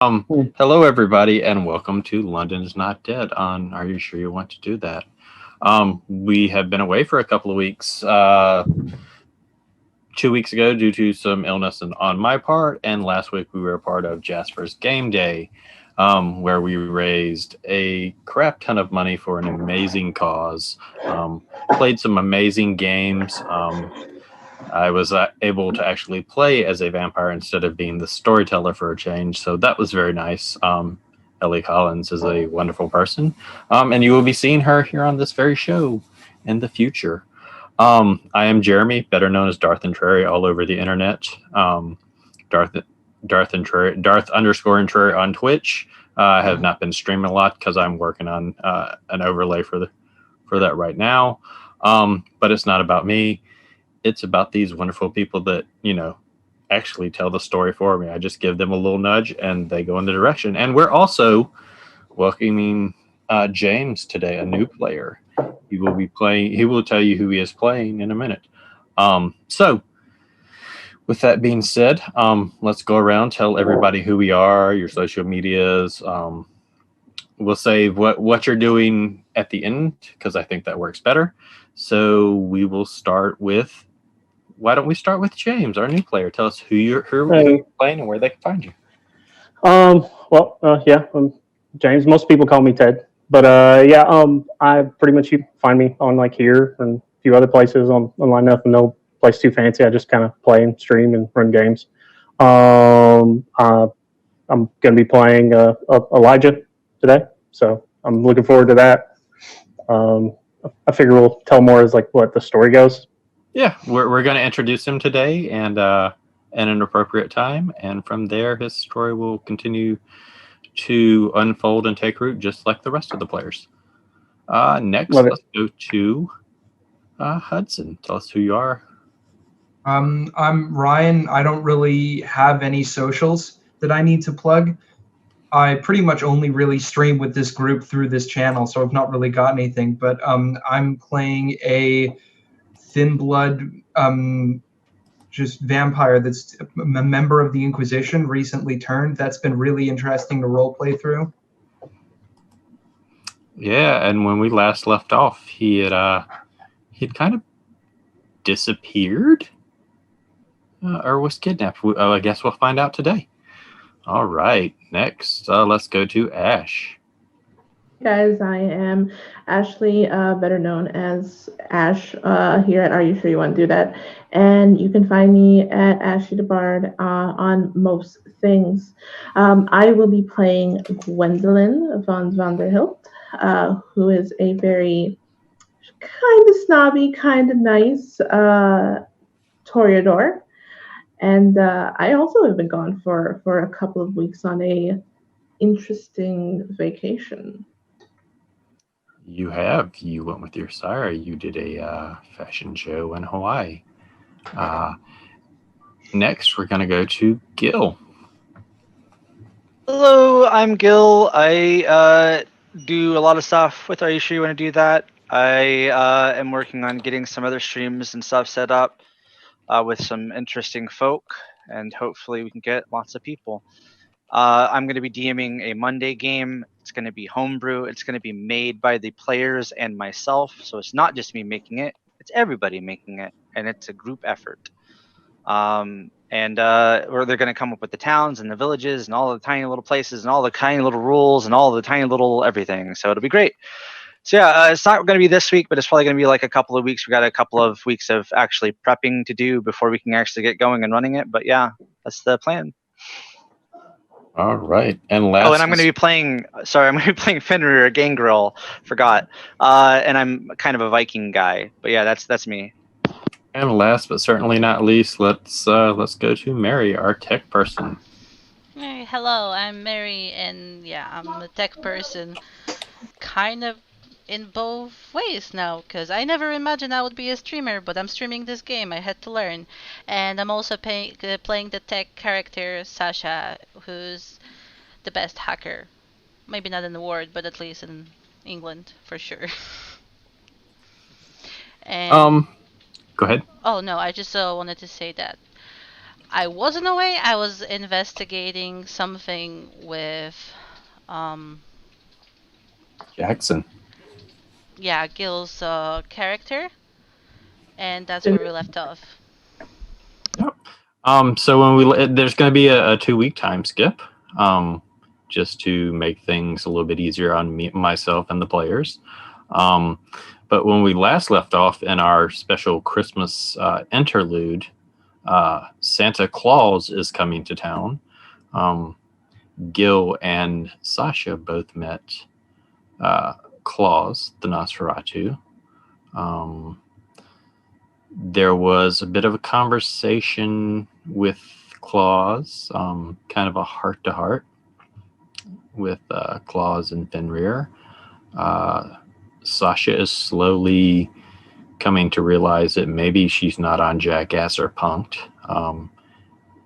Hello everybody, and welcome to London is Not Dead on Are You Sure You Want to Do That? We have been away for a couple of weeks, 2 weeks ago due to some illness on my part, and last week we were a part of Jasper's Game Day, where we raised a crap ton of money for an amazing cause, played some amazing games. I was able to actually play as a vampire instead of being the storyteller for a change, so that was very nice. Ellie Collins is a wonderful person, and you will be seeing her here on this very show in the future. I am Jeremy, better known as Darth Entreri all over the internet. Darth Darth underscore Entreri on Twitch. I have not been streaming a lot because I'm working on an overlay for that right now. But it's not about me. It's about these wonderful people that actually tell the story for me. I just give them a little nudge and they go in the direction. And we're also welcoming James today, a new player. He will be playing. He will tell you who he is playing in a minute. So, with that being said, let's go around, tell everybody who we are, your social medias. We'll save what you're doing at the end because I think that works better. So we will start with. Why don't we start with James, our new player? Tell us who you're playing and where they can find you. Yeah, I'm James. Most people call me Ted, but I pretty much you find me on like here and a few other places online. Nothing, no place too fancy. I just kind of play and stream and run games. Um, uh, I'm going to be playing Elijah today, so I'm looking forward to that. Um, I figure we'll tell more as like what the story goes. Yeah, we're going to introduce him today and at an appropriate time, and from there his story will continue to unfold and take root just like the rest of the players. Next, Love it. let's go to Hudson. Tell us who you are. I'm Ryan. I don't really have any socials that I need to plug. I pretty much only really stream with this group through this channel, so I've not really got anything. But I'm playing a thin blood just vampire that's a member of the Inquisition, recently turned. That's been really interesting to roleplay through. Yeah, and when we last left off, he'd kind of disappeared or was kidnapped. I guess we'll find out today. All right, next, let's go to Ash. Guys, I am Ashley, better known as Ash, here at Are You Sure You Want to Do That? And you can find me at Ashley the Bard on most things. I will be playing Gwendolyn von Vanderhilt, who is a very kind of snobby, kind of nice Toreador. And I also have been gone for a couple of weeks on a interesting vacation. You went with your sire. You did a fashion show in Hawaii. Next, we're going to go to Gil. Hello, I'm Gil. I do a lot of stuff with Are You Sure You Want to Do That? I am working on getting some other streams and stuff set up with some interesting folk, and hopefully we can get lots of people. I'm going to be DMing a Monday game. It's going to be homebrew. It's going to be made by the players and myself, so it's not just me making it. It's everybody making it, and it's a group effort. Where they're going to come up with the towns and the villages and all the tiny little places and all the tiny little rules and all the tiny little everything. So it'll be great. So yeah, it's not going to be this week, but it's probably going to be like a couple of weeks. We got a couple of weeks of actually prepping to do before we can actually get going and running it. But yeah, that's the plan. All right, and last. Oh, and I'm going to be playing. Sorry, I'm going to be playing Fenrir, a gangrel. Forgot. And I'm kind of a Viking guy. But yeah, that's me. And last but certainly not least, let's go to Mary, our tech person. Hey, hello, I'm Mary, and yeah, I'm a tech person, kind of in both ways now, because I never imagined I would be a streamer, but I'm streaming this game, I had to learn. And I'm also playing the tech character, Sasha, who's the best hacker. Maybe not in the world, but at least in England, for sure. And Go ahead. oh no, I just wanted to say that I wasn't away. I was investigating something with, um, Jackson. yeah, Gil's character, and that's where we left off. Yep. So when there's going to be a 2-week time skip, just to make things a little bit easier on myself and the players. But when we last left off in our special Christmas interlude, Santa Claus is coming to town. Gil and Sasha both met Claus, the Nosferatu. There was a bit of a conversation with Claus, kind of a heart-to-heart with Claus and Fenrir. Sasha is slowly coming to realize that maybe she's not on Jackass or Punked,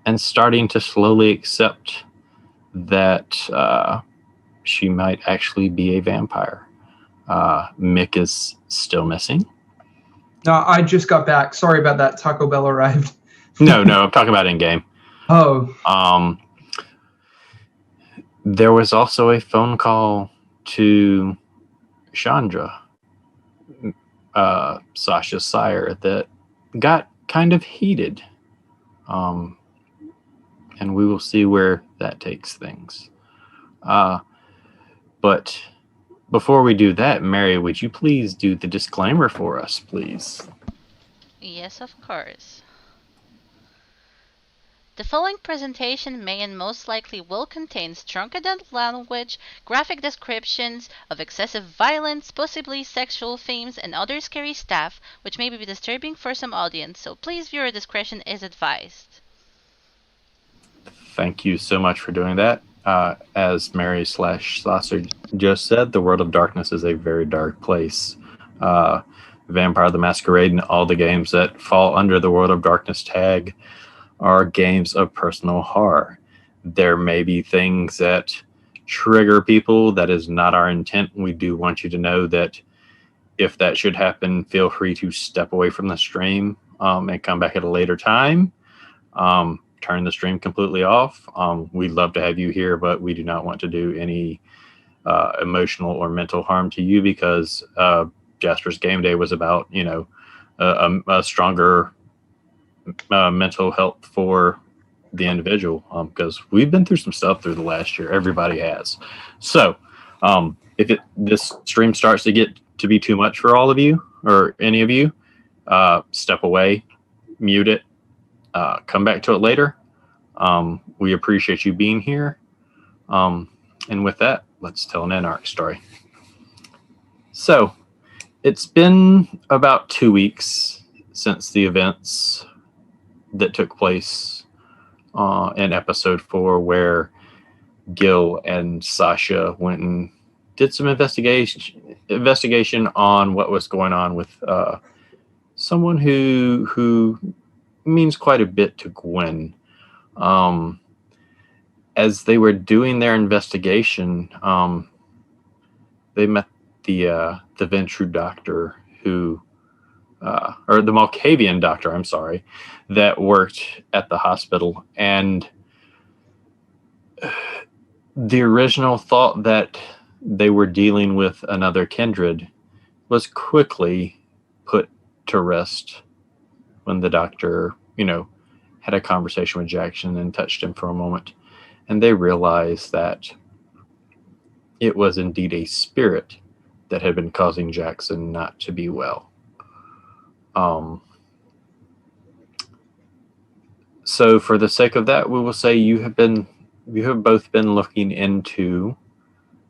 and starting to slowly accept that she might actually be a vampire. Mick is still missing. No, I just got back. Sorry about that. Taco Bell arrived. No, I'm talking about in-game. Oh. There was also a phone call to Chandra, Sasha's sire, that got kind of heated. And we will see where that takes things. But before we do that, Mary, would you please do the disclaimer for us, please? Yes, of course. The following presentation may and most likely will contain strong adult language, graphic descriptions of excessive violence, possibly sexual themes, and other scary stuff, which may be disturbing for some audience, so please viewer discretion is advised. Thank you so much for doing that. As Mary / Sasha just said, the World of Darkness is a very dark place. Vampire the Masquerade and all the games that fall under the World of Darkness tag are games of personal horror. There may be things that trigger people. That is not our intent. We do want you to know that if that should happen, feel free to step away from the stream and come back at a later time. Turn the stream completely off. We'd love to have you here, but we do not want to do any emotional or mental harm to you, because Jasper's Game Day was about, a stronger mental health for the individual, because we've been through some stuff through the last year. Everybody has. So if this stream starts to get to be too much for all of you or any of you, step away, mute it, come back to it later. We appreciate you being here. And with that, let's tell an Anarch story. So it's been about 2 weeks since the events that took place in episode 4, where Gil and Sasha went and did some investigation on what was going on with someone who means quite a bit to Gwen. As they were doing their investigation, they met the Ventru doctor or the Malkavian doctor, I'm sorry, that worked at the hospital. And the original thought that they were dealing with another kindred was quickly put to rest when the doctor, had a conversation with Jackson and touched him for a moment. And they realized that it was indeed a spirit that had been causing Jackson not to be well. So for the sake of that, we will say you have both been looking into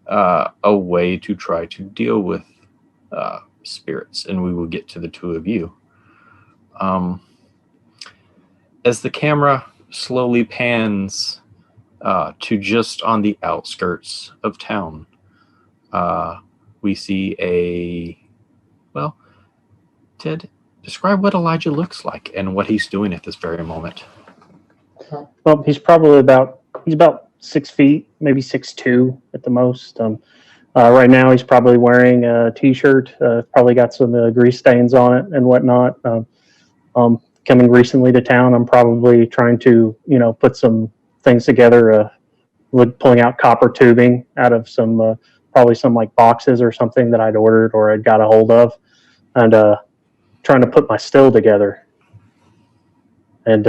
a way to try to deal with spirits, and we will get to the two of you. As the camera slowly pans to just on the outskirts of town, we see Ted, describe what Elijah looks like and what he's doing at this very moment. Well, he's about 6 feet, maybe 6'2" at the most. Right now, he's probably wearing a t-shirt. Probably got some grease stains on it and whatnot. coming recently to town, I'm probably trying to, put some things together, pulling out copper tubing out of some, probably some like boxes or something that I'd ordered or I'd got a hold of, and trying to put my still together. And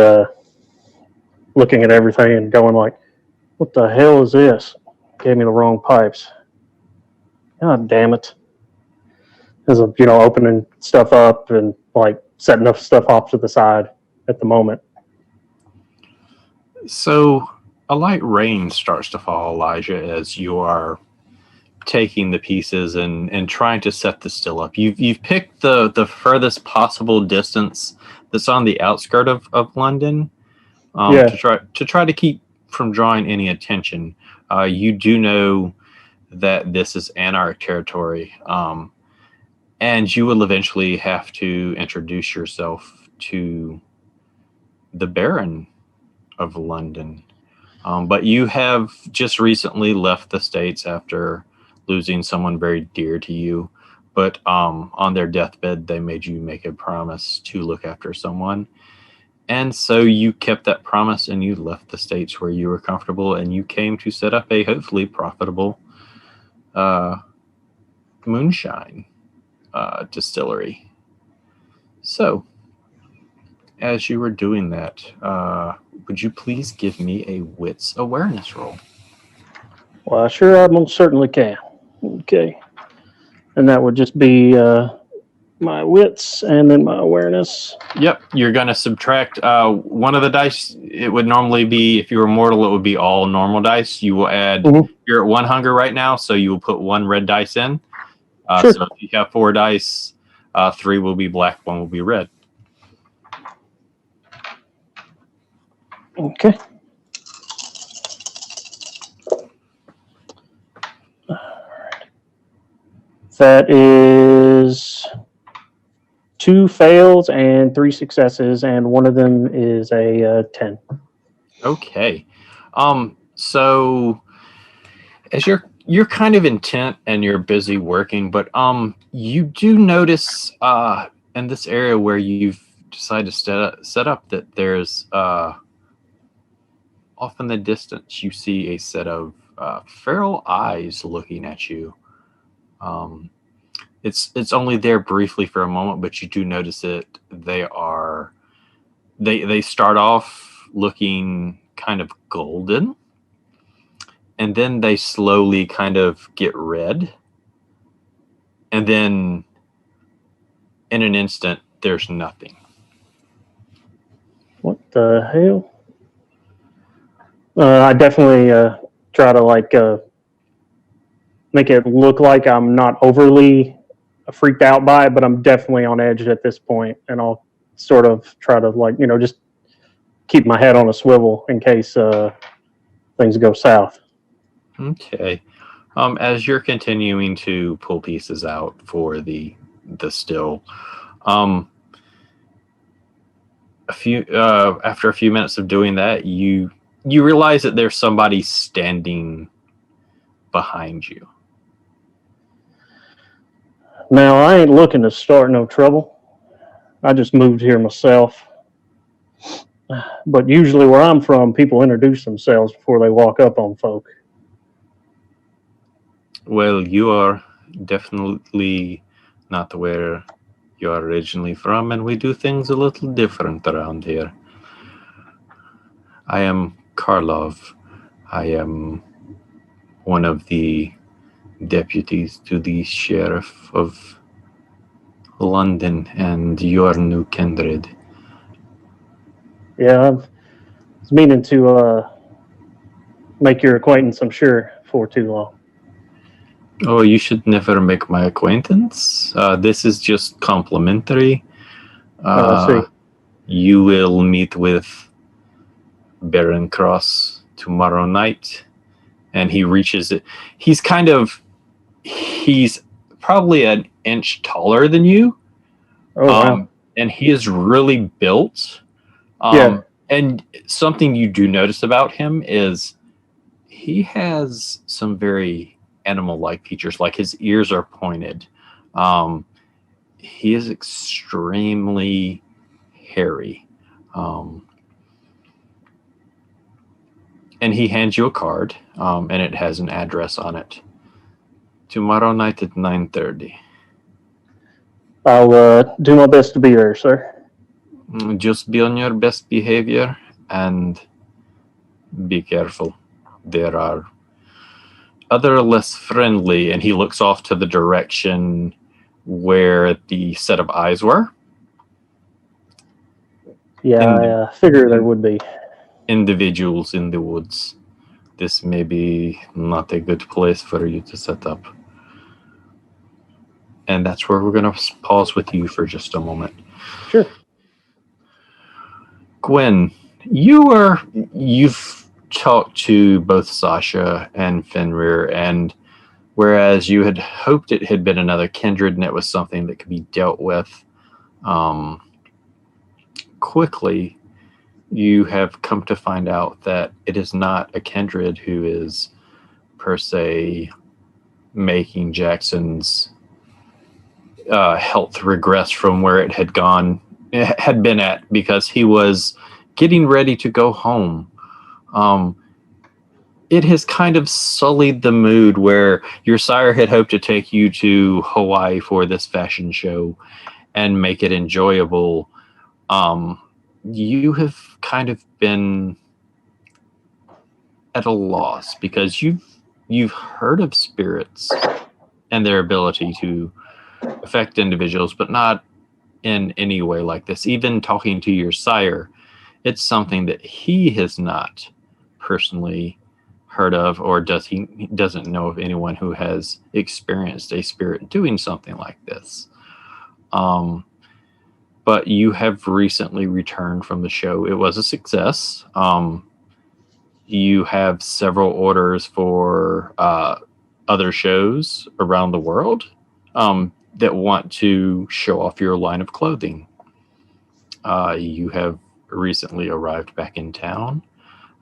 looking at everything and going like, what the hell is this? Gave me the wrong pipes. God damn it. As of, opening stuff up and like setting up stuff off to the side at the moment. So a light rain starts to fall, Elijah, as you are taking the pieces and trying to set the still up. You've picked the furthest possible distance that's on the outskirt of London, to try to keep from drawing any attention. You do know that this is Anarch territory, and you will eventually have to introduce yourself to the Baron of London. But you have just recently left the States after losing someone very dear to you. But on their deathbed, they made you make a promise to look after someone. And so you kept that promise and you left the States where you were comfortable and you came to set up a hopefully profitable moonshine distillery. So, as you were doing that, would you please give me a wits awareness roll? Well, sure, I most certainly can. Okay. And that would just be my wits and then my awareness. Yep, you're going to subtract one of the dice. It would normally be, if you were mortal, it would be all normal dice. You will add, you're at 1 hunger right now, so you will put 1 red dice in. Sure. So if you have 4 dice, 3 will be black, 1 will be red. Okay. That is 2 fails and 3 successes, and one of them is a 10. Okay. So as you're kind of intent and you're busy working, but you do notice in this area where you've decided to set up that there's off in the distance you see a set of feral eyes looking at you. It's only there briefly for a moment, but you do notice it. They start off looking kind of golden, and then they slowly kind of get red, and then in an instant there's nothing. What the hell? I definitely try to make it look like I'm not overly freaked out by it, but I'm definitely on edge at this point, and I'll sort of try to just keep my head on a swivel in case things go south. Okay. As you're continuing to pull pieces out for the still, after a few minutes of doing that, you realize that there's somebody standing behind you. Now, I ain't looking to start no trouble. I just moved here myself. But usually where I'm from, people introduce themselves before they walk up on folk. Well, you are definitely not where you are originally from, and we do things a little different around here. I am Karlov. I am one of the deputies to the sheriff of London and your new kindred. Yeah, I was meaning to make your acquaintance, I'm sure, for too long. Oh, you should never make my acquaintance. This is just complimentary. I see. You will meet with Baron Cross tomorrow night, and he reaches it. He's probably an inch taller than you. Oh, wow. And he is really built. And something you do notice about him is he has some very animal-like features, like his ears are pointed. He is extremely Harry. And he hands you a card, and it has an address on it. Tomorrow night at 9:30. I'll do my best to be there, sir. Just be on your best behavior and be careful. There are other less friendly, and he looks off to the direction where the set of eyes were. Yeah, I figure there would be. Individuals in the woods. This may be not a good place for you to set up. And that's where we're going to pause with you for just a moment. Sure. Gwen, you've talked to both Sasha and Fenrir, and whereas you had hoped it had been another kindred and it was something that could be dealt with quickly, you have come to find out that it is not a kindred who is per se making Jackson's health regress from where it had been at, because he was getting ready to go home. It has kind of sullied the mood where your sire had hoped to take you to Hawaii for this fashion show and make it enjoyable. You have kind of been at a loss because you've heard of spirits and their ability to affect individuals, but not in any way like this. Even talking to your sire, it's something that he has not personally heard of, or he doesn't know of anyone who has experienced a spirit doing something like this. But you have recently returned from the show. It was a success. You have several orders for other shows around the world that want to show off your line of clothing. You have recently arrived back in town.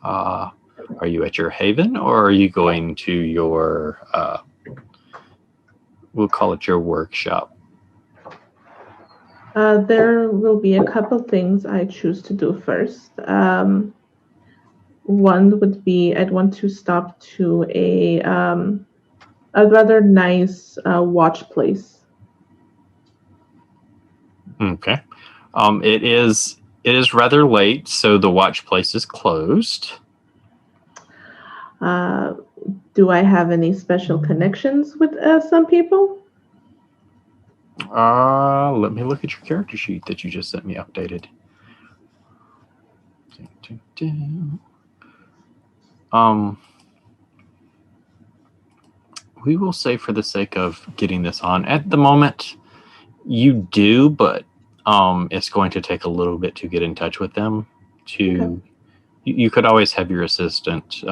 Are you at your haven, or are you going to your, we'll call it your workshop? There will be a couple things I choose to do first. One would be I'd want to stop to a rather nice watch place. Okay. It is rather late, so the watch place is closed. Do I have any special connections with some people? Let me look at your character sheet that you just sent me updated. We will say, for the sake of getting this on, at the moment, you do, but it's going to take a little bit to get in touch with them. Okay. You could always have your assistant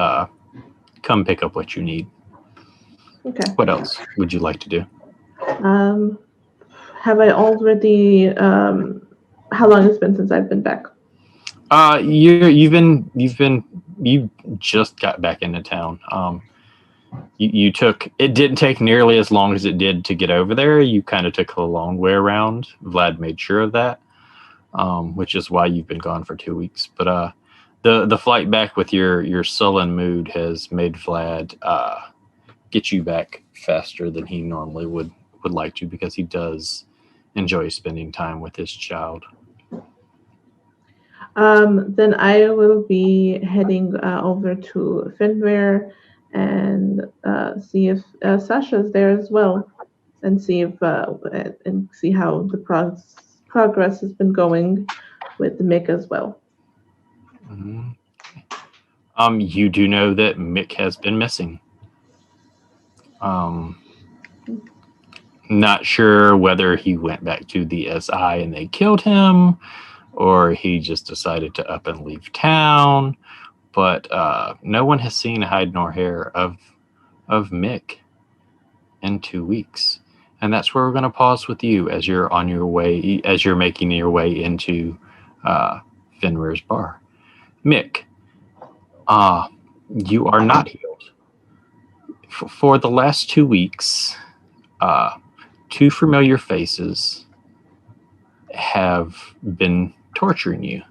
come pick up what you need. Okay. What else would you like to do? Have I already? How long has it been since I've been back? You just got back into town. You took, it didn't take nearly as long as it did to get over there. You kind of took the long way around. Vlad made sure of that, which is why you've been gone for 2 weeks. But the flight back with your sullen mood has made Vlad get you back faster than he normally would like to, because he does enjoy spending time with his child. Then I will be heading over to Fenrir and see if Sasha's there as well, and see if and see how the progress has been going with Mick as well. Mm-hmm. You do know that Mick has been missing. Not sure whether he went back to the SI and they killed him, or he just decided to up and leave town. But no one has seen hide nor hair of Mick in 2 weeks. And that's where we're going to pause with you as you're on your way, as you're making your way into Fenrir's bar. Mick, you are not healed. For the last 2 weeks, 2 familiar faces have been torturing you.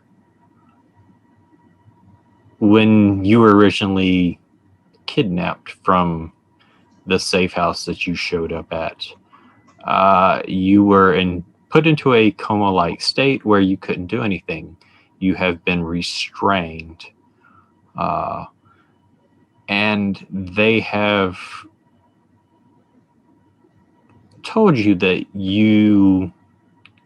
When you were originally kidnapped from the safe house that you showed up at, you were put into a coma-like state where you couldn't do anything. You have been restrained. And they have told you that you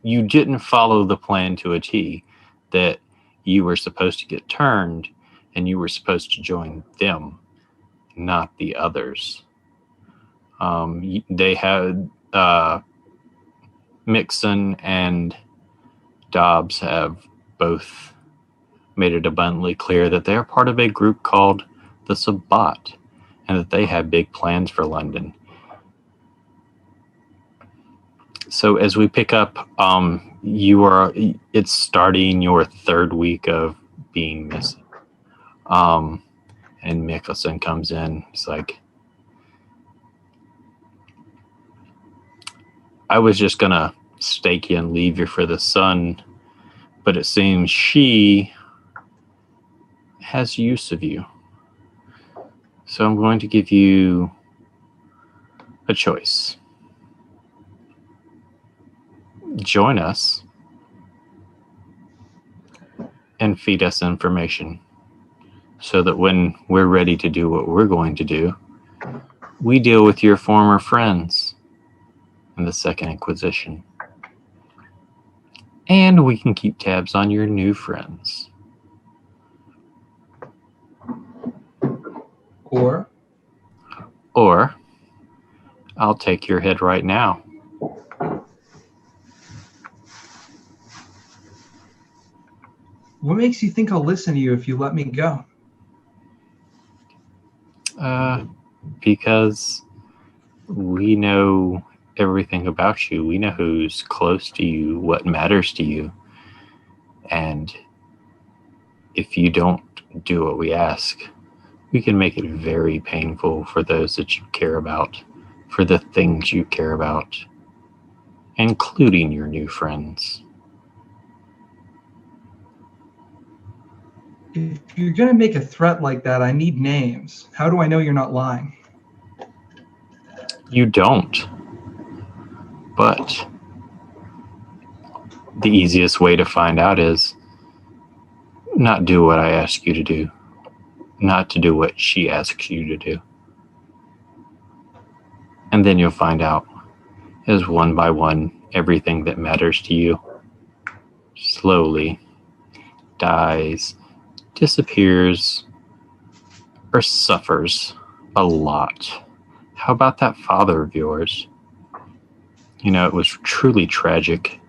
didn't follow the plan to a T, that you were supposed to get turned and you were supposed to join them, not the others. They had Mixon and Dobbs have both made it abundantly clear that they are part of a group called the Sabbat, and that they have big plans for London. So as we pick up, it's starting your third week of being missing. And Mickelson comes in. He's like, I was just gonna stake you and leave you for the sun, but it seems she has use of you. So I'm going to give you a choice. Join us and feed us information so that when we're ready to do what we're going to do, we deal with your former friends in the Second Inquisition. And we can keep tabs on your new friends. Or I'll take your head right now. What makes you think I'll listen to you if you let me go? Because we know everything about you. We know who's close to you, what matters to you. And if you don't do what we ask, we can make it very painful for those that you care about, for the things you care about, including your new friends. If you're going to make a threat like that, I need names. How do I know you're not lying? You don't. But the easiest way to find out is not do what I ask you to do. Not to do what she asks you to do. And then you'll find out, as one by one, everything that matters to you slowly dies, disappears, or suffers a lot. How about that father of yours? You know, it was truly tragic.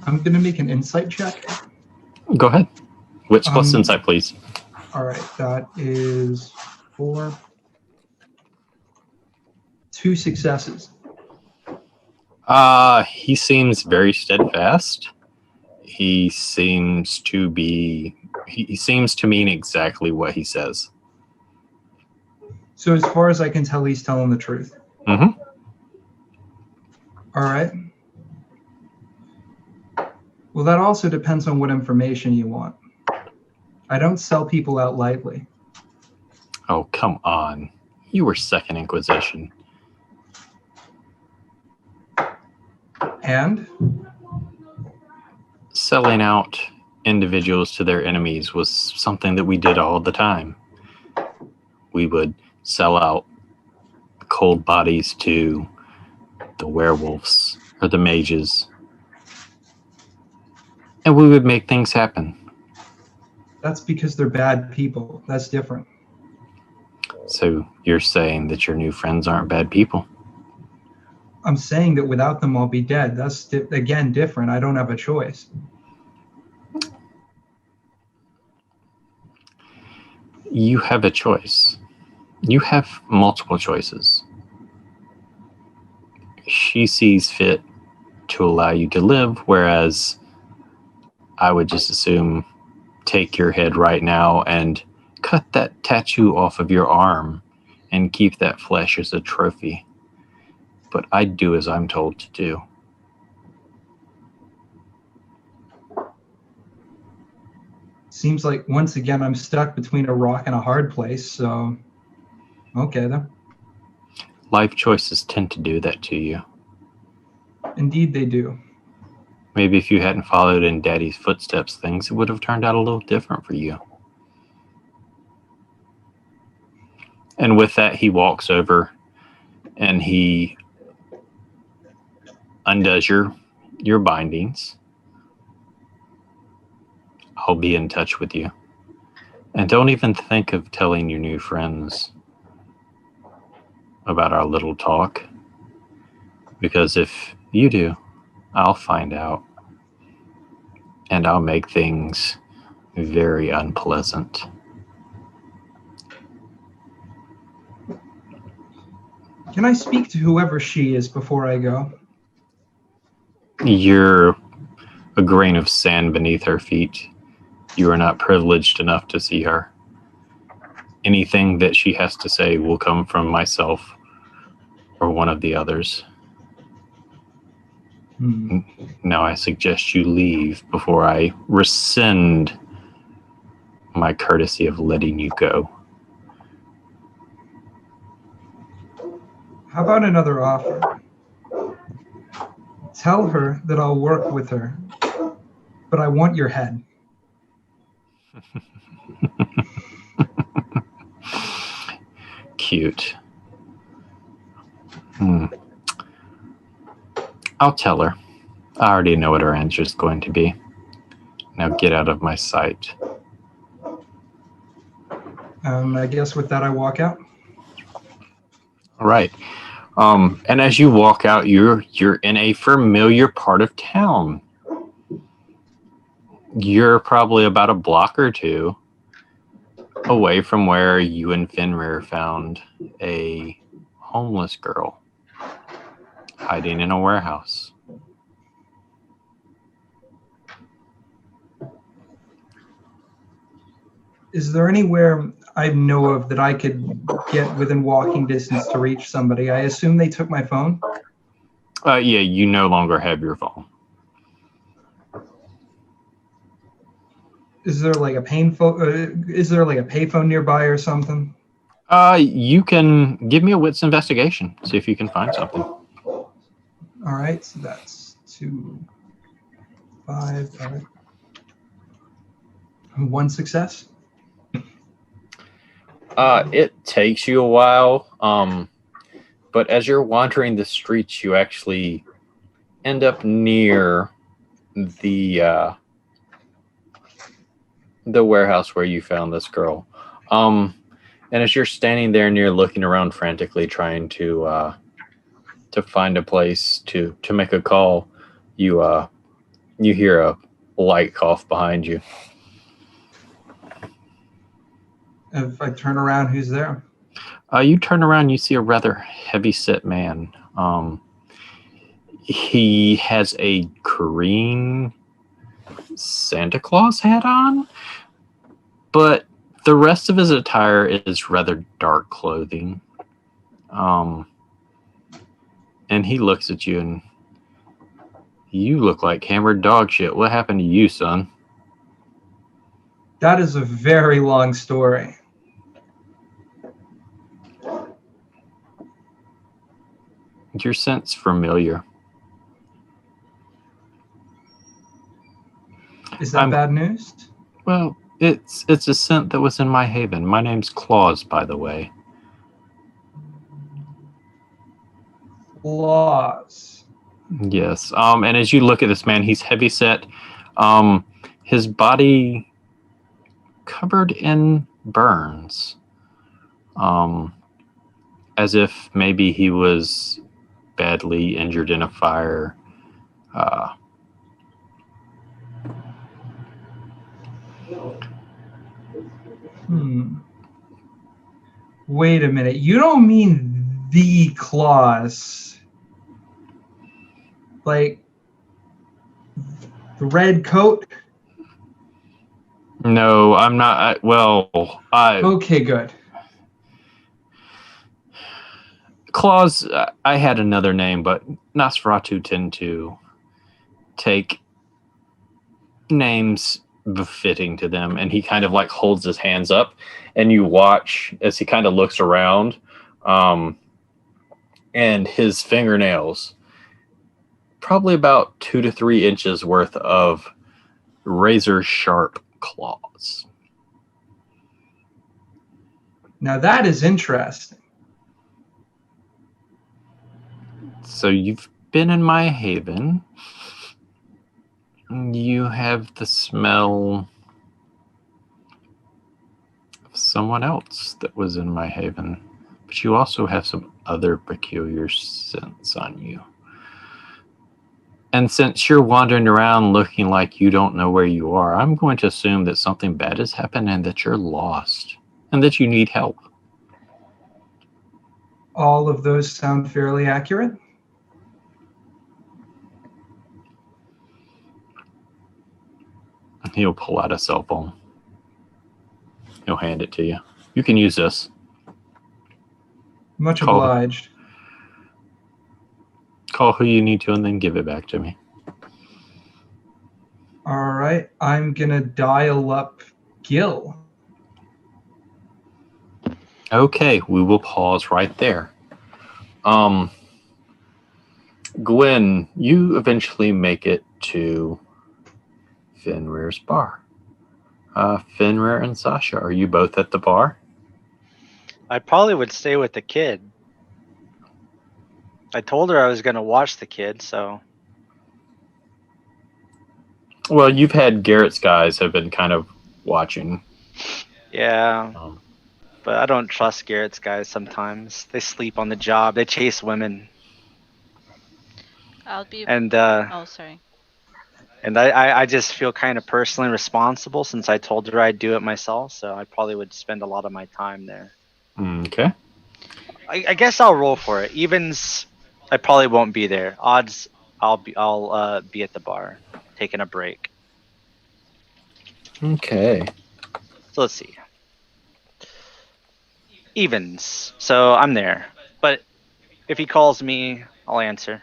I'm going to make an insight check. Go ahead. Wits plus insight, please. All right, that is 4. 2 successes. He seems very steadfast. He seems to mean exactly what he says. So as far as I can tell, he's telling the truth. Mm-hmm. All right. Well, that also depends on what information you want. I don't sell people out lightly. Oh, come on. You were Second Inquisition. And? Selling out individuals to their enemies was something that we did all the time. We would sell out cold bodies to the werewolves or the mages. And we would make things happen. That's because they're bad people. That's different. So you're saying that your new friends aren't bad people? I'm saying that without them, I'll be dead. That's, again, different. I don't have a choice. You have a choice. You have multiple choices. She sees fit to allow you to live, whereas I would just assume take your head right now and cut that tattoo off of your arm and keep that flesh as a trophy. But I do as I'm told to do. Seems like, once again, I'm stuck between a rock and a hard place, so... Okay, then. Life choices tend to do that to you. Indeed they do. Maybe if you hadn't followed in Daddy's footsteps, things would have turned out a little different for you. And with that, he walks over and he undoes your bindings. I'll be in touch with you. And don't even think of telling your new friends about our little talk. Because if you do, I'll find out. And I'll make things very unpleasant. Can I speak to whoever she is before I go? You're a grain of sand beneath her feet. You are not privileged enough to see her. Anything that she has to say will come from myself or one of the others. Now I suggest you leave before I rescind my courtesy of letting you go. How about another offer? Tell her that I'll work with her, but I want your head. Cute. I'll tell her. I already know what her answer is going to be. Now get out of my sight. I guess with that I walk out. All right. And as you walk out, you're in a familiar part of town. You're probably about a block or two away from where you and Fenrir found a homeless girl hiding in a warehouse. Is there anywhere I know of that I could get within walking distance to reach somebody? I assume they took my phone. Yeah, you no longer have your phone. Is there like a payphone nearby or something? You can give me a wits investigation. See if you can find something. All right, so that's 2, 5. All right. 1 success. It takes you a while, but as you're wandering the streets, you actually end up near the warehouse where you found this girl. And as you're standing there near, looking around frantically, trying to find a place to make a call, you hear a light cough behind you. If I turn around, who's there? You turn around, you see a rather heavy-set man. He has a green Santa Claus hat on, but the rest of his attire is rather dark clothing. And he looks at you and, you look like hammered dog shit. What happened to you, son? That is a very long story. Your scent's familiar. Is that bad news? Well, it's a scent that was in my haven. My name's Claus, by the way. Claus. Yes. And as you look at this man, he's heavy set. His body covered in burns. As if maybe he was badly injured in a fire. Wait a minute. You don't mean the Claus? Like the red coat? No, I'm not. Okay, good. Claus, I had another name, but Nosferatu tend to take names befitting to them, and he kind of like holds his hands up, and you watch as he kind of looks around, and his fingernails, probably about 2 to 3 inches worth of razor sharp claws. Now that is interesting. So you've been in my haven. You have the smell of someone else that was in my haven, but you also have some other peculiar scents on you. And since you're wandering around looking like you don't know where you are, I'm going to assume that something bad has happened and that you're lost and that you need help. All of those sound fairly accurate. He'll pull out a cell phone. He'll hand it to you. You can use this. Much Call. obliged. Call who you need to and then give it back to me. All right, I'm gonna dial up Gil. Okay, we will pause right there. Gwen, you eventually make it to Fenrir's bar. Fenrir and Sasha, are you both at the bar? I probably would stay with the kid. I told her I was going to watch the kid, so. Well, you've had Garrett's guys have been kind of watching. Yeah. But I don't trust Garrett's guys sometimes. They sleep on the job. They chase women. I'll be. And Oh, sorry. And I just feel kind of personally responsible since I told her I'd do it myself, so I probably would spend a lot of my time there. Okay. I guess I'll roll for it. Evens, I probably won't be there. Odds, I'll be at the bar, taking a break. Okay. So let's see. Evens, so I'm there. But if he calls me, I'll answer.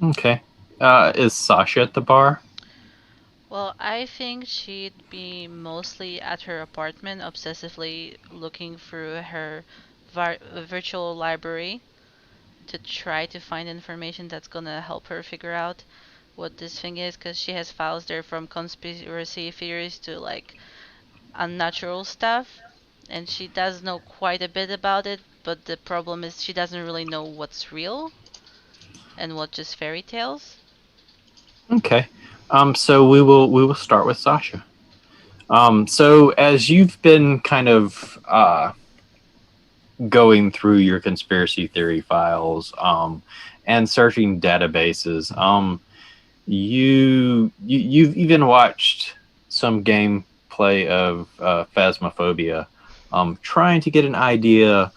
Okay. Is Sasha at the bar? Well, I think she'd be mostly at her apartment, obsessively looking through her virtual library to try to find information that's gonna help her figure out what this thing is, because she has files there from conspiracy theories to like unnatural stuff, and she does know quite a bit about it, but the problem is she doesn't really know what's real and what just fairy tales. Okay. So we will start with Sasha. So as you've been kind of going through your conspiracy theory files and searching databases, you've even watched some gameplay of Phasmophobia, trying to get an idea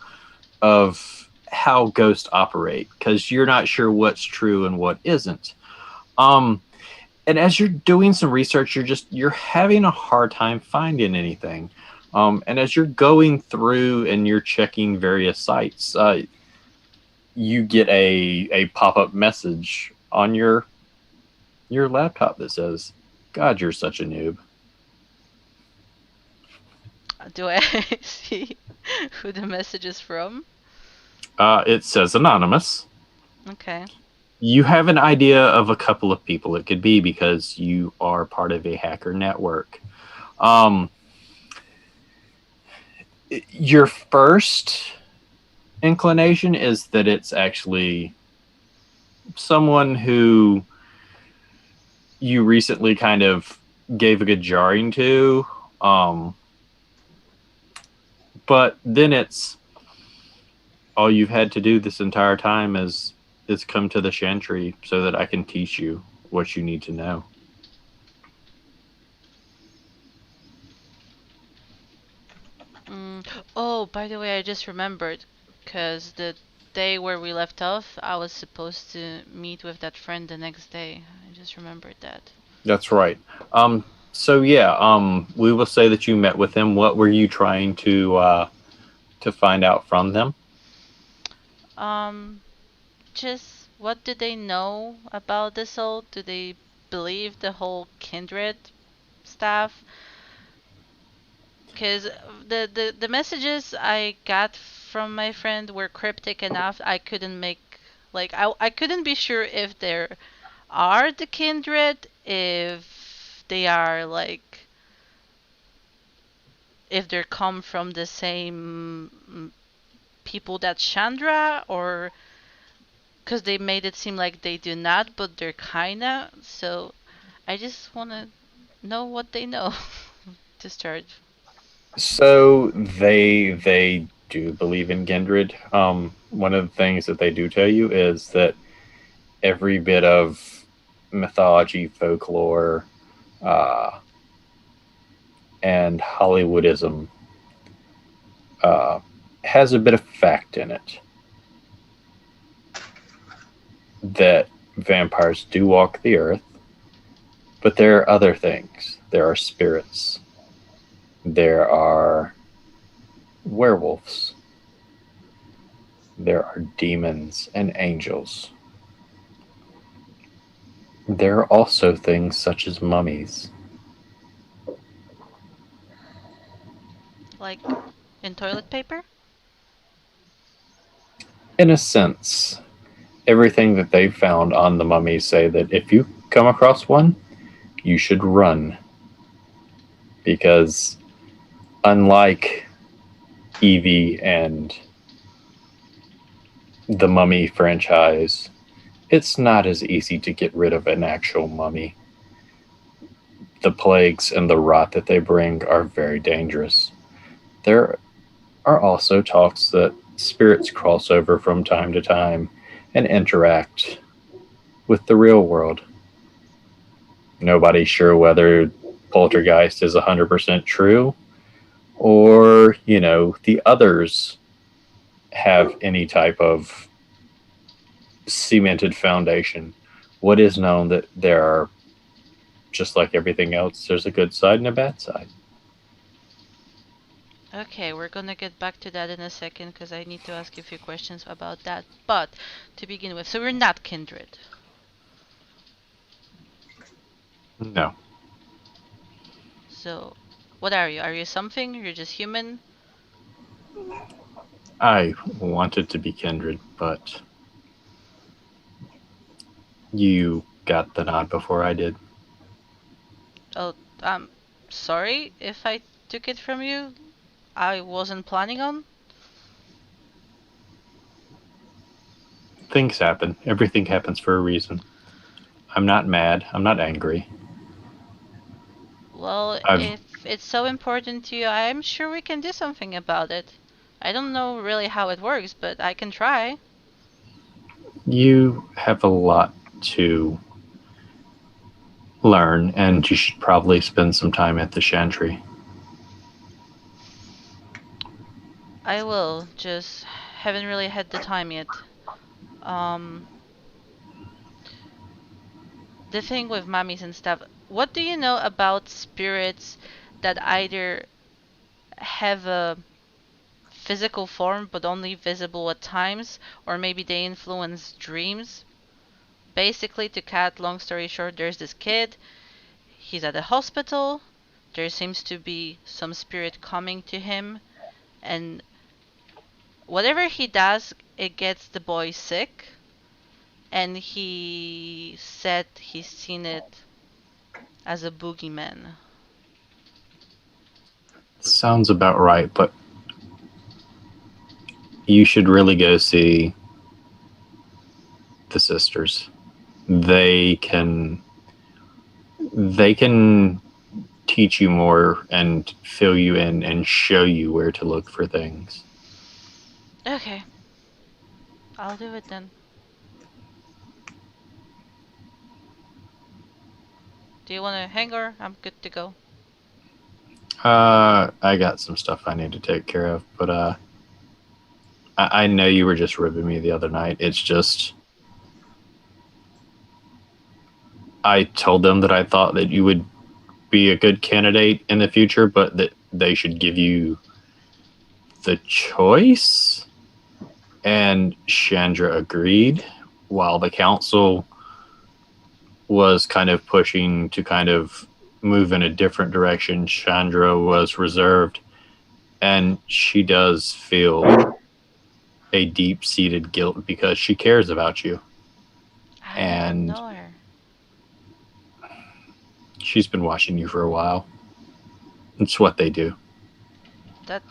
of how ghosts operate, because you're not sure what's true and what isn't. And as you're doing some research, you're having a hard time finding anything. And as you're going through and you're checking various sites, you get a pop-up message on your laptop that says, "God, you're such a noob." Do I see who the message is from? It says anonymous. Okay. You have an idea of a couple of people it could be because you are part of a hacker network. Your first inclination is that it's actually someone who you recently kind of gave a good jarring to. But then it's all you've had to do this entire time is come to the Chantry so that I can teach you what you need to know. Oh, by the way, I just remembered, because the day where we left off, I was supposed to meet with that friend the next day. I just remembered that. That's right. So yeah, we will say that you met with them. What were you trying to find out from them? Just what do they know about this all? Do they believe the whole kindred stuff. Because the messages I got from my friend were cryptic enough. I couldn't make I couldn't be sure if there are the kindred, if they are like if they come from the same people that Chandra, or because they made it seem like they do not, but they're kinda. So I just want to know what they know to start. So they do believe in kindred. One of the things that they do tell you is that every bit of mythology, folklore, and Hollywoodism has a bit of fact in it. That vampires do walk the earth, but there are other things. There are spirits. There are werewolves. There are demons and angels. There are also things such as mummies. Like in toilet paper? In a sense, everything that they've found on the mummies say that if you come across one, you should run. Because unlike Evie and the Mummy franchise, it's not as easy to get rid of an actual mummy. The plagues and the rot that they bring are very dangerous. There are also talks that spirits cross over from time to time and interact with the real world. Nobody's sure whether poltergeist is 100% true, or, the others have any type of cemented foundation. What is known that there are, just like everything else, there's a good side and a bad side. Okay, we're gonna get back to that in a second because I need to ask you a few questions about that. But to begin with, so we're not kindred. No. So, what are you? Are you something? You're just human? I wanted to be kindred, but you got the nod before I did. Oh, I'm sorry if I took it from you. I wasn't planning on. Things happen. Everything happens for a reason. I'm not mad. I'm not angry. Well, if it's so important to you, I'm sure we can do something about it. I don't know really how it works, but I can try. You have a lot to learn, and you should probably spend some time at the Chantry. I will, just haven't really had the time yet. The thing with mummies and stuff, what do you know about spirits that either have a physical form but only visible at times, or maybe they influence dreams? Basically, to cut long story short, there's this kid, he's at a hospital, there seems to be some spirit coming to him, and whatever he does, it gets the boy sick. And he said he's seen it as a boogeyman. Sounds about right, but you should really go see the sisters. They can teach you more and fill you in and show you where to look for things. Okay. I'll do it then. Do you want to hang or I'm good to go? I got some stuff I need to take care of, but I know you were just ribbing me the other night. It's just I told them that I thought that you would be a good candidate in the future, but that they should give you the choice. And Chandra agreed, while the council was kind of pushing to kind of move in a different direction. Chandra was reserved, and she does feel a deep-seated guilt because she cares about you. I don't even And know her. she's been watching you for a while. It's what they do. That,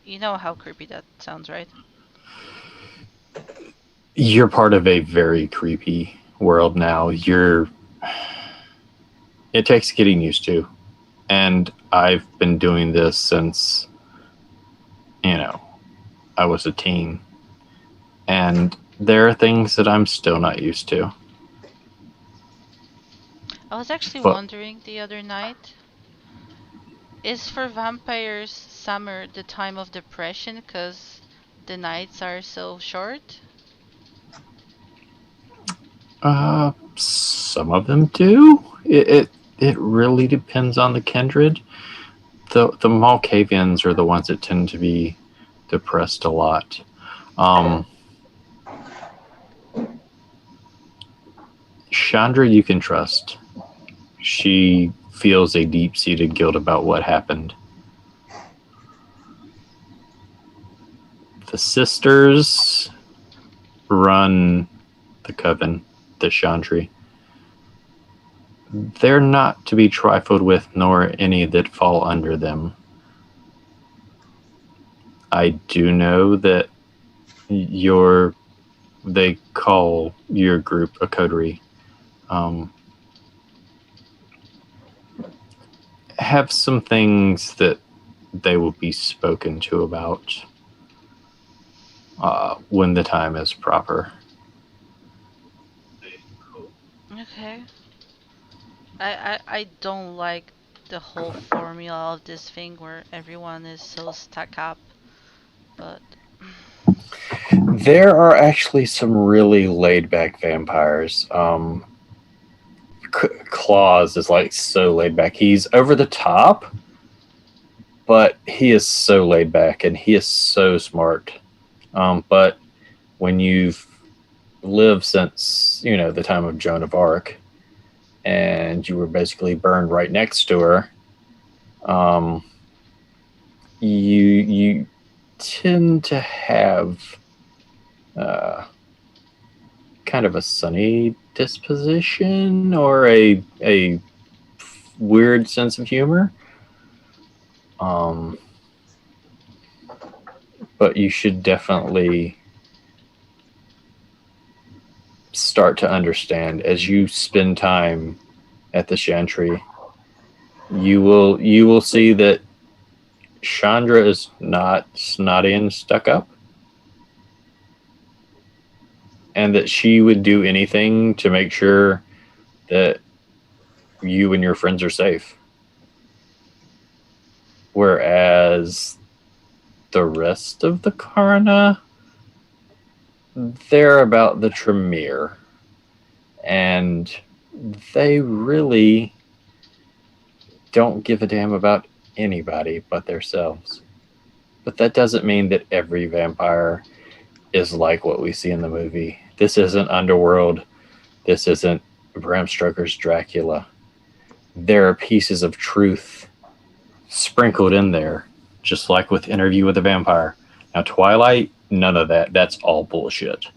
you know how creepy that sounds, right? You're part of a very creepy world now. It takes getting used to. And I've been doing this since, I was a teen. And there are things that I'm still not used to. I was actually But wondering the other night, is for vampires summer the time of depression because the nights are so short? some of them do. It really depends on the kindred. The Malkavians are the ones that tend to be depressed a lot. Chandra, you can trust. She feels a deep-seated guilt about what happened. The sisters run the coven, the Chandri. They're not to be trifled with, nor any that fall under them. I do know that they call your group a coterie. Have some things that they will be spoken to about when the time is proper. Okay. I don't like the whole formula of this thing where everyone is so stuck up, but There are actually some really laid-back vampires. Claus is like so laid back. He's over the top, but he is so laid back and he is so smart. But when you've lived since the time of Joan of Arc, and you were basically burned right next to her, you tend to have kind of a sunny disposition or a weird sense of humor. But you should definitely start to understand as you spend time at the Chantry. You will see that Chandra is not snotty and stuck up, and that she would do anything to make sure that you and your friends are safe. Whereas the rest of the Karna, they're about the Tremere, and they really don't give a damn about anybody but themselves. But that doesn't mean that every vampire is like what we see in the movie. This isn't Underworld. This isn't Bram Stoker's Dracula. There are pieces of truth sprinkled in there, just like with Interview with a Vampire. Now, Twilight, none of that. That's all bullshit.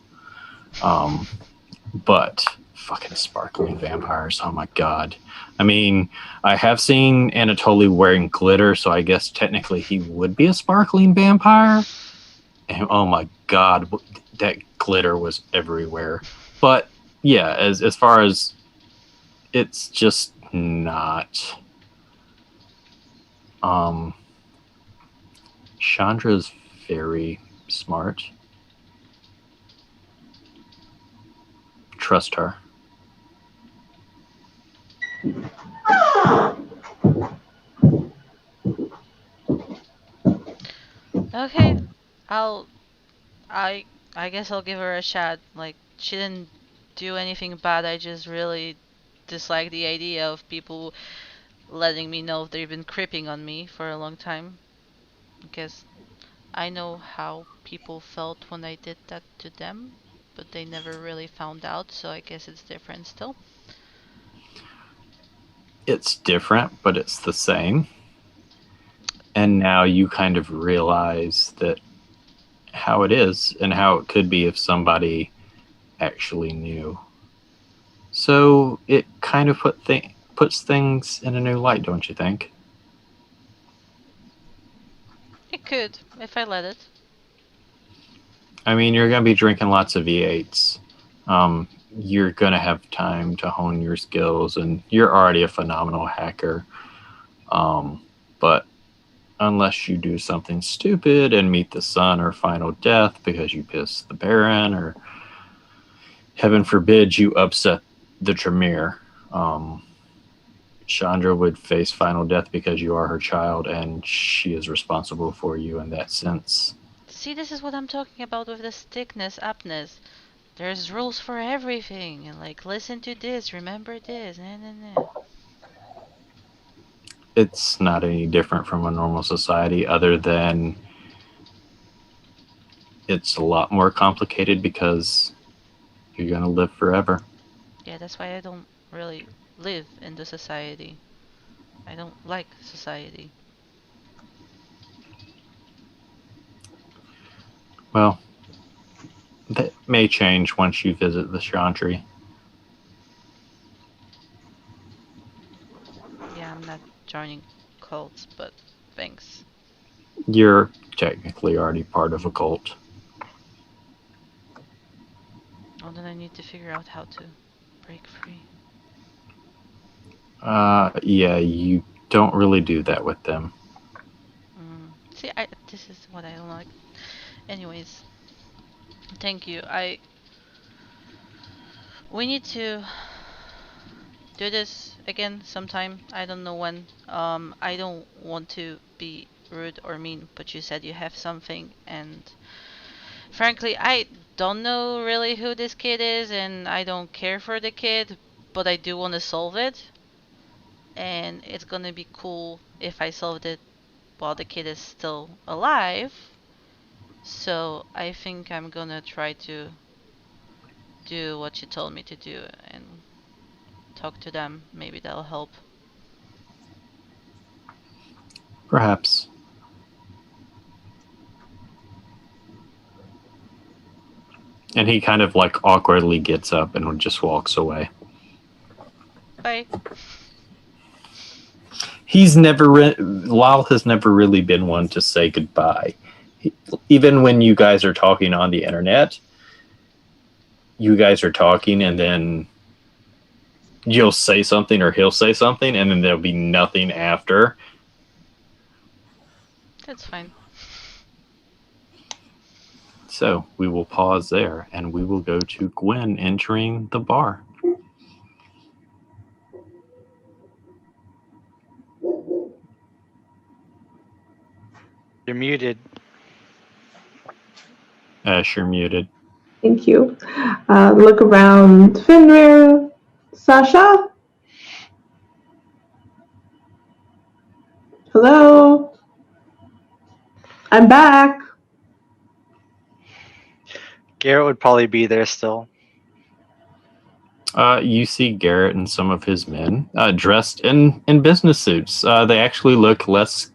But fucking sparkling vampires, oh my god. I mean, I have seen Anatoly wearing glitter, so I guess technically he would be a sparkling vampire. And oh my god, that glitter was everywhere. But yeah, as far as, it's just not. Chandra's very smart. Trust her. okay, I guess I'll give her a shot. Like, she didn't do anything bad. I just really dislike the idea of people letting me know they've been creeping on me for a long time. Because I know how people felt when I did that to them, but they never really found out, so I guess it's different still. it's different, but it's the same. And now you kind of realize that how it is and how it could be if somebody actually knew. So it kind of puts things in a new light, don't you think? It could, if I let it. I mean, you're going to be drinking lots of V8s. You're going to have time to hone your skills, and you're already a phenomenal hacker. But unless you do something stupid and meet the sun or final death because you piss the Baron, or heaven forbid you upset the Tremere, Chandra would face final death because you are her child and she is responsible for you in that sense. See, this is what I'm talking about with the stickness, upness. There's rules for everything, and like, listen to this, remember this, nah. It's not any different from a normal society, other than it's a lot more complicated because you're going to live forever. Yeah, that's why I don't really live in the society. I don't like society. Well, that may change once you visit the Chantry. Yeah, I'm not joining cults, but thanks. You're technically already part of Occult. Oh, then I need to figure out how to break free. Yeah, you don't really do that with them. See, this is what I don't like. Anyways, thank you. We need to do this again sometime. I don't know when. I don't want to be rude or mean, but you said you have something, and frankly, I don't know really who this kid is, and I don't care for the kid, but I do want to solve it. And it's gonna be cool if I solved it while the kid is still alive. So I think I'm gonna try to do what you told me to do and talk to them. Maybe that'll help. Perhaps. And he kind of like awkwardly gets up and just walks away. Bye. Lyle has never really been one to say goodbye. Even when you guys are talking on the internet, you guys are talking and then you'll say something or he'll say something and then there'll be nothing after. That's fine. So we will pause there and we will go to Gwen entering the bar. You're muted. Ash, you're muted. Thank you. Look around. Fenrir, Sasha? Hello? I'm back. Garrett would probably be there still. You see Garrett and some of his men dressed in business suits. They actually look less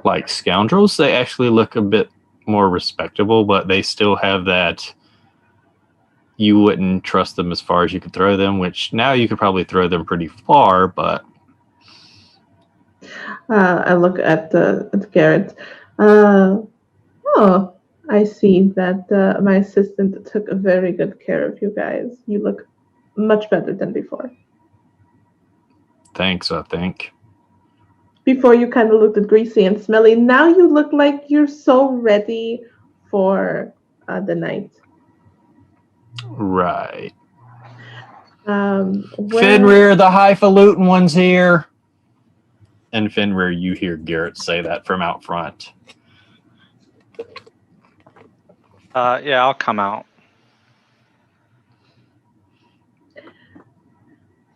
like scoundrels. They actually look a bit more respectable, but they still have that you wouldn't trust them as far as you could throw them, which now you could probably throw them pretty far, but... I look at Garrett. Oh, I see that my assistant took very good care of you guys. You look much better than before. Thanks, I think. Before you kind of looked greasy and smelly. Now you look like you're so ready for the night. Right. Where... Fenrir, the highfalutin one's here. And Fenrir, you hear Garrett say that from out front. Yeah, I'll come out.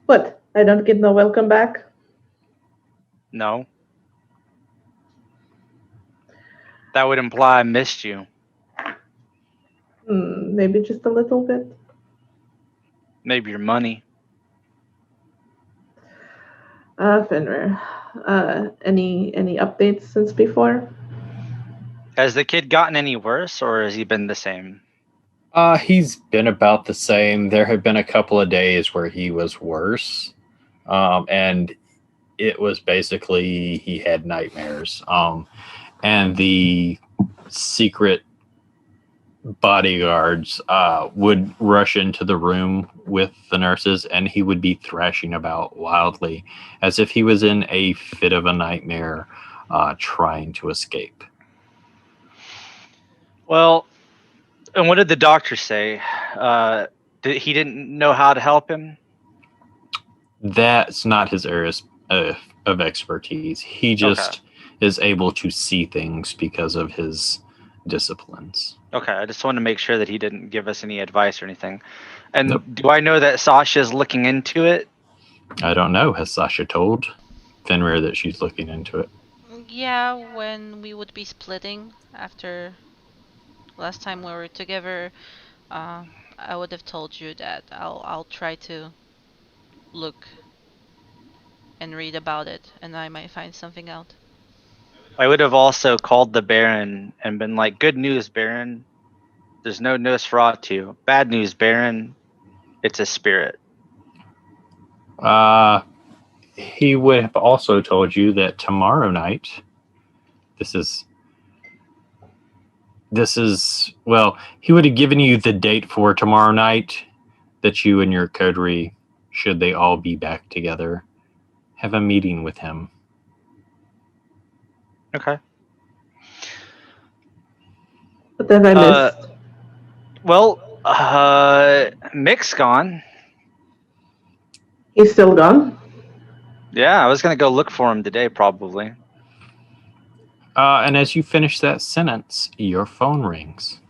What? I don't get no welcome back? No. That would imply I missed you. Maybe just a little bit. Maybe your money. Fenrir. Any updates since before? Has the kid gotten any worse, or has he been the same? He's been about the same. There have been a couple of days where he was worse, and it was basically he had nightmares. And the secret bodyguards would rush into the room with the nurses, and he would be thrashing about wildly as if he was in a fit of a nightmare, trying to escape. Well, and what did the doctor say? He didn't know how to help him? That's not his area of expertise. He just is able to see things because of his disciplines. Okay, I just wanted to make sure that he didn't give us any advice or anything. And Nope. do I know that Sasha is looking into it? I don't know. Has Sasha told Fenrir that she's looking into it? Yeah, when we would be splitting after last time we were together, I would have told you that I'll try to look and read about it, and I might find something out. I would have also called the Baron and been like, "Good news, Baron. There's no Nosferatu. Bad news, Baron. It's a spirit." He would have also told you that tomorrow night, this is well, he would have given you the date for tomorrow night that you and your coterie, should they all be back together, have a meeting with him. Okay. What have I missed? Well, Mick's gone. He's still gone? Yeah, I was gonna go look for him today, probably. And as you finish that sentence, your phone rings.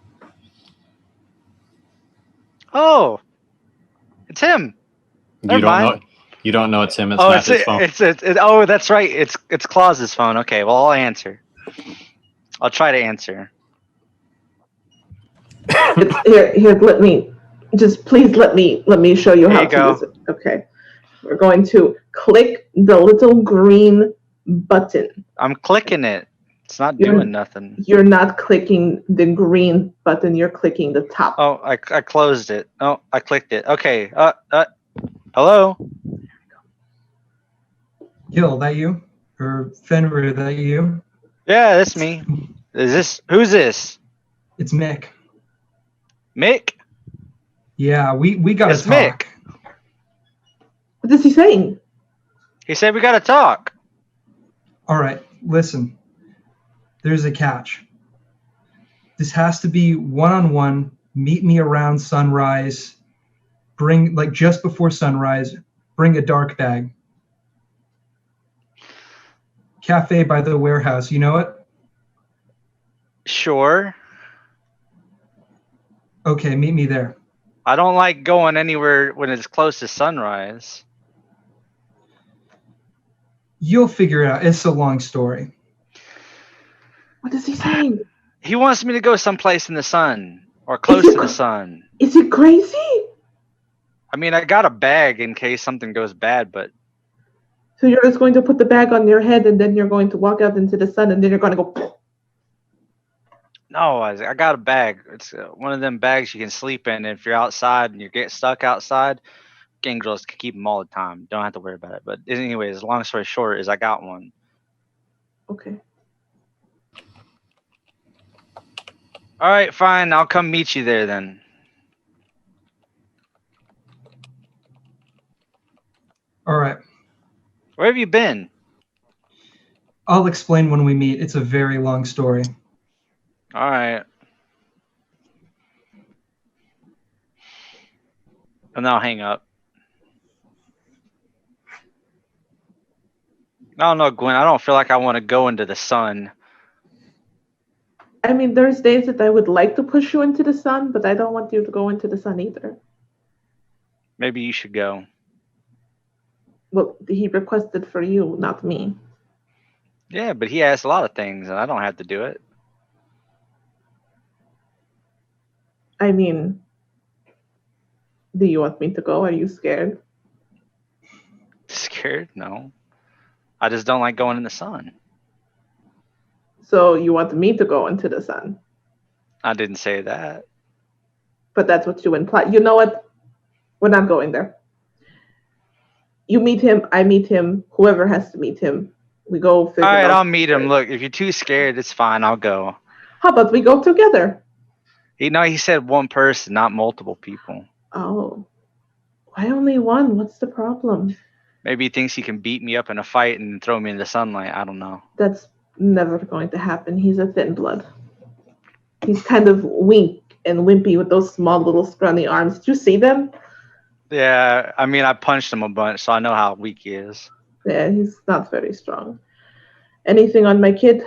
Oh, it's him. You don't know it's him. It's not his phone. Oh, that's right. It's Claus's phone. Okay, well, I'll answer. I'll try to answer. Here. Please let me show you how to use it. Okay, we're going to click the little green button. I'm clicking it. It's not doing nothing. You're not clicking the green button. You're clicking the top. Oh, I closed it. Oh, I clicked it. Okay. Hello. Gil, that you? Or Fenrir, that you? Yeah, that's me. Who's this? It's Mick. Mick? Yeah, we gotta It's talk. Mick. What is he saying? He said we gotta talk. All right, listen. There's a catch. This has to be one-on-one. Meet me around sunrise. Bring, like, just before sunrise, bring a dark bag. Cafe by the warehouse, you know it? Sure. Okay, meet me there. I don't like going anywhere when it's close to sunrise. You'll figure it out. It's a long story. What is he saying? He wants me to go someplace in the sun or close to the sun. Is he crazy? I mean, I got a bag in case something goes bad, but So you're just going to put the bag on your head, and then you're going to walk out into the sun, and then you're going to go. no, I got a bag. It's one of them bags you can sleep in. If you're outside and you get stuck outside, gang girls can keep them all the time. Don't have to worry about it. But anyways, long story short is I got one. Okay. All right, fine. I'll come meet you there then. All right. Where have you been? I'll explain when we meet. It's a very long story. All right. And I'll hang up. I don't know, Gwen. I don't feel like I want to go into the sun. I mean, there's days that I would like to push you into the sun, but I don't want you to go into the sun either. Maybe you should go. Well, he requested for you, not me. Yeah, but he asked a lot of things, and I don't have to do it. I mean, do you want me to go? Are you scared? Scared? No. I just don't like going in the sun. So you want me to go into the sun? I didn't say that. But that's what you imply. You know what? We're not going there. You meet him, I meet him, whoever has to meet him. We go figure All right, out. I'll meet him. Look, if you're too scared, it's fine. I'll go. How about we go together? He said one person, not multiple people. Oh. Why only one? What's the problem? Maybe he thinks he can beat me up in a fight and throw me in the sunlight. I don't know. That's never going to happen. He's a thin blood. He's kind of weak and wimpy with those small little scrawny arms. Did you see them? Yeah, I mean, I punched him a bunch, so I know how weak he is. Yeah, he's not very strong. Anything on my kid?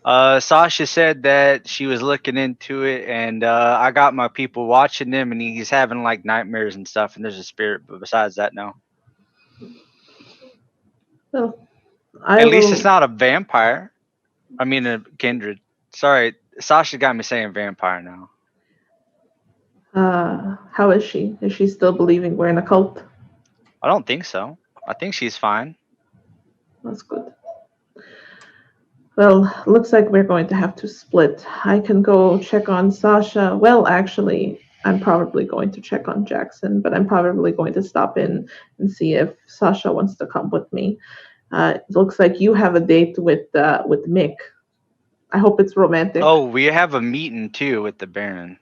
Sasha said that she was looking into it, and I got my people watching him, and he's having like nightmares and stuff, and there's a spirit. But besides that, no. Well, At least it's not a vampire. I mean, a kindred. Sorry, Sasha got me saying vampire now. How is she? Is she still believing we're in a cult? I don't think so. I think she's fine. That's good. Well, looks like we're going to have to split. I can go check on Sasha. Well, actually, I'm probably going to check on Jackson, but I'm probably going to stop in and see if Sasha wants to come with me. It looks like you have a date with Mick. I hope it's romantic. Oh, we have a meeting too with the Baron.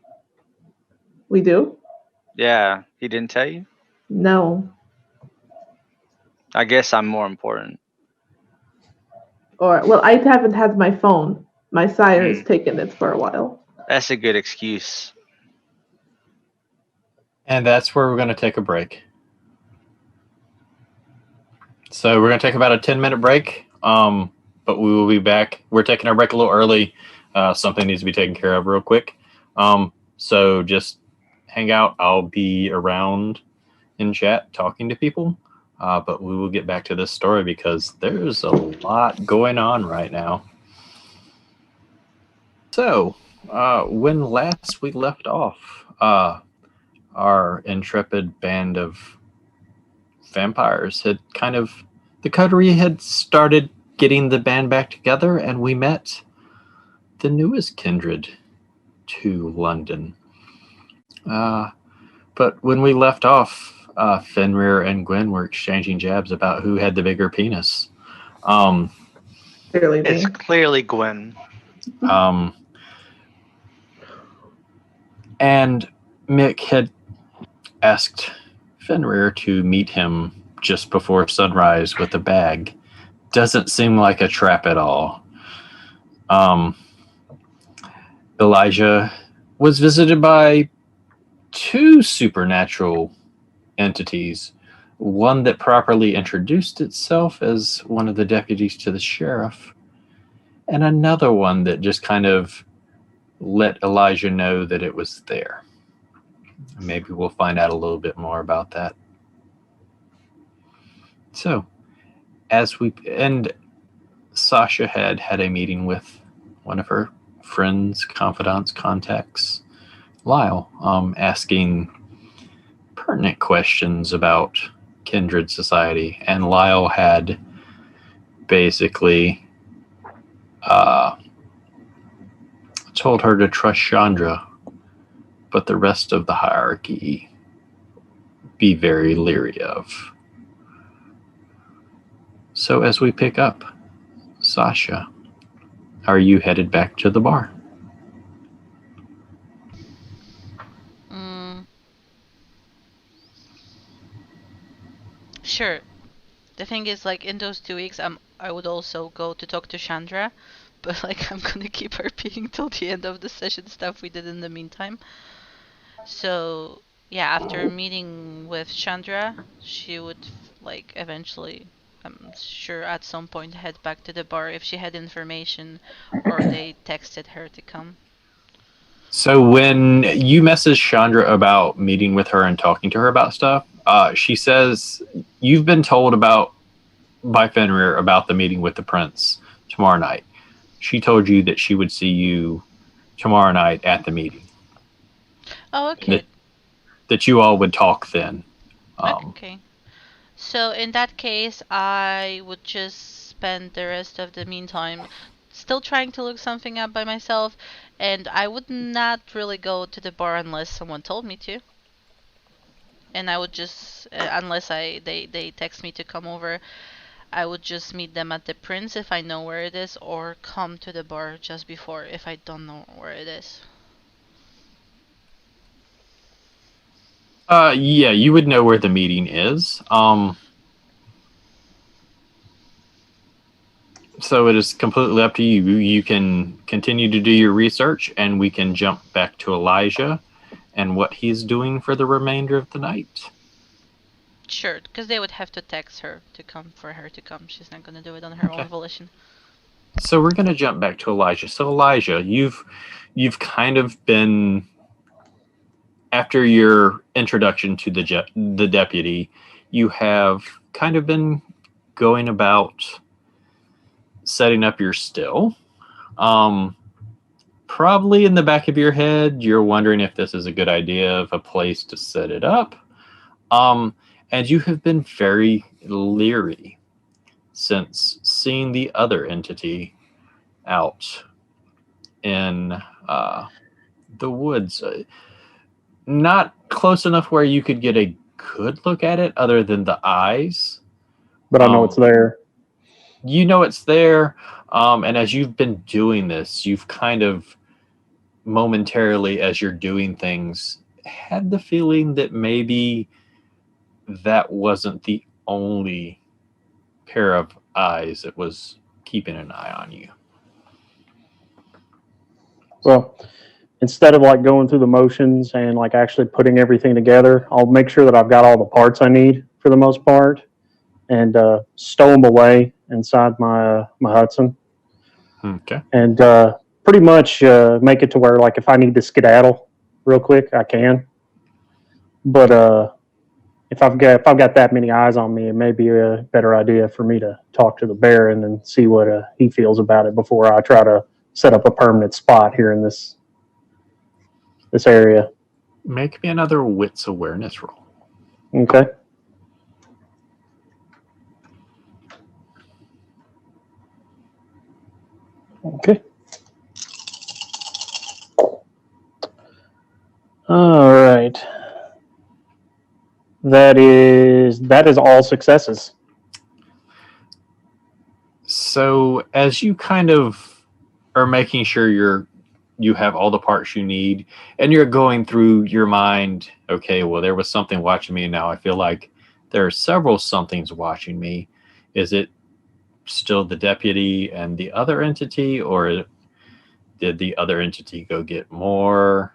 We do? Yeah, he didn't tell you? No. I guess I'm more important. Or, well, I haven't had my phone. My sire has taken it for a while. That's a good excuse. And that's where we're going to take a break. So we're going to take about a 10-minute break, but we will be back. We're taking our break a little early. Something needs to be taken care of real quick. So just hang out. I'll be around in chat talking to people. But we will get back to this story because there's a lot going on right now. So, when last we left off, our intrepid band of vampires had the coterie had started getting the band back together, and we met the newest kindred to London. But when we left off, Fenrir and Gwen were exchanging jabs about who had the bigger penis. It's clearly Gwen. And Mick had asked Fenrir to meet him just before sunrise with a bag. Doesn't seem like a trap at all. Elijah was visited by two supernatural entities. One that properly introduced itself as one of the deputies to the sheriff, and another one that just kind of let Elijah know that it was there. Maybe we'll find out a little bit more about that. So, Sasha had a meeting with one of her friends, confidants, contacts, Lyle, asking pertinent questions about kindred society, and Lyle had basically told her to trust Chandra, but the rest of the hierarchy be very leery of. So as we pick up, Sasha, are you headed back to the bar? Sure. The thing is, like, in those 2 weeks, I would also go to talk to Chandra, but like I'm gonna keep her peeing till the end of the session stuff we did in the meantime. So yeah, after meeting with Chandra, she would like eventually, I'm sure at some point, head back to the bar if she had information or they texted her to come. So when you message Chandra about meeting with her and talking to her about stuff, she says you've been told by Fenrir about the meeting with the prince tomorrow night. She told you that she would see you tomorrow night at the meeting. Oh, okay. That you all would talk then. Okay. So in that case, I would just spend the rest of the meantime still trying to look something up by myself, and I would not really go to the bar unless someone told me to. And I would just, unless they text me to come over, I would just meet them at the Prince if I know where it is, or come to the bar just before if I don't know where it is. Yeah, you would know where the meeting is. So it is completely up to you. You can continue to do your research, and we can jump back to Elijah and what he's doing for the remainder of the night. Sure, because they would have to text her to come for her to come. She's not gonna do it on her own volition. So we're going to jump back to Elijah. So Elijah, you've kind of been, after your introduction to the deputy, you have kind of been going about setting up your still. Probably in the back of your head, you're wondering if this is a good idea of a place to set it up. And you have been very leery since seeing the other entity out in the woods. Not close enough where you could get a good look at it other than the eyes. But I know it's there. You know it's there. And as you've been doing this, you've kind of momentarily, as you're doing things, had the feeling that maybe that wasn't the only pair of eyes that was keeping an eye on you. Well, instead of like going through the motions and like actually putting everything together, I'll make sure that I've got all the parts I need for the most part, and stow them away inside my Hudson. Okay. And pretty much make it to where like if I need to skedaddle real quick, I can. But if I've got that many eyes on me, it may be a better idea for me to talk to the Baron and see what he feels about it before I try to set up a permanent spot here in this area. Make me another wits awareness roll. Okay. Okay. All right. That is all successes. So as you kind of are making sure you have all the parts you need, and you're going through your mind, okay, well, there was something watching me, and now I feel like there are several somethings watching me. Is it still the deputy and the other entity, or did the other entity go get more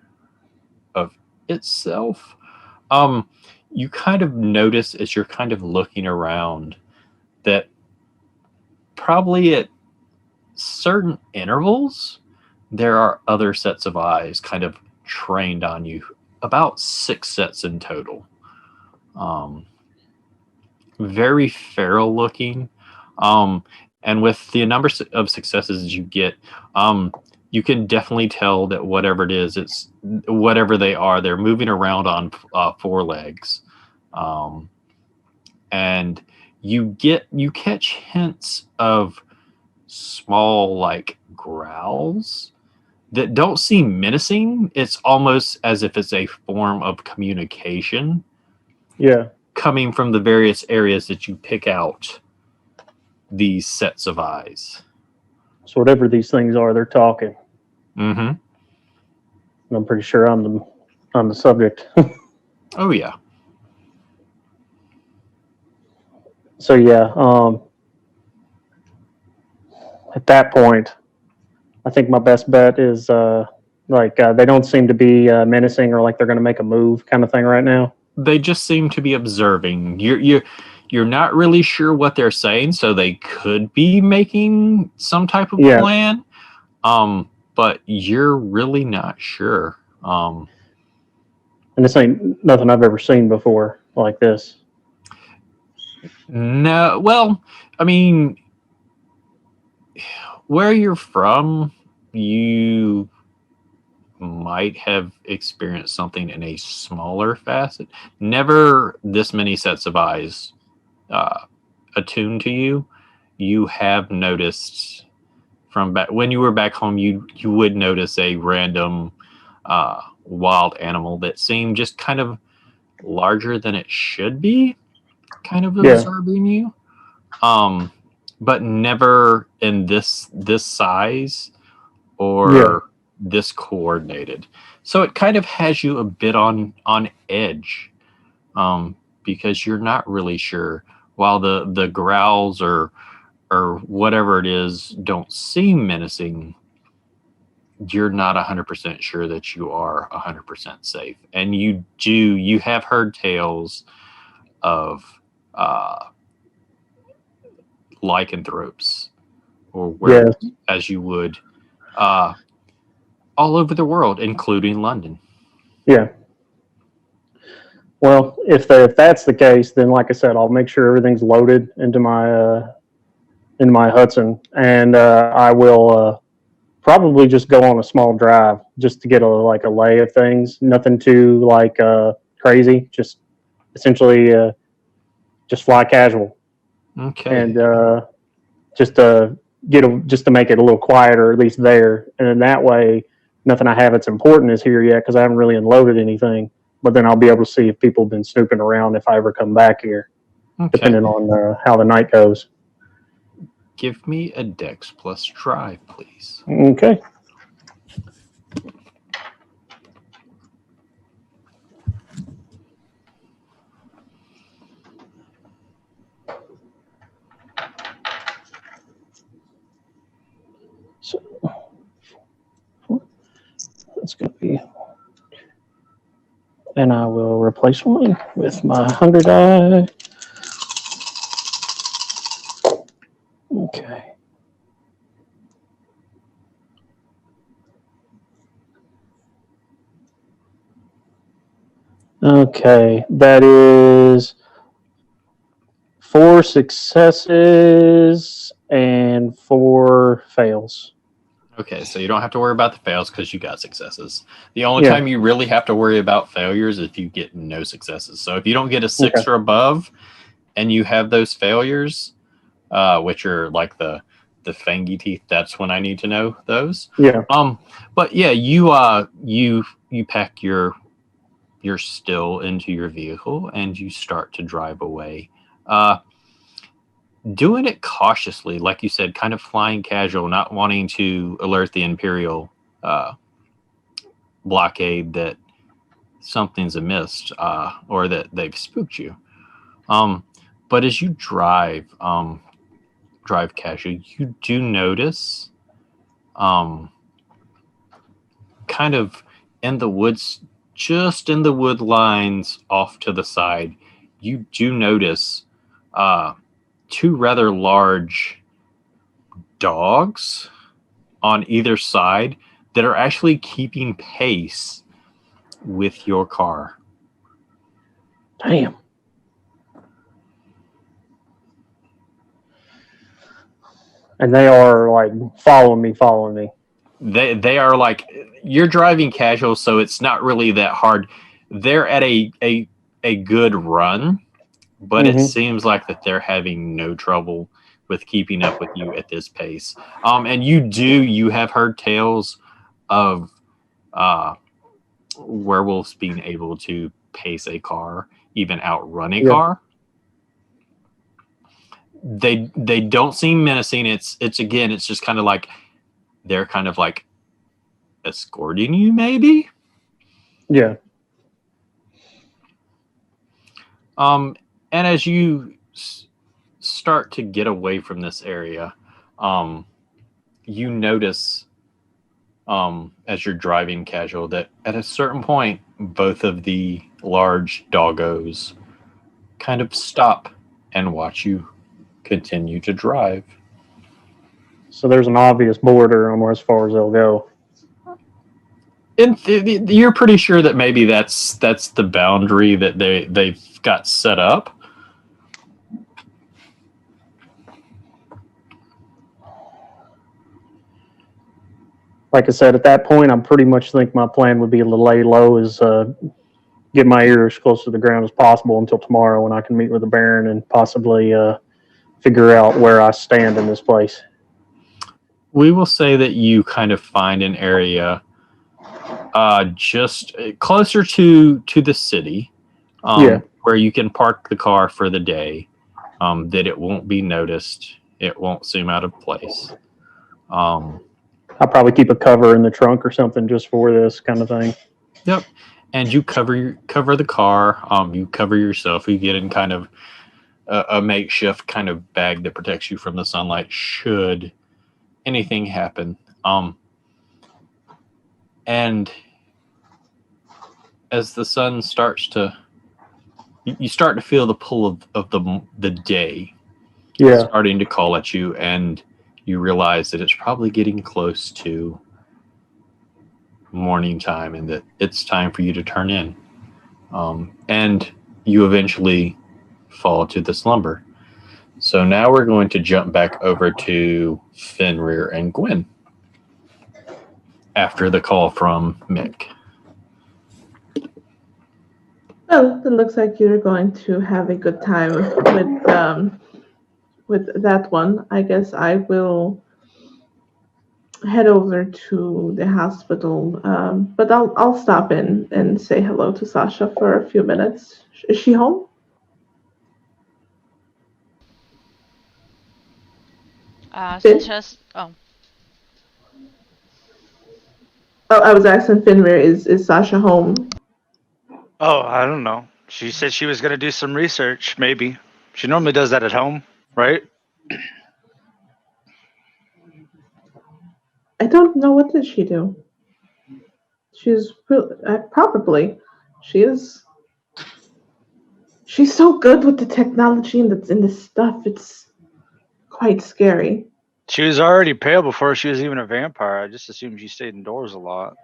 of itself? You kind of notice as you're kind of looking around that probably at certain intervals, there are other sets of eyes kind of trained on you, about 6 sets in total. Very feral looking. And with the number of successes you get, you can definitely tell that whatever it is, it's whatever they are, they're moving around on 4 legs. And you catch hints of small like growls that don't seem menacing. It's almost as if it's a form of communication. Yeah. Coming from the various areas that you pick out these sets of eyes. So whatever these things are, they're talking. Mm-hmm. And I'm pretty sure I'm the subject. Oh yeah. So yeah, at that point, I think my best bet is they don't seem to be menacing or like they're going to make a move kind of thing right now. They just seem to be observing. You're not really sure what they're saying, so they could be making some type of plan. But you're really not sure. And this ain't nothing I've ever seen before like this. No, well, I mean, where you're from, you might have experienced something in a smaller facet. Never this many sets of eyes attuned to you, you have noticed from back when you were back home, you would notice a random wild animal that seemed just kind of larger than it should be, kind of absorbing you. But never in this size or this coordinated. So it kind of has you a bit on edge, because you're not really sure. While the growls or whatever it is don't seem menacing, you're not 100% sure that you are 100% safe. And you have heard tales of lycanthropes or werewolves, as you would, all over the world, including London. Yeah. Well, if that's the case, then like I said, I'll make sure everything's loaded into my Hudson, and I will probably just go on a small drive just to get a lay of things. Nothing too crazy. Just essentially just fly casual. Okay. And just to make it a little quieter, at least there, and then that way, nothing I have that's important is here yet because I haven't really unloaded anything. But then I'll be able to see if people have been snooping around if I ever come back here, depending on how the night goes. Give me a Dex plus Drive, please. Okay. So that's going to be, and I will replace one with my hunger die. Okay. Okay, that is 4 successes and 4 fails. Okay, so you don't have to worry about the fails because you got successes. The only time you really have to worry about failures is if you get no successes. So if you don't get a 6 or above and you have those failures, which are like the fangy teeth, that's when I need to know those. Yeah. But yeah, you pack your still into your vehicle and you start to drive away. Doing it cautiously, like you said, kind of flying casual, not wanting to alert the Imperial blockade that something's amiss, or that they've spooked you. But as you drive casual, you do notice, kind of in the woods, just in the wood lines off to the side, you do notice 2 rather large dogs on either side that are actually keeping pace with your car. Damn. And they are like following me. They are like, you're driving casual, so it's not really that hard. They're at a good run, but it seems like that they're having no trouble with keeping up with you at this pace. And you have heard tales of werewolves being able to pace a car, even outrun a car. They don't seem menacing. It's just kind of like they're kind of like escorting you, maybe. Yeah. And as you start to get away from this area, you notice, as you're driving casual, that at a certain point, both of the large doggos kind of stop and watch you continue to drive. So there's an obvious border on as far as they'll go. You're pretty sure that maybe that's the boundary that they've got set up. Like I said, at that point, I pretty much think my plan would be to lay low as get my ear as close to the ground as possible until tomorrow when I can meet with the Baron and possibly figure out where I stand in this place. We will say that you kind of find an area just closer to the city where you can park the car for the day, that it won't be noticed. It won't seem out of place. I'll probably keep a cover in the trunk or something just for this kind of thing. Yep. And you cover the car. You cover yourself. You get in kind of a makeshift kind of bag that protects you from the sunlight should anything happen. And as the sun starts to, you start to feel the pull of the day starting to call at you, and you realize that it's probably getting close to morning time and that it's time for you to turn in. And you eventually fall to the slumber. So now we're going to jump back over to Fenrir and Gwen after the call from Mick. Well, it looks like you're going to have a good time with that one. I guess I will head over to the hospital, but I'll stop in and say hello to Sasha for a few minutes. Is she home? Sasha's. Oh. Oh, I was asking Fenrir, is Sasha home? Oh, I don't know. She said she was going to do some research, maybe. She normally does that at home, right? I don't know. What did she do? She's probably. She's so good with the technology and the stuff. It's quite scary. She was already pale before she was even a vampire. I just assumed she stayed indoors a lot.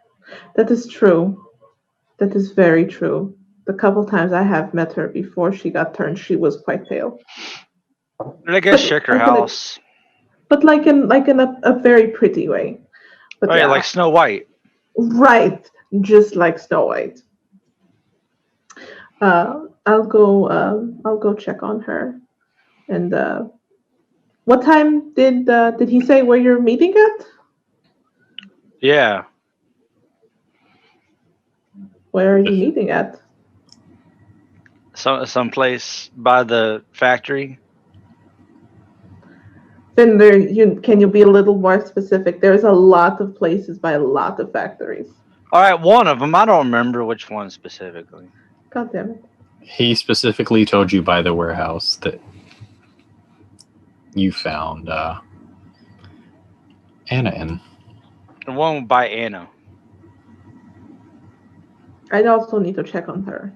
That is true. That is very true. The couple times I have met her before she got turned, she was quite pale. But I guess check her house. But like in a very pretty way. But yeah, like Snow White. Right, just like Snow White. I'll go check on her. And what time did he say where you're meeting at? Yeah. Where are you meeting at? Someplace by the factory. Then can you be a little more specific? There's a lot of places by a lot of factories. All right, one of them. I don't remember which one specifically. God damn it. He specifically told you by the warehouse that you found Anna in. The one by Anna. I also need to check on her.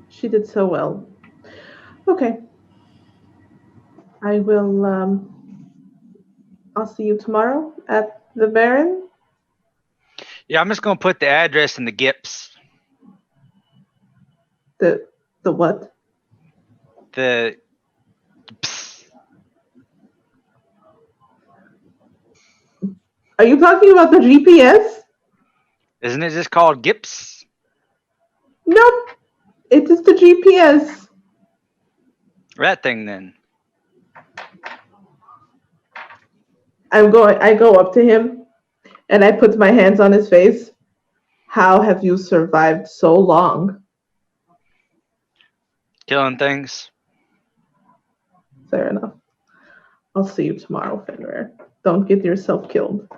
She did so well. Okay. I will I'll see you tomorrow at the Baron. Yeah, I'm just gonna put the address in the GIPS. The what? The Are you talking about the GPS? Isn't it just called GIPS? Nope. It is the GPS. That thing then. I go up to him and I put my hands on his face. How have you survived so long? Killing things. Fair enough. I'll see you tomorrow, Fenrir. Don't get yourself killed.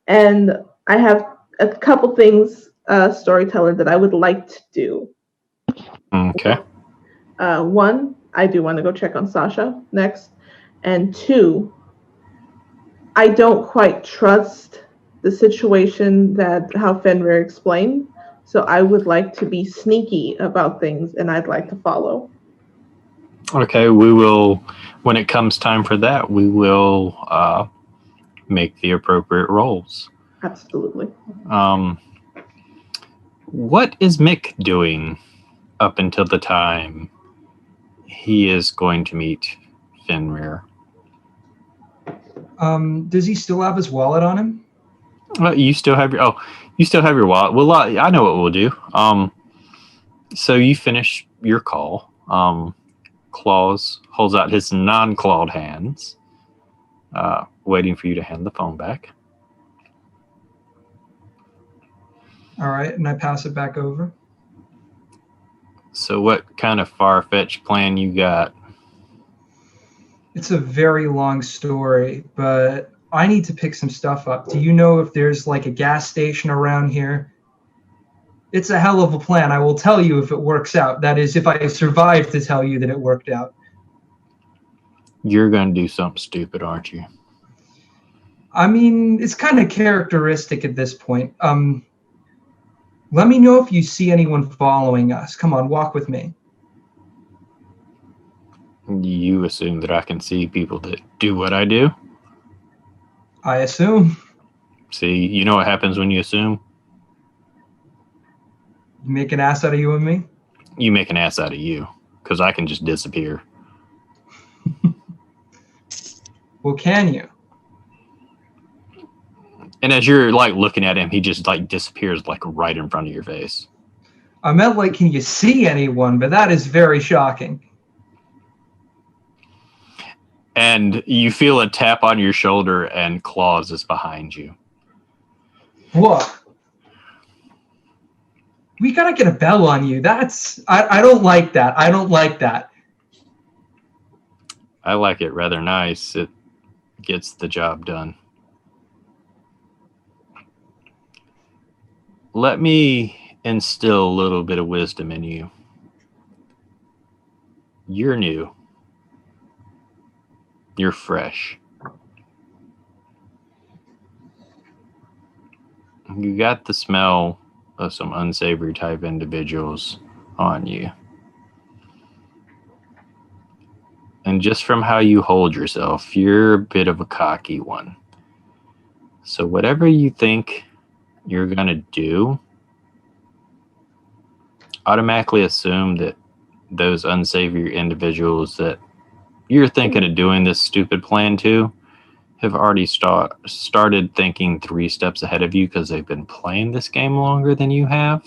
And I have a couple things, storyteller, that I would like to do. Okay. One, I do want to go check on Sasha next. And two, I don't quite trust the situation how Fenrir explained. So I would like to be sneaky about things, and I'd like to follow. Okay, we will, when it comes time for that, we will make the appropriate rolls. Absolutely. What is Mick doing up until the time he is going to meet Fenrir? Does he still have his wallet on him? You still have your wallet. Well, I know what we'll do. So you finish your call. Claws holds out his non-clawed hands, waiting for you to hand the phone back. All right, and I pass it back over. So what kind of far-fetched plan you got? It's a very long story, but I need to pick some stuff up. Do you know if there's like a gas station around here? It's a hell of a plan. I will tell you if it works out. That is, if I survive to tell you that it worked out. You're going to do something stupid, aren't you? I mean, it's kind of characteristic at this point. Let me know if you see anyone following us. Come on, walk with me. You assume that I can see people that do what I do? I assume. See, you know what happens when you assume? You make an ass out of you and me? You make an ass out of you, because I can just disappear. Well, can you? And as you're like looking at him, he just like disappears like right in front of your face. I meant like, can you see anyone? But that is very shocking. And you feel a tap on your shoulder, and Claus is behind you. What? We gotta get a bell on you. I don't like that. I don't like that. I like it rather nice. It gets the job done. Let me instill a little bit of wisdom in you. You're new. You're fresh. You got the smell of some unsavory type individuals on you. And just from how you hold yourself, you're a bit of a cocky one. So whatever you think you're going to do, automatically assume that those unsavory individuals that you're thinking of doing this stupid plan to have already started thinking 3 steps ahead of you because they've been playing this game longer than you have.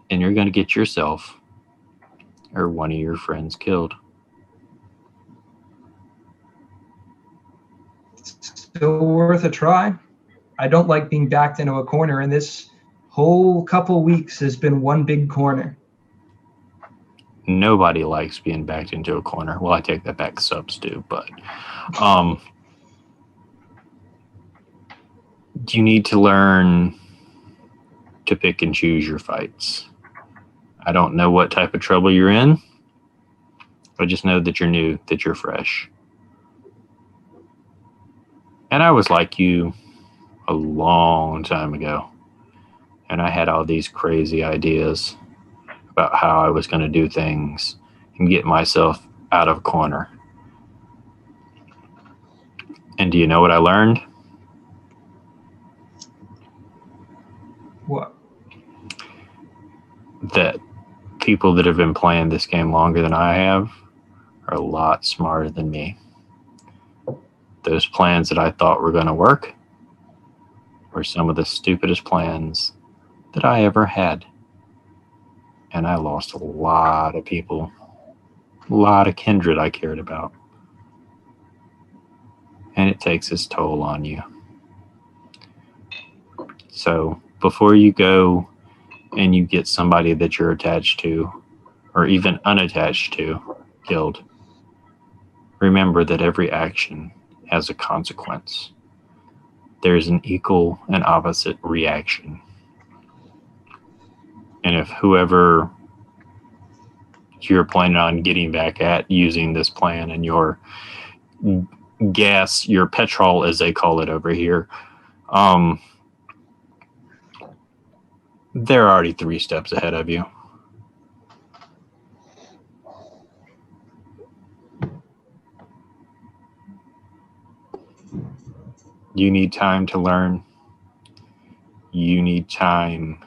And you're going to get yourself or one of your friends killed. Still worth a try. I don't like being backed into a corner, and this whole couple weeks has been one big corner. Nobody likes being backed into a corner. Well, I take that back, subs do, but you need to learn to pick and choose your fights. I don't know what type of trouble you're in. I just know that you're new, that you're fresh. And I was like you a long time ago. And I had all these crazy ideas about how I was going to do things and get myself out of a corner. And do you know what I learned? What? That people that have been playing this game longer than I have are a lot smarter than me. Those plans that I thought were going to work were some of the stupidest plans that I ever had. And I lost a lot of people, a lot of kindred I cared about. And it takes its toll on you. So before you go and you get somebody that you're attached to or even unattached to killed, remember that every action has a consequence. There's an equal and opposite reaction. And if whoever you're planning on getting back at using this plan and your gas, your petrol as they call it over here, they're already 3 steps ahead of you. You need time to learn. You need time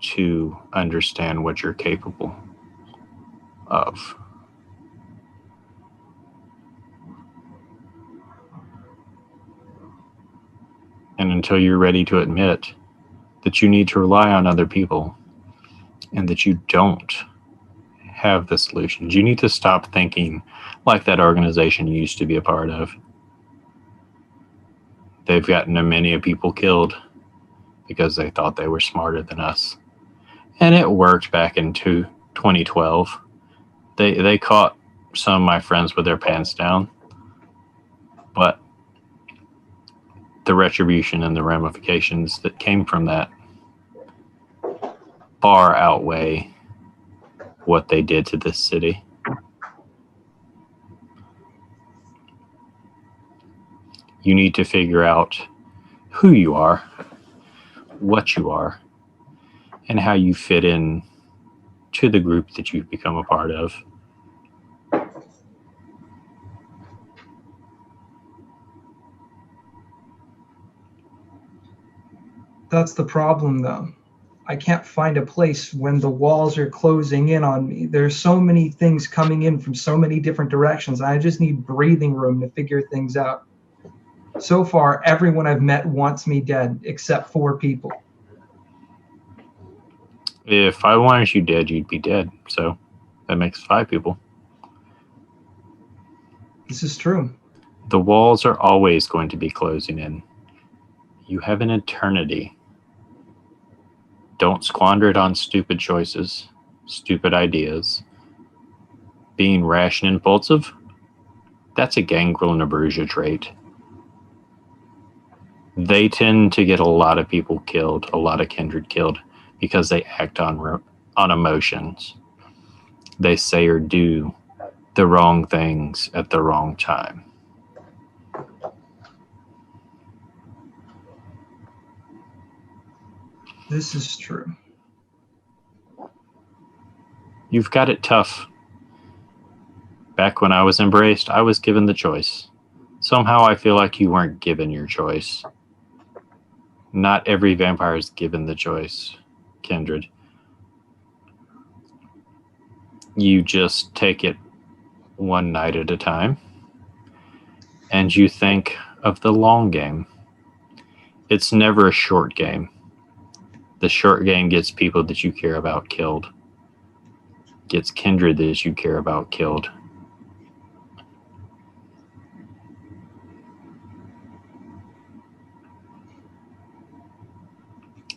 to understand what you're capable of. And until you're ready to admit that you need to rely on other people and that you don't have the solutions. You need to stop thinking like that organization you used to be a part of. They've gotten many people killed because they thought they were smarter than us. And it worked back in 2012. They caught some of my friends with their pants down, but the retribution and the ramifications that came from that far outweigh what they did to this city. You need to figure out who you are, what you are, and how you fit in to the group that you've become a part of. That's the problem, though. I can't find a place when the walls are closing in on me. There's so many things coming in from so many different directions. I just need breathing room to figure things out. So far, everyone I've met wants me dead, except 4 people. If I wanted you dead, you'd be dead. So that makes 5 people. This is true. The walls are always going to be closing in. You have an eternity. Don't squander it on stupid choices, stupid ideas. Being rash and impulsive, that's a gangrel and a Borussia trait. They tend to get a lot of people killed, a lot of kindred killed, because they act on emotions. They say or do the wrong things at the wrong time. This is true. You've got it tough. Back when I was embraced, I was given the choice. Somehow I feel like you weren't given your choice. Not every vampire is given the choice, Kindred. You just take it one night at a time, and you think of the long game. It's never a short game. The short game gets people that you care about killed. Gets kindred that you care about killed.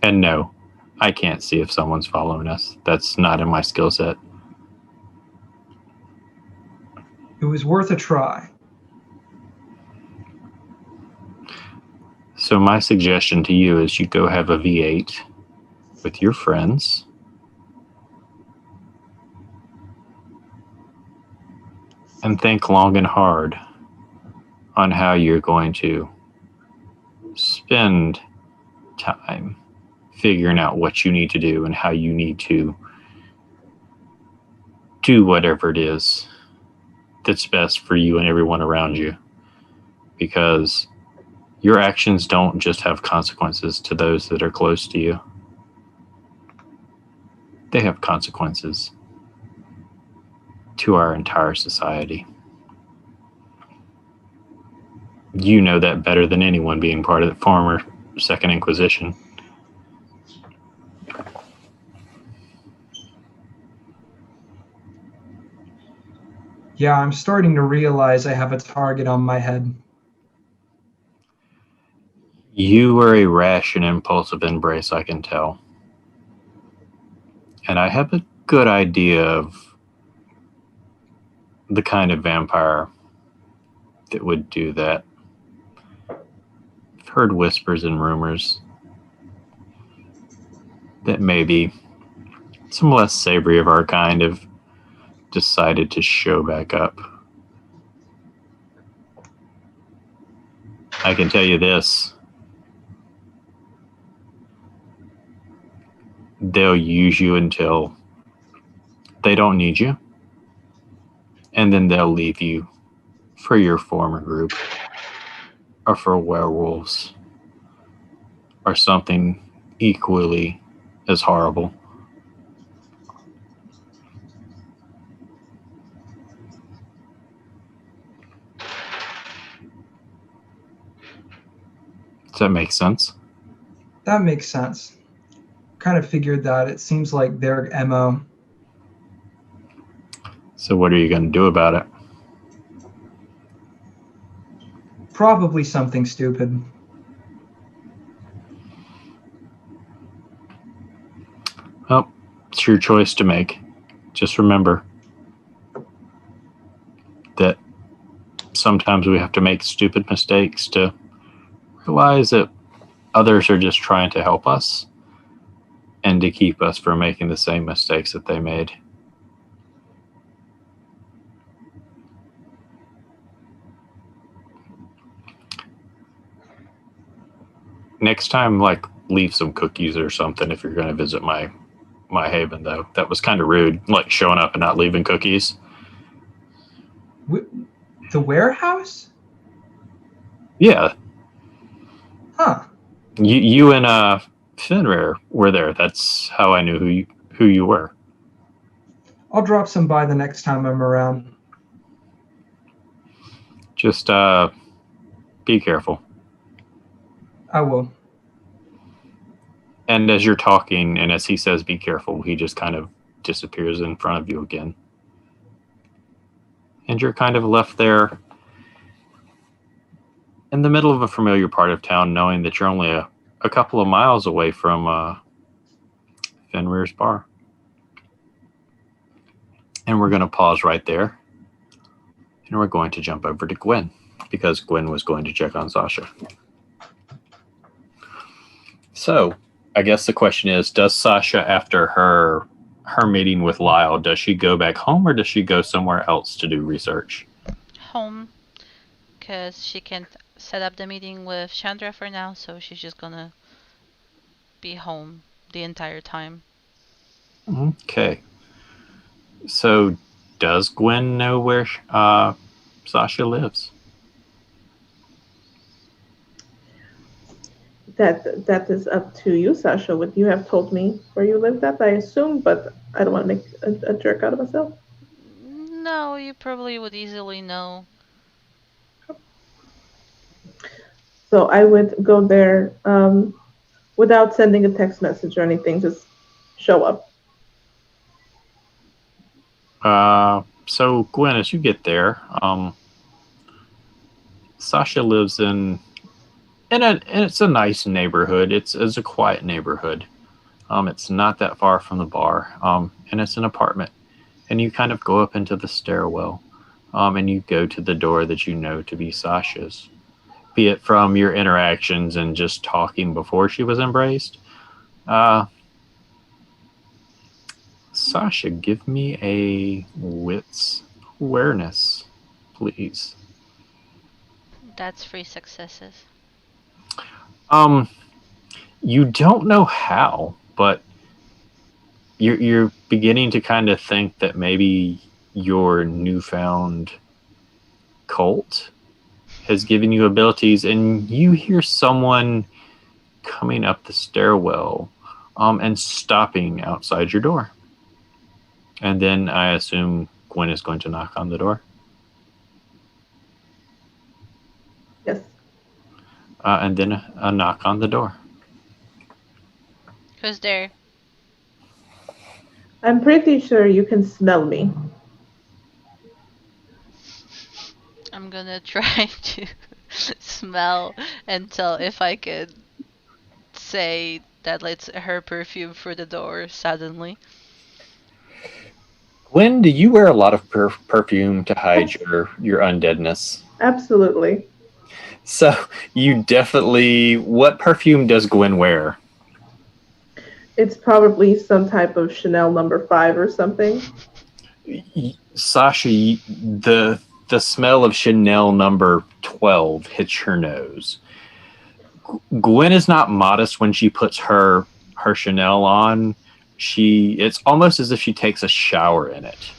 And no, I can't see if someone's following us. That's not in my skill set. It was worth a try. So my suggestion to you is you go have a V8 with your friends. And think long and hard on how you're going to spend time figuring out what you need to do and how you need to do whatever it is that's best for you and everyone around you. Because your actions don't just have consequences to those that are close to you. They have consequences to our entire society. You know that better than anyone, being part of the former Second Inquisition. Yeah, I'm starting to realize I have a target on my head. You were a rash and impulsive embrace, I can tell. And I have a good idea of the kind of vampire that would do that. I've heard whispers and rumors that maybe some less savory of our kind have decided to show back up. I can tell you this. They'll use you until they don't need you. And then they'll leave you for your former group or for werewolves or something equally as horrible. Does that make sense? That makes sense. kind of figured that. It seems like their MO. So what are you going to do about it? Probably something stupid. Well, it's your choice to make. Just remember that sometimes we have to make stupid mistakes to realize that others are just trying to help us and to keep us from making the same mistakes that they made. Next time, like, leave some cookies or something if you're going to visit my haven, though. That was kind of rude, like showing up and not leaving cookies. The warehouse? Yeah. Huh. You and Fenrir were there. That's how I knew who you were. I'll drop some by the next time I'm around. Just be careful. I will. And as you're talking, and as he says, be careful, he just kind of disappears in front of you again. And you're kind of left there in the middle of a familiar part of town, knowing that you're only a couple of miles away from Fenrir's bar. And we're going to pause right there. And we're going to jump over to Gwen, because Gwen was going to check on Sasha. So, I guess the question is, does Sasha, after her meeting with Lyle, does she go back home or does she go somewhere else to do research? Home, because she can't set up the meeting with Chandra for now, so she's just gonna be home the entire time. Okay. So, does Gwen know where Sasha lives? That is up to you, Sasha. Would you have told me where you lived at, I assume, but I don't want to make a jerk out of myself. No, you probably would easily know. So I would go there without sending a text message or anything, just show up. So Gwen, as you get there, Sasha lives in it's a nice neighborhood. It's a quiet neighborhood. It's not that far from the bar, and it's an apartment. And you kind of go up into the stairwell, and you go to the door that you know to be Sasha's, be it from your interactions and just talking before she was embraced. Sasha, give me a wits awareness, please. That's 3 successes. You don't know how, but you're beginning to kind of think that maybe your newfound cult has given you abilities, and you hear someone coming up the stairwell, and stopping outside your door. And then I assume Gwen is going to knock on the door. Yes. And then a knock on the door. Who's there? I'm pretty sure you can smell me. I'm gonna try to smell and tell if I could say that it's her perfume through the door suddenly. Gwen, do you wear a lot of perfume to hide your undeadness? Absolutely. So you definitely... What perfume does Gwen wear? It's probably some type of Chanel number 5 or something. Sasha, the smell of Chanel number 12 hits your nose. Gwen is not modest when she puts her Chanel on. It's almost as if she takes a shower in it.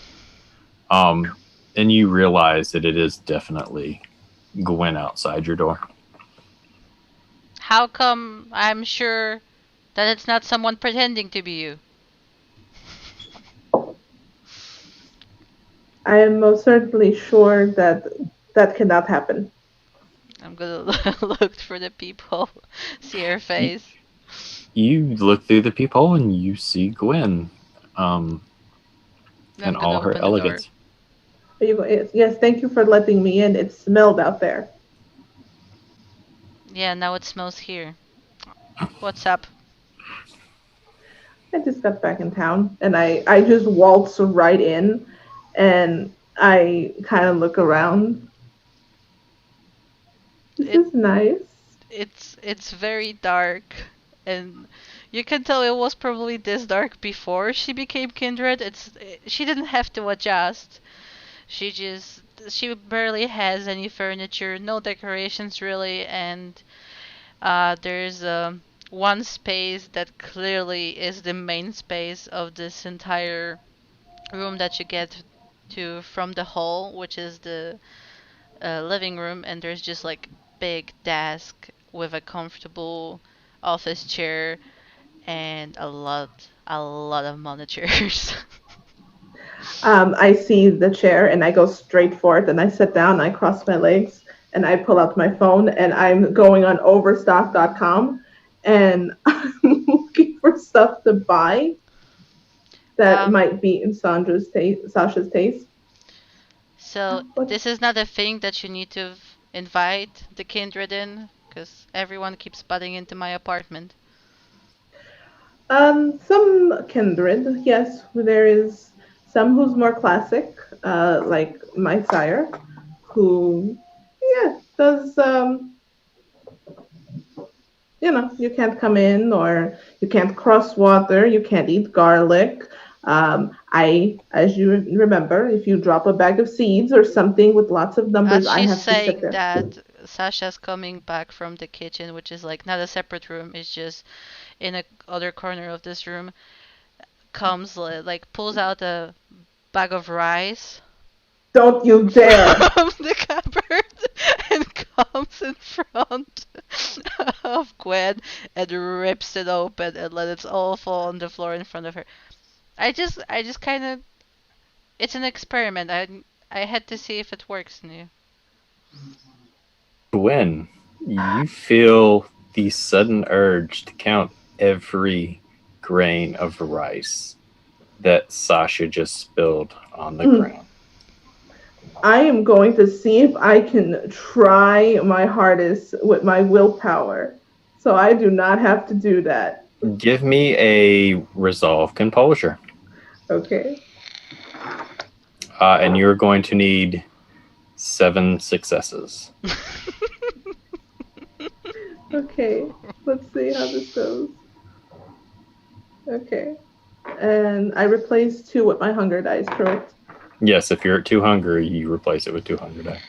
And you realize that it is definitely Gwen outside your door. How come I'm sure that it's not someone pretending to be you? I am most certainly sure that cannot happen. I'm gonna look for the people, see her face. You look through the peephole and you see Gwen, I'm in gonna all her open the door. elegance. Are you, yes, thank you for letting me in. It smelled out there. Yeah, now it smells here. What's up? I just got back in town and I just waltz right in and I kind of look around. This It is nice. it's very dark, and you can tell it was probably this dark before she became kindred. She didn't have to adjust. She barely has any furniture, no decorations really, and there's one space that clearly is the main space of this entire room that you get to from the hall, which is the living room, and there's just like big desk with a comfortable office chair and a lot of monitors. I see the chair and I go straight for it and I sit down, I cross my legs and I pull out my phone and I'm going on overstock.com and I'm looking for stuff to buy that um, might be in Sasha's taste. so What? this is not a thing that you need to invite the kindred in, because everyone keeps butting into my apartment. Some kindred, yes. There is some who's more classic, like my sire, who, yeah, does you can't come in or you can't cross water, you can't eat garlic. As you remember, if you drop a bag of seeds or something with lots of numbers, As I she's have to sit saying there. that, Sasha's coming back from the kitchen, which is like not a separate room, it's just in a other corner of this room, comes like pulls out a bag of rice Don't you dare! from the cupboard and comes in front of Gwen and rips it open and let it all fall on the floor in front of her. I just kind of, it's an experiment. I had to see if it works. Gwen, you feel the sudden urge to count every grain of rice that Sasha just spilled on the Mm. ground. I am going to see if I can try my hardest with my willpower. So I do not have to do that. Give me a resolve composure. Okay. And you're going to need 7 successes. Okay. Let's see how this goes. Okay. And I replace 2 with my hunger dice, correct? Yes, if you're at 2 hunger, you replace it with 2 hunger die.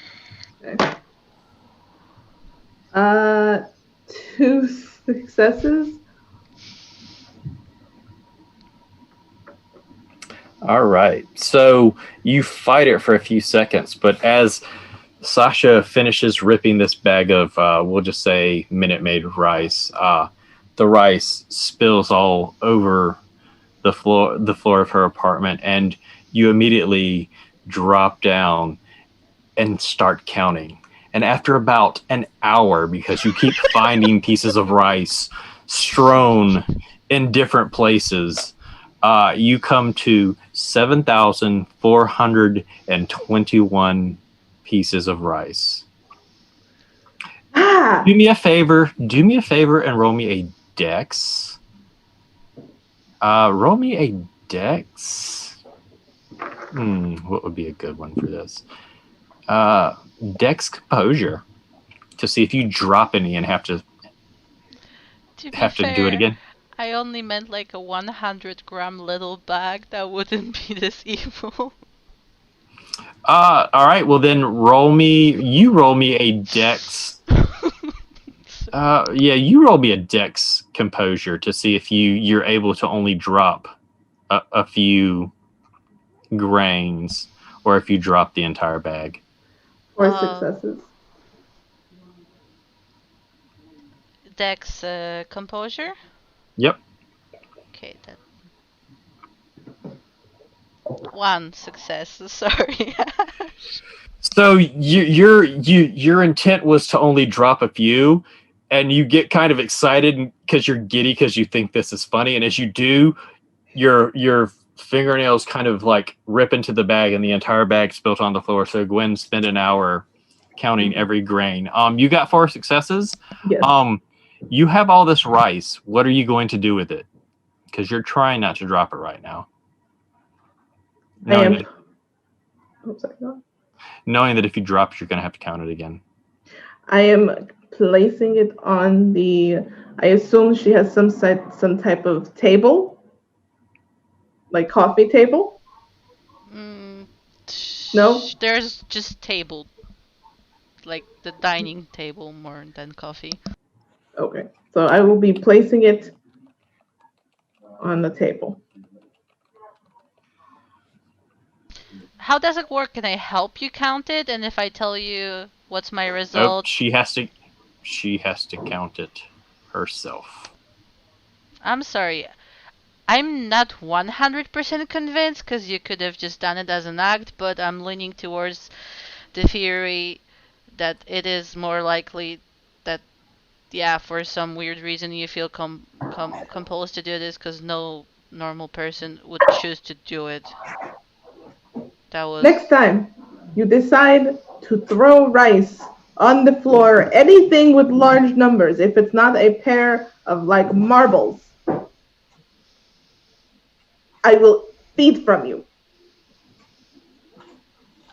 Okay. 2 successes. All right. So you fight it for a few seconds, but as Sasha finishes ripping this bag of, we'll just say, Minute Maid rice, the rice spills all over the floor of her apartment, and you immediately drop down and start counting. And after about an hour, because you keep finding pieces of rice strewn in different places, you come to 7,421 pieces of rice. Ah! Do me a favor and roll me a dex. Roll me a dex. What would be a good one for this? Dex composure, to see if you drop any and have to To be do it fair, again. I only meant like a 100-gram little bag. That wouldn't be this evil. All right. Well, then roll me a dex. You roll me a dex composure to see if you're able to only drop a few grains, or if you drop the entire bag. 4 successes. Dex composure. Yep. Okay, that 1 success. Sorry. So your intent was to only drop a few. and you get kind of excited because you're giddy because you think this is funny, and as you do, your fingernails kind of like rip into the bag, and the entire bag spilt on the floor. So Gwen spent an hour counting every grain. You got 4 successes. Yes. You have all this rice. What are you going to do with it? Because you're trying not to drop it right now. I am. Knowing that if you drop it, you're going to have to count it again. I am placing it on the. I assume she has some type of table, like coffee table. No, there's just table, like the dining table more than coffee. Okay, so I will be placing it on the table. How does it work? Can I help you count it? And if I tell you what's my result? Nope, she has to count it herself. I'm sorry. I'm not 100% convinced because you could have just done it as an act, but I'm leaning towards the theory that it is more likely that, yeah, for some weird reason you feel compelled to do this because no normal person would choose to do it. That was... Next time you decide to throw rice on the floor, anything with large numbers, if it's not a pair of like marbles, I will feed from you.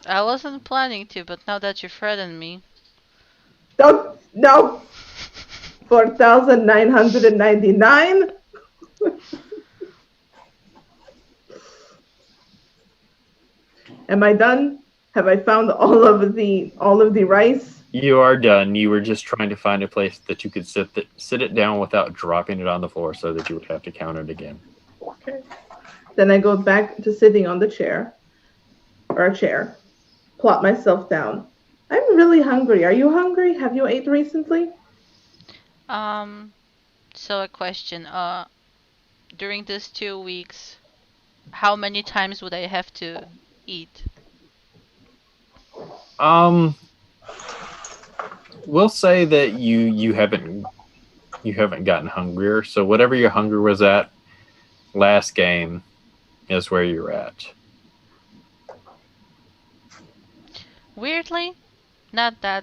I wasn't planning to, but now that you threatened me. Don't, no. 4,999. Am I done? Have I found all of the rice? You are done. You were just trying to find a place that you could sit it down without dropping it on the floor so that you would have to count it again. Okay. Then I go back to sitting on the chair, or a chair, plop myself down. I'm really hungry. Are you hungry? Have you ate recently? So a question. During these 2 weeks, how many times would I have to eat? We'll say that you haven't gotten hungrier. So whatever your hunger was at last game is where you're at. Weirdly, not that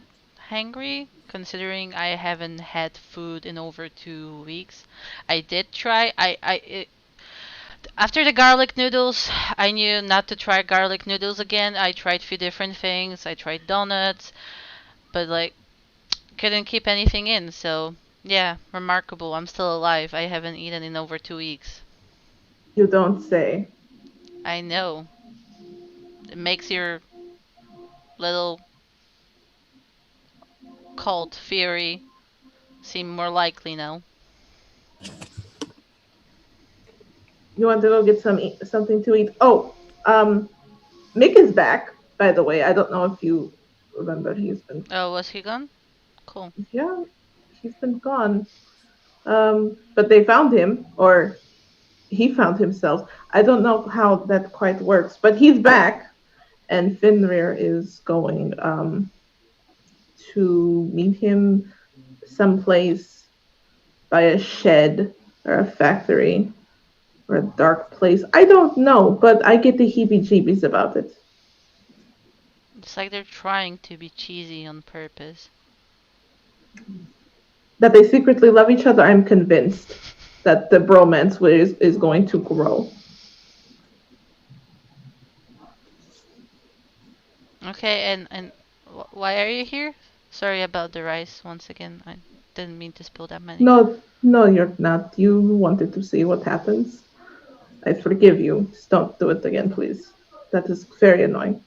hangry, considering I haven't had food in over 2 weeks. I did try. After the garlic noodles, I knew not to try garlic noodles again. I tried a few different things. I tried donuts, but like couldn't keep anything in. So yeah, remarkable. I'm still alive. I haven't eaten in over 2 weeks. You don't say. I know. It makes your little cult theory seem more likely now. You want to go get something to eat? Oh, Mick is back, by the way. I don't know if you remember. He's been... Oh, was he gone? Cool. Yeah, he's been gone. But they found him, or he found himself. I don't know how that quite works, but he's back, and Fenrir is going to meet him someplace by a shed or a factory or a dark place. I don't know, but I get the heebie-jeebies about it. It's like they're trying to be cheesy on purpose. That they secretly love each other, I'm convinced that the bromance is going to grow. Okay, and why are you here? Sorry about the rice once again. I didn't mean to spill that many. No, you're not. You wanted to see what happens. I forgive you. Just don't do it again, please. That is very annoying.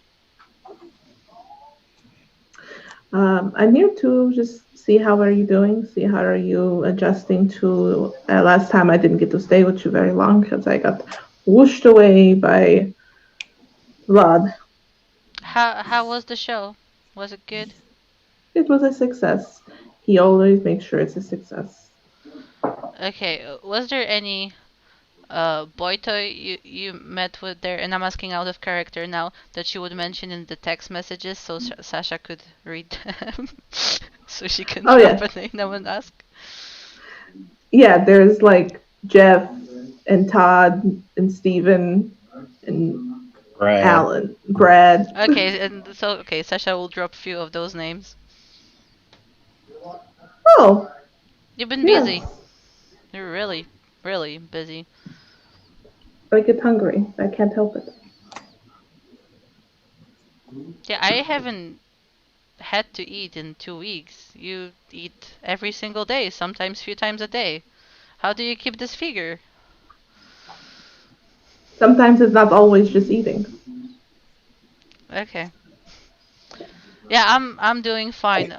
I'm here to just see how are you doing, see how are you adjusting to... last time I didn't get to stay with you very long because I got whooshed away by Vlad. How was the show? Was it good? It was a success. He always makes sure it's a success. Okay, was there any boy toy you met with there? And I'm asking out of character now, that you would mention in the text messages so Sasha could read them. so she can Oh, drop yeah. a name and ask. Yeah, there's like Jeff and Todd and Steven and Alan, Brad. Okay, and so okay, Sasha will drop a few of those names. Oh, You've been yes. busy. You're really, really busy. I get hungry. I can't help it. Yeah, I haven't had to eat in 2 weeks. You eat every single day, sometimes a few times a day. How do you keep this figure? Sometimes it's not always just eating. Okay. Yeah, I'm doing fine.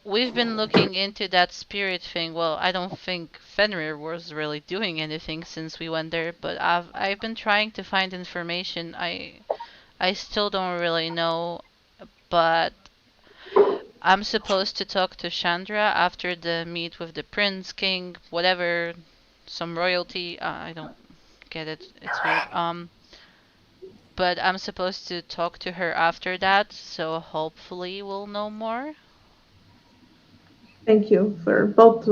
We've been looking into that spirit thing. Well, I don't think Fenrir was really doing anything since we went there, but I've been trying to find information. I still don't really know, but I'm supposed to talk to Chandra after the meet with the prince, king, whatever, some royalty. I don't get it. It's weird. But I'm supposed to talk to her after that, so hopefully we'll know more. Thank you for both.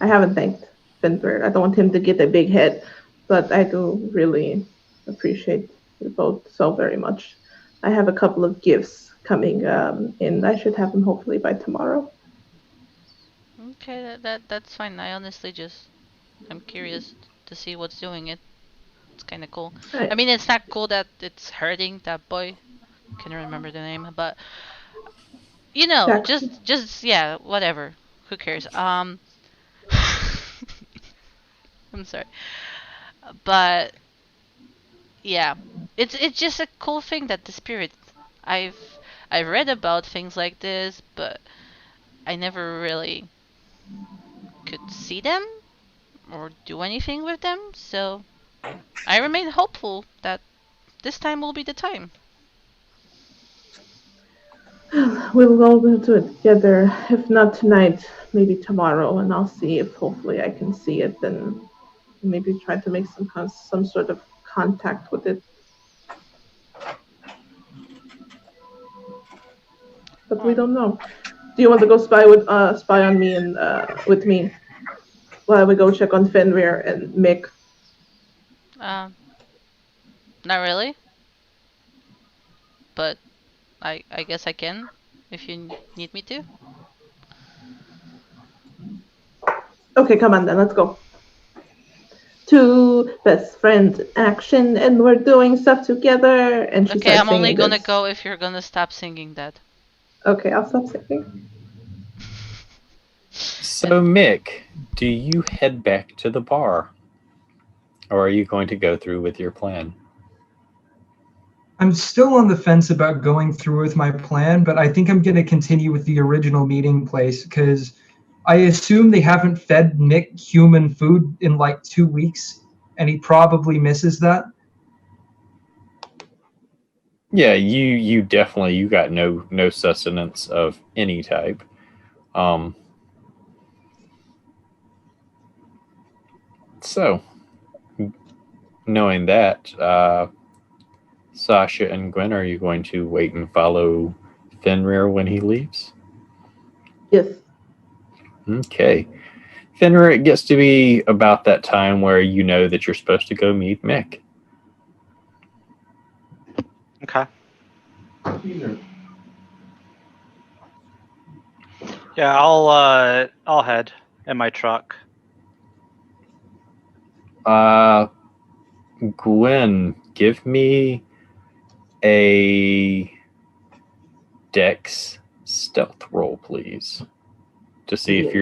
I haven't thanked Fenrir. I don't want him to get a big head, but I do really appreciate you both so very much. I have a couple of gifts coming in. I should have them hopefully by tomorrow. Okay, that's fine. I honestly I'm curious to see what's doing it. It's kind of cool. Right. I mean, it's not cool that it's hurting that boy. Can't remember the name, but you know, Jackson. just yeah, whatever. Who cares? I'm sorry, but yeah, it's just a cool thing that the spirit. I've I've read about things like this, but I never really could see them or do anything with them. So I remain hopeful that this time will be the time. We'll all go to it together. If not tonight, maybe tomorrow, and I'll see if hopefully I can see it and maybe try to make some sort of contact with it. But we don't know. Do you want to go spy on me and with me while we go check on Fenrir and Mick? Not really, but I guess I can if you need me to. Okay, come on then, let's go. Two best friends in action, and we're doing stuff together. And she Okay, starts I'm only singing gonna this. go if you're gonna stop singing that. Okay, I'll stop singing. So, Mick, do you head back to the bar? Or are you going to go through with your plan? I'm still on the fence about going through with my plan, but I think I'm going to continue with the original meeting place because I assume they haven't fed Mick human food in like 2 weeks, and he probably misses that. Yeah, you definitely you got no sustenance of any type. So knowing that, Sasha and Gwen, are you going to wait and follow Fenrir when he leaves? Yes. Okay. Fenrir, it gets to be about that time where you know that you're supposed to go meet Mick. Okay. Yeah, I'll head in my truck. Gwen, give me a Dex stealth roll, please, to see if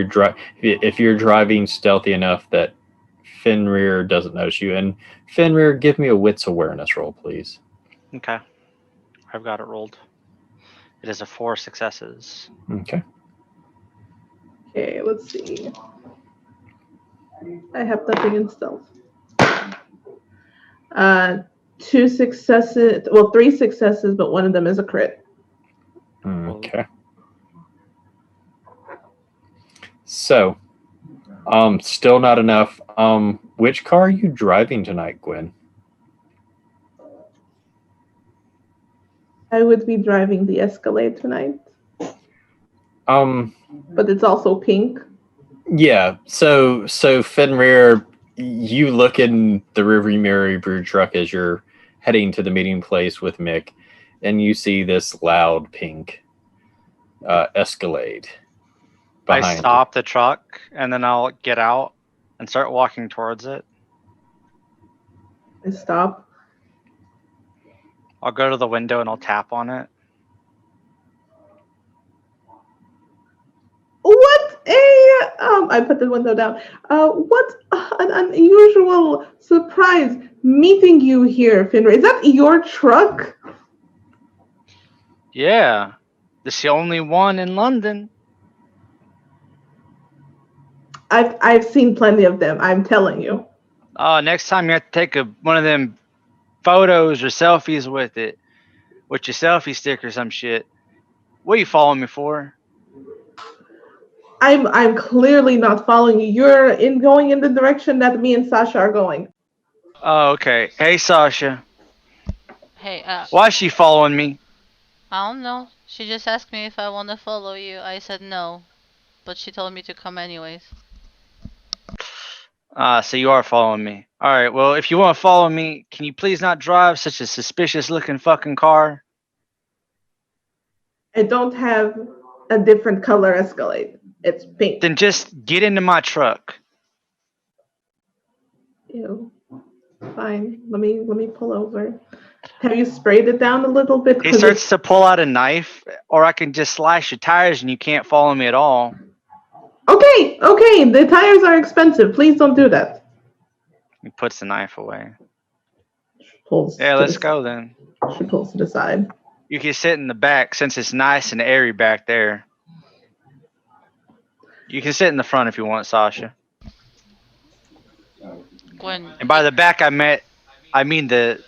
you're driving stealthy enough that Fenrir doesn't notice you. And Fenrir, give me a wits awareness roll, please. Okay. I've got it rolled. It is a 4 successes. Okay. Okay, let's see. I have nothing in stealth. 2 successes. Well, 3 successes, but one of them is a crit. Okay. So, still not enough. Which car are you driving tonight, Gwen? I would be driving the Escalade tonight. But it's also pink. Yeah. So Fenrir, you look in the rearview mirror of your truck as you're heading to the meeting place with Mick, and you see this loud pink Escalade I behind stop the truck and then I'll get out and start walking towards it. I stop. I'll go to the window and I'll tap on it. What I put the window down. What an unusual surprise meeting you here, Fenrir. Is that your truck? Yeah, this is the only one in London. I've seen plenty of them. I'm telling you. Next time you have to take one of them photos or selfies with it, with your selfie stick or some shit. What are you following me for? I'm clearly not following you. You're going in the direction that me and Sasha are going. Oh, okay. Hey, Sasha. Hey, Why is she following me? I don't know. She just asked me if I want to follow you. I said no, but she told me to come anyways. So you are following me. Alright, well, if you want to follow me, can you please not drive such a suspicious looking fucking car? I don't have a different color Escalade. It's pink. Then just get into my truck. Ew. Fine. Let me pull over. Have you sprayed it down a little bit? He starts to pull out a knife, or I can just slash your tires and you can't follow me at all. Okay. The tires are expensive. Please don't do that. He puts the knife away. Pulls. Yeah, let's go then. She pulls to the side. You can sit in the back since it's nice and airy back there. You can sit in the front if you want, Sasha. Gwen. And by the back, I mean the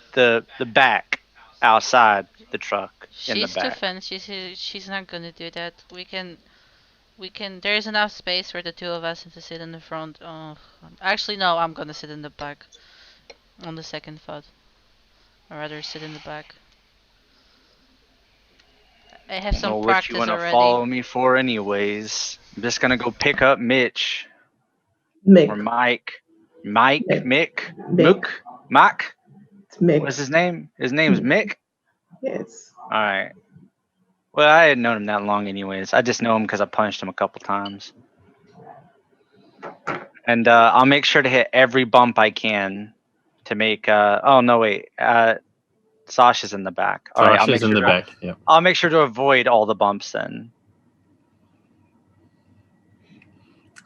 back outside the truck in the She's too back. thin. She's not gonna do that. We can. There's enough space for the two of us to sit in the front. Actually, no. I'm gonna sit in the back. On the second thought, or rather, sit in the back. I have I some don't know what practice you want to already. follow me for, anyways. I'm just gonna go pick up Mitch Mick. or Mike. Mick. Mick. Mac. It's Mick. What's his name? His name's Mick. Yes. All right. Well, I hadn't known him that long, anyways. I just know him because I punched him a couple times. And I'll make sure to hit every bump I can to make. Oh no, wait. Sasha's in the back. All right, Sasha's in the back. Yeah. I'll make sure to avoid all the bumps then.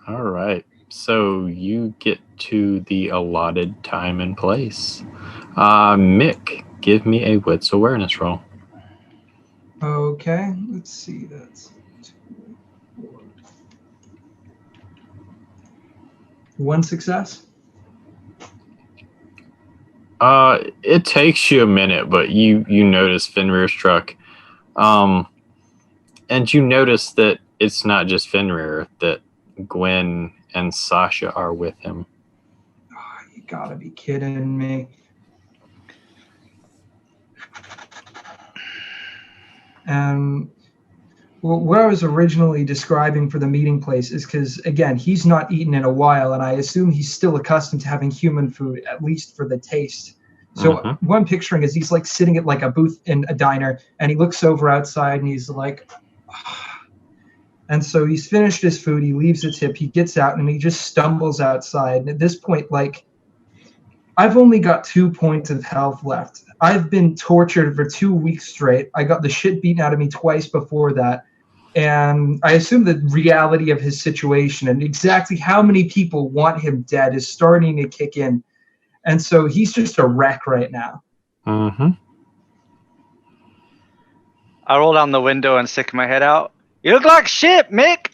All right. So you get to the allotted time and place. Mick, give me a wits awareness roll. Okay, let's see. That's 1 success. It takes you a minute, but you notice Fenrir's truck. And you notice that it's not just Fenrir, that Gwen and Sasha are with him. Oh, you gotta be kidding me. Well, what I was originally describing for the meeting place is because, again, he's not eaten in a while, and I assume he's still accustomed to having human food, at least for the taste. So what I'm picturing is he's like sitting at like a booth in a diner, and he looks over outside, and he's like, and so he's finished his food, he leaves the tip, he gets out, and he just stumbles outside. And at this point, like, I've only got 2 points of health left. I've been tortured for 2 weeks straight. I got the shit beaten out of me twice before that. And I assume the reality of his situation and exactly how many people want him dead is starting to kick in. And so he's just a wreck right now. Mm-hmm. I roll down the window and stick my head out. You look like shit, Mick.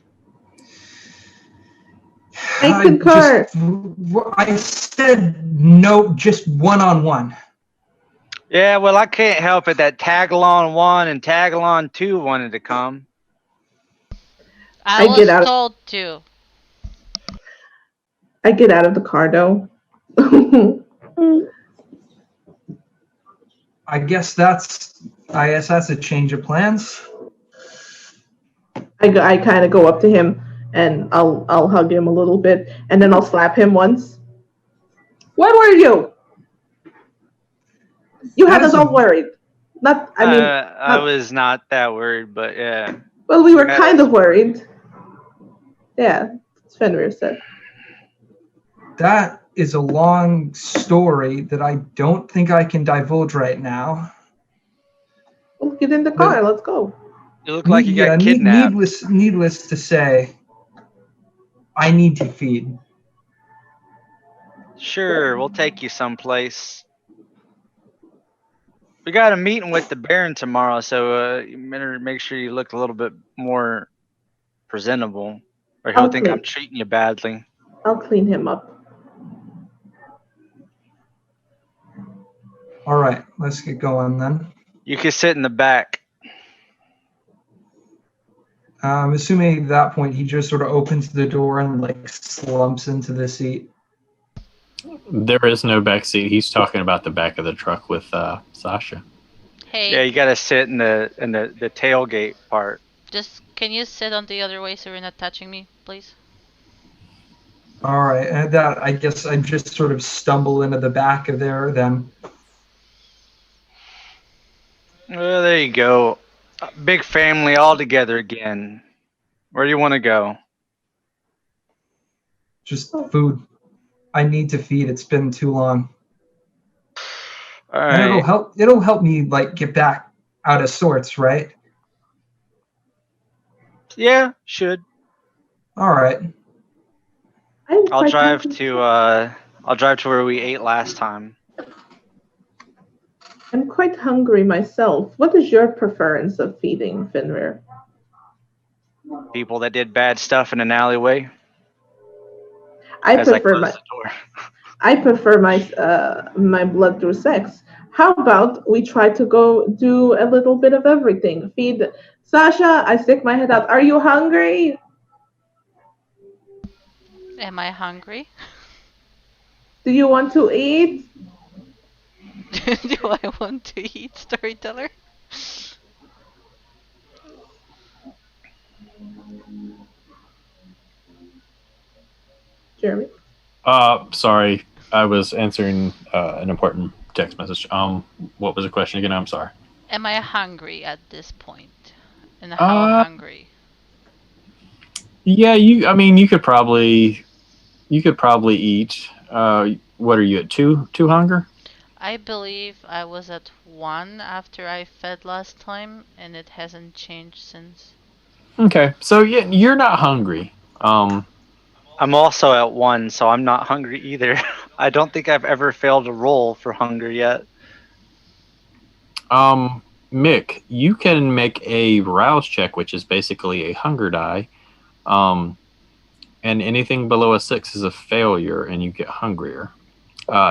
I concur. I said no, just one-on-one. Yeah, well, I can't help it that Tagalon 1 and Tagalon 2 wanted to come. I was told to. I get out of the car, though. I guess that's a change of plans. I kind of go up to him and I'll hug him a little bit, and then I'll slap him once. Where were you? You had us all worried. I was not that worried, but yeah. Well, we were kind of worried. Yeah, as Fenrir said. That is a long story that I don't think I can divulge right now. Well, get in the car. Let's go. You look like you got kidnapped. Needless to say, I need to feed. Sure, we'll take you someplace. We got a meeting with the Baron tomorrow, so you better make sure you look a little bit more presentable, or he'll think I'm treating you badly. I'll clean him up. All right, let's get going then. You can sit in the back. I'm assuming at that point he just sort of opens the door and like slumps into the seat. There is no back seat. He's talking about the back of the truck with Sasha. Hey. Yeah, you gotta sit in the tailgate part. Just can you sit on the other way so you're not touching me, please? All right, and that I guess I just sort of stumble into the back of there then. Well, there you go. Big family all together again. Where do you want to go? Just food. I need to feed. It's been too long. All right. And it'll help me like get back out of sorts, right? Yeah, should. All right. I'll drive to where we ate last time. I'm quite hungry myself. What is your preference of feeding, Fenrir? People that did bad stuff in an alleyway. I prefer my blood through sex. How about we try to go do a little bit of everything? Feed Sasha. I stick my head out. Are you hungry? Am I hungry? Do you want to eat? Do I want to eat, storyteller? Jeremy? Sorry. I was answering an important text message. What was the question again? I'm sorry. Am I hungry at this point? And how hungry? Yeah, you could probably eat. What are you at, two hunger? I believe I was at 1 after I fed last time, and it hasn't changed since. Okay, so yeah, you're not hungry. I'm also at 1, so I'm not hungry either. I don't think I've ever failed a roll for hunger yet. Mick, you can make a rouse check, which is basically a hunger die. And anything below a 6 is a failure, and you get hungrier.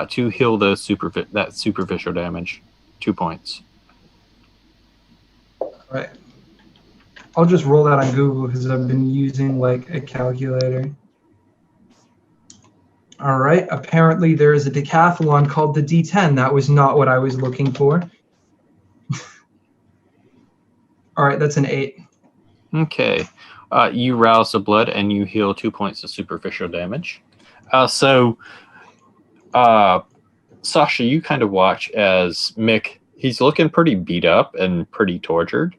To heal those superficial damage, 2 points. Right. I'll just roll that on Google because I've been using like a calculator. All right. Apparently there is a decathlon called the D10. That was not what I was looking for. All right. That's an 8. Okay. You rouse the blood and you heal 2 points of superficial damage. Sasha, you kind of watch as Mick, he's looking pretty beat up and pretty tortured.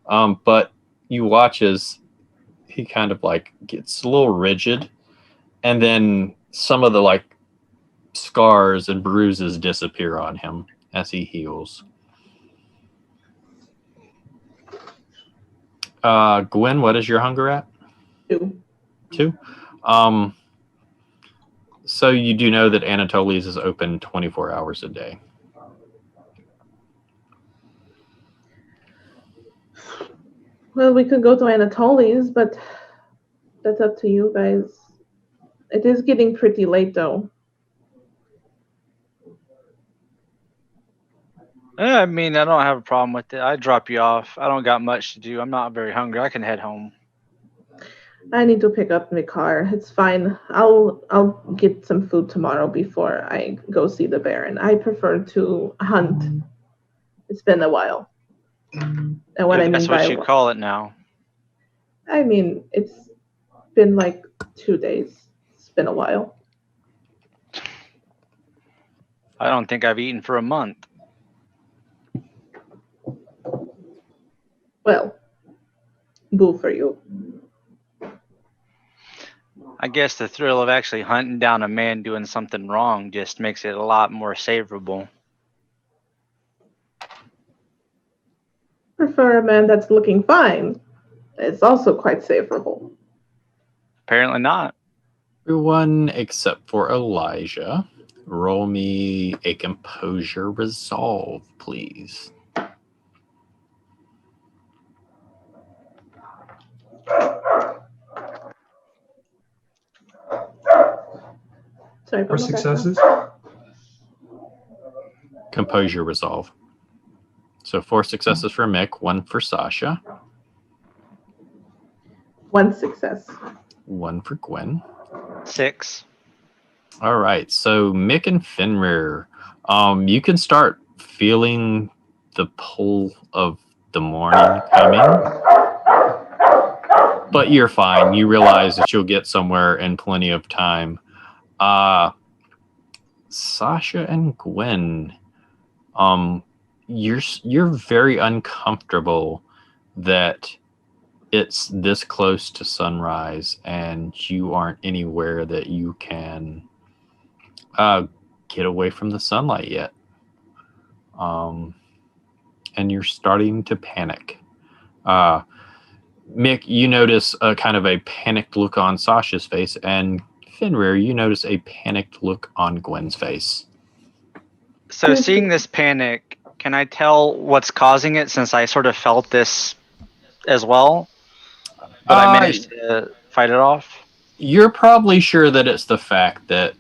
But you watch as he kind of like gets a little rigid, and then some of the like scars and bruises disappear on him as he heals. Gwen, what is your hunger at? 2. 2? So you do know that Anatoly's is open 24 hours a day. Well, we could go to Anatoly's, but that's up to you guys. It is getting pretty late, though. I mean, I don't have a problem with it. I drop you off. I don't got much to do. I'm not very hungry. I can head home. I need to pick up my car. It's fine. I'll get some food tomorrow before I go see the Baron. I prefer to hunt. It's been a while. And what I mean that's by what you call it now. I mean, it's been like 2 days. It's been a while. I don't think I've eaten for a month. Well, boo for you. I guess the thrill of actually hunting down a man doing something wrong just makes it a lot more savorable. Prefer a man that's looking fine. It's also quite savorable. Apparently not. Everyone except for Elijah, roll me a composure resolve, please. Sorry, Or successes? Composure resolve. So 4 successes for Mick, 1 for Sasha, 1 success. 1 for Gwen. 6. All right, so Mick and Fenrir, you can start feeling the pull of the morning coming, but you're fine. You realize that you'll get somewhere in plenty of time. Sasha and Gwen, you're very uncomfortable that it's this close to sunrise and you aren't anywhere that you can get away from the sunlight yet. And you're starting to panic. Mick, you notice a kind of a panicked look on Sasha's face, and Fenrir, you notice a panicked look on Gwen's face. So seeing this panic, can I tell what's causing it since I sort of felt this as well? But I managed to fight it off? You're probably sure that it's the fact that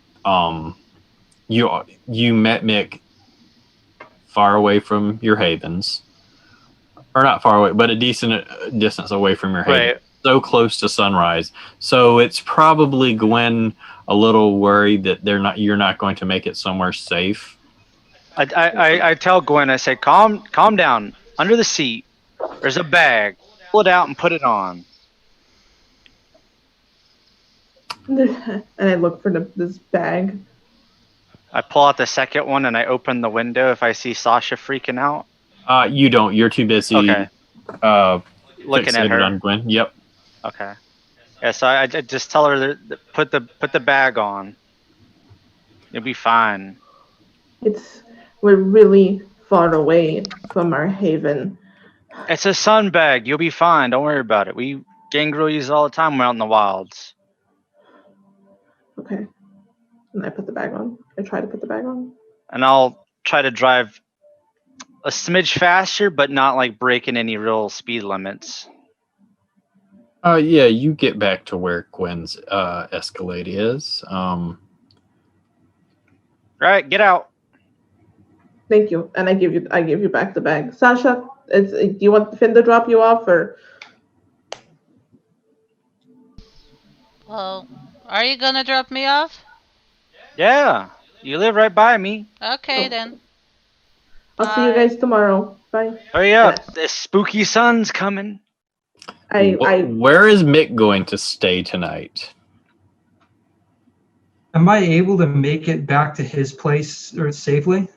you met Mick far away from your havens. Or not far away, but a decent distance away from your haven. Right. So close to sunrise. So it's probably Gwen a little worried that you're not going to make it somewhere safe. I tell Gwen, I say, calm down. Under the seat, there's a bag. Pull it out and put it on. And I look for this bag. I pull out the second one and I open the window if I see Sasha freaking out. You don't. You're too busy. Okay. Looking at her. On Gwen. Yep. Okay. Yeah. So I just tell her put the bag on. You'll be fine. We're really far away from our haven. It's a sun bag. You'll be fine. Don't worry about it. We gangrel use it all the time when we're out in the wilds. Okay. And I put the bag on. I try to put the bag on. And I'll try to drive a smidge faster, but not like breaking any real speed limits. Yeah, you get back to where Gwen's Escalade is. Right, get out. Thank you. And I give you back the bag. Sasha, do you want Finn to drop you off or? Well, are you gonna drop me off? Yeah, you live right by me. Okay Oh. then. I'll see you guys tomorrow. Bye. Hurry up, the spooky sun's coming. Where is Mick going to stay tonight? Am I able to make it back to his place or safely?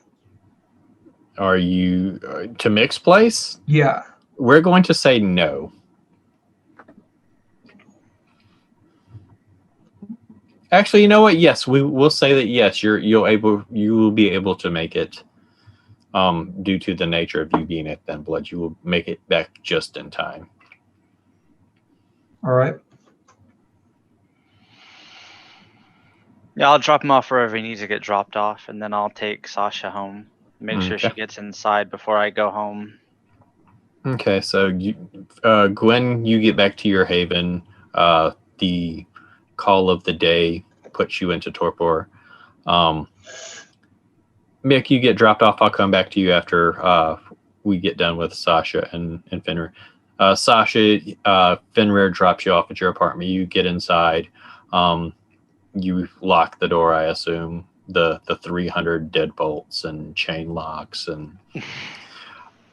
Are you to Mick's place? Yeah. We're going to say no. Actually, you know what? Yes, we will say that. Yes, you will be able to make it. Due to the nature of you being at Thin Blood, you will make it back just in time. All right. Yeah, I'll drop him off wherever he needs to get dropped off, and then I'll take Sasha home. Make sure she gets inside before I go home. Okay, so Gwen, you get back to your haven. The call of the day puts you into torpor. Mick, you get dropped off. I'll come back to you after we get done with Sasha and Fenrir. Sasha, Fenrir drops you off at your apartment. You get inside. You lock the door, I assume. The 300 deadbolts and chain locks. And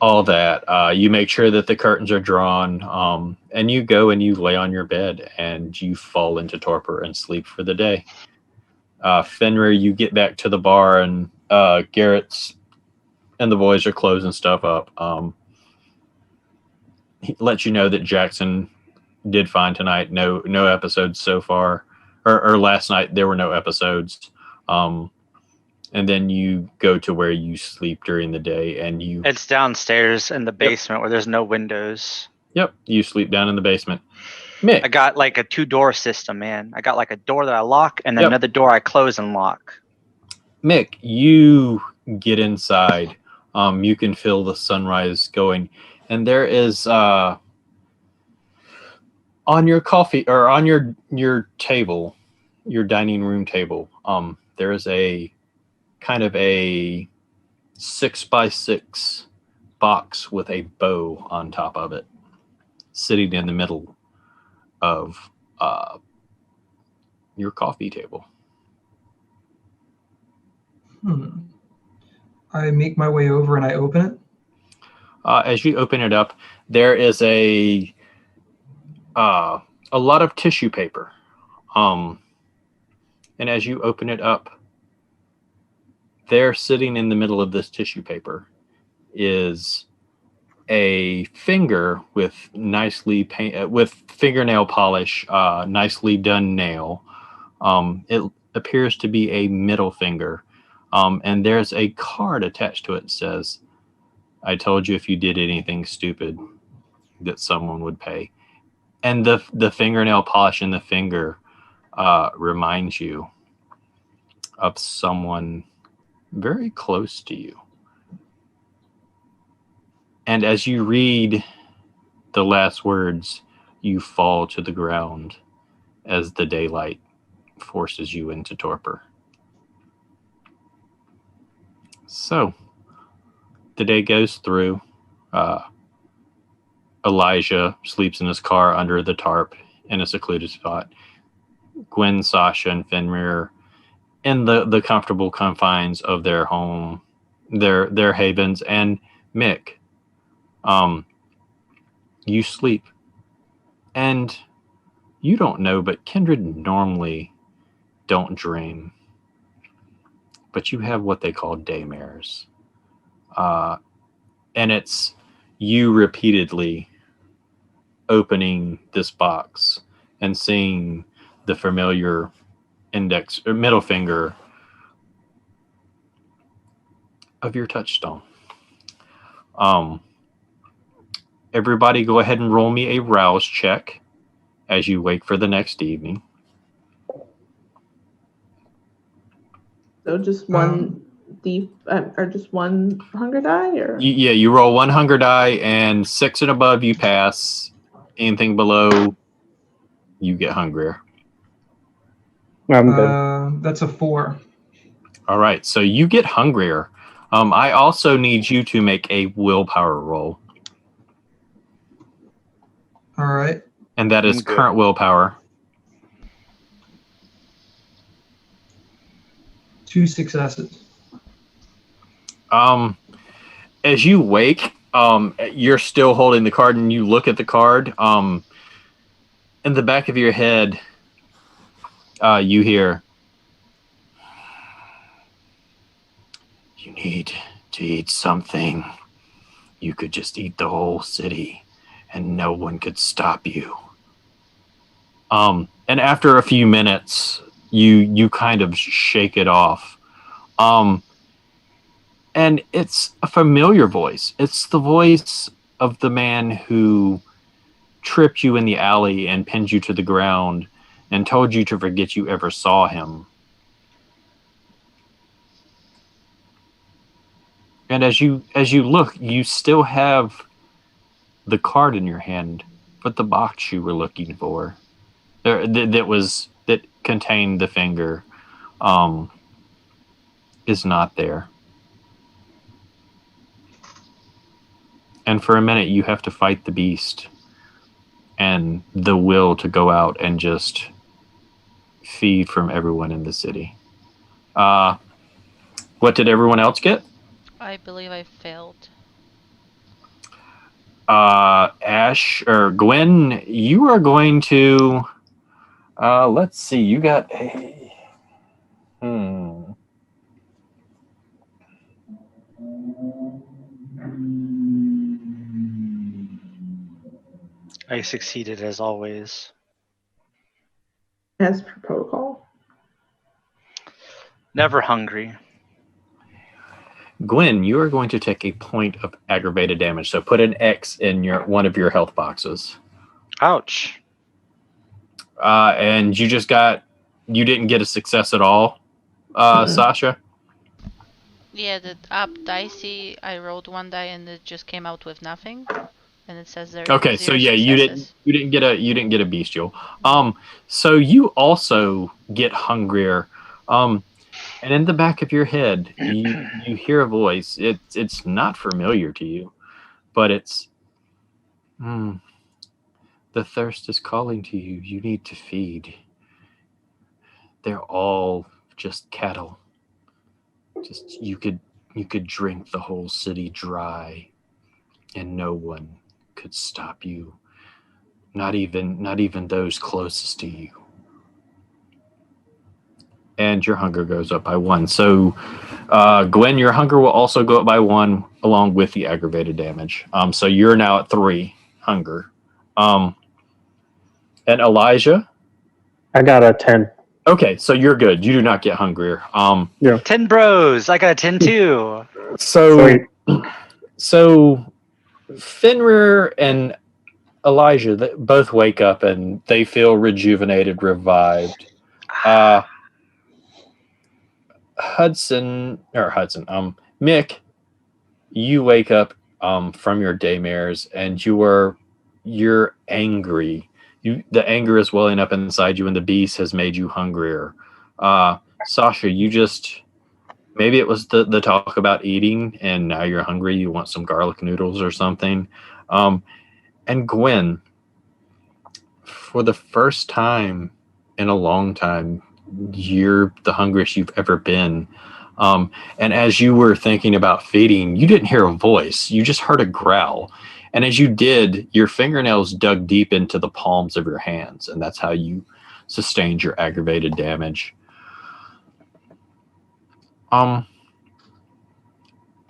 all that. You make sure that the curtains are drawn, and you go and you lay on your bed and you fall into torpor and sleep for the day. Fenrir, you get back to the bar and Garrett's and the boys are closing stuff up. He lets you know that Jackson did fine tonight. No episodes so far, or last night there were no episodes. And then you go to where you sleep during the day, and you. It's downstairs in the basement where there's no windows. Yep, you sleep down in the basement. Mick, I got like a 2-door system, man. I got like a door that I lock and then another door I close and lock. Mick, you get inside. You can feel the sunrise going, and there is on your coffee or on your table, your dining room table. There is a kind of a 6x6 box with a bow on top of it, sitting in the middle of your coffee table. I make my way over and I open it. As you open it up, there is a lot of tissue paper. And as you open it up, there sitting in the middle of this tissue paper is a finger with nicely with fingernail polish, nicely done nail. It appears to be a middle finger. And there's a card attached to it that says, "I told you if you did anything stupid that someone would pay." And the fingernail polish in the finger reminds you of someone very close to you. And as you read the last words, you fall to the ground as the daylight forces you into torpor. So, the day goes through. Elijah sleeps in his car under the tarp in a secluded spot. Gwen, Sasha, and Fenrir in the comfortable confines of their home, their havens, and Mick, you sleep. And you don't know, but kindred normally don't dream. But you have what they call daymares. And it's you repeatedly opening this box and seeing the familiar index or middle finger of your touchstone. Everybody go ahead and roll me a rouse check as you wake for the next evening. So just one or just one hunger die, or you roll one hunger die, and 6 and above you pass. Anything below, you get hungrier. That's a 4. All right, so you get hungrier. I also need you to make a willpower roll. All right. And that is current willpower. 2 successes. As you wake, you're still holding the card, and you look at the card. In the back of your head, you hear, "You need to eat something. You could just eat the whole city, and no one could stop you." And after a few minutes, you kind of shake it off. And it's a familiar voice. It's the voice of the man who tripped you in the alley and pinned you to the ground and told you to forget you ever saw him. And as you look, you still have the card in your hand, but the box you were looking for, that contained the finger, is not there. And for a minute, you have to fight the beast and the will to go out and just feed from everyone in the city. What did everyone else get? I believe I failed. Ash or Gwen, you are going to. Let's see. You got a. I succeeded as always. As per protocol. Never hungry. Gwen, you are going to take a point of aggravated damage. So put an X in one of your health boxes. Ouch. And you didn't get a success at all, Sasha? Yeah, the up dicey, I rolled one die and it just came out with nothing. And it says there. Okay, so yeah, you didn't get a bestial. So you also get hungrier. And in the back of your head, you hear a voice. It's not familiar to you, but it's the thirst is calling to you. You need to feed. They're all just cattle. Just you could drink the whole city dry, and no one could stop you. Not even those closest to you. And your hunger goes up by 1. So, Gwen, your hunger will also go up by 1 along with the aggravated damage. So you're now at 3 hunger. And Elijah? I got a 10. Okay, so you're good. You do not get hungrier. 10 bros. I got a 10 too. So Fenrir and Elijah, they both wake up and they feel rejuvenated, revived. Mick, you wake up from your daymares and you're angry. The anger is welling up inside you, and the beast has made you hungrier. Sasha, maybe it was the talk about eating, and now you're hungry. You want some garlic noodles or something. And Gwen, for the first time in a long time, you're the hungriest you've ever been. And as you were thinking about feeding, you didn't hear a voice. You just heard a growl. And as you did, your fingernails dug deep into the palms of your hands. And that's how you sustained your aggravated damage. And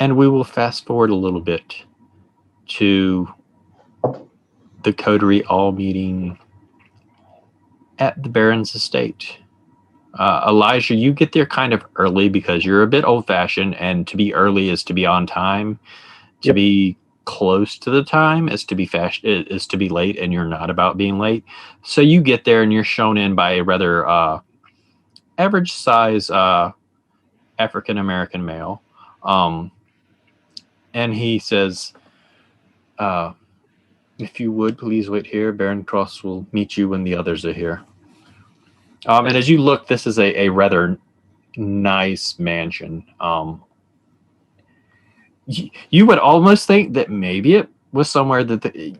we will fast forward a little bit to the coterie all meeting at the Baron's estate. Elijah, you get there kind of early because you're a bit old-fashioned, and to be early is to be on time. To be close to the time is to be is to be late, and you're not about being late. So you get there, and you're shown in by a rather average-size African-American male. And he says, if you would, please wait here. Baron Cross will meet you when the others are here. And as you look, this is a rather nice mansion. You would almost think that maybe it was somewhere that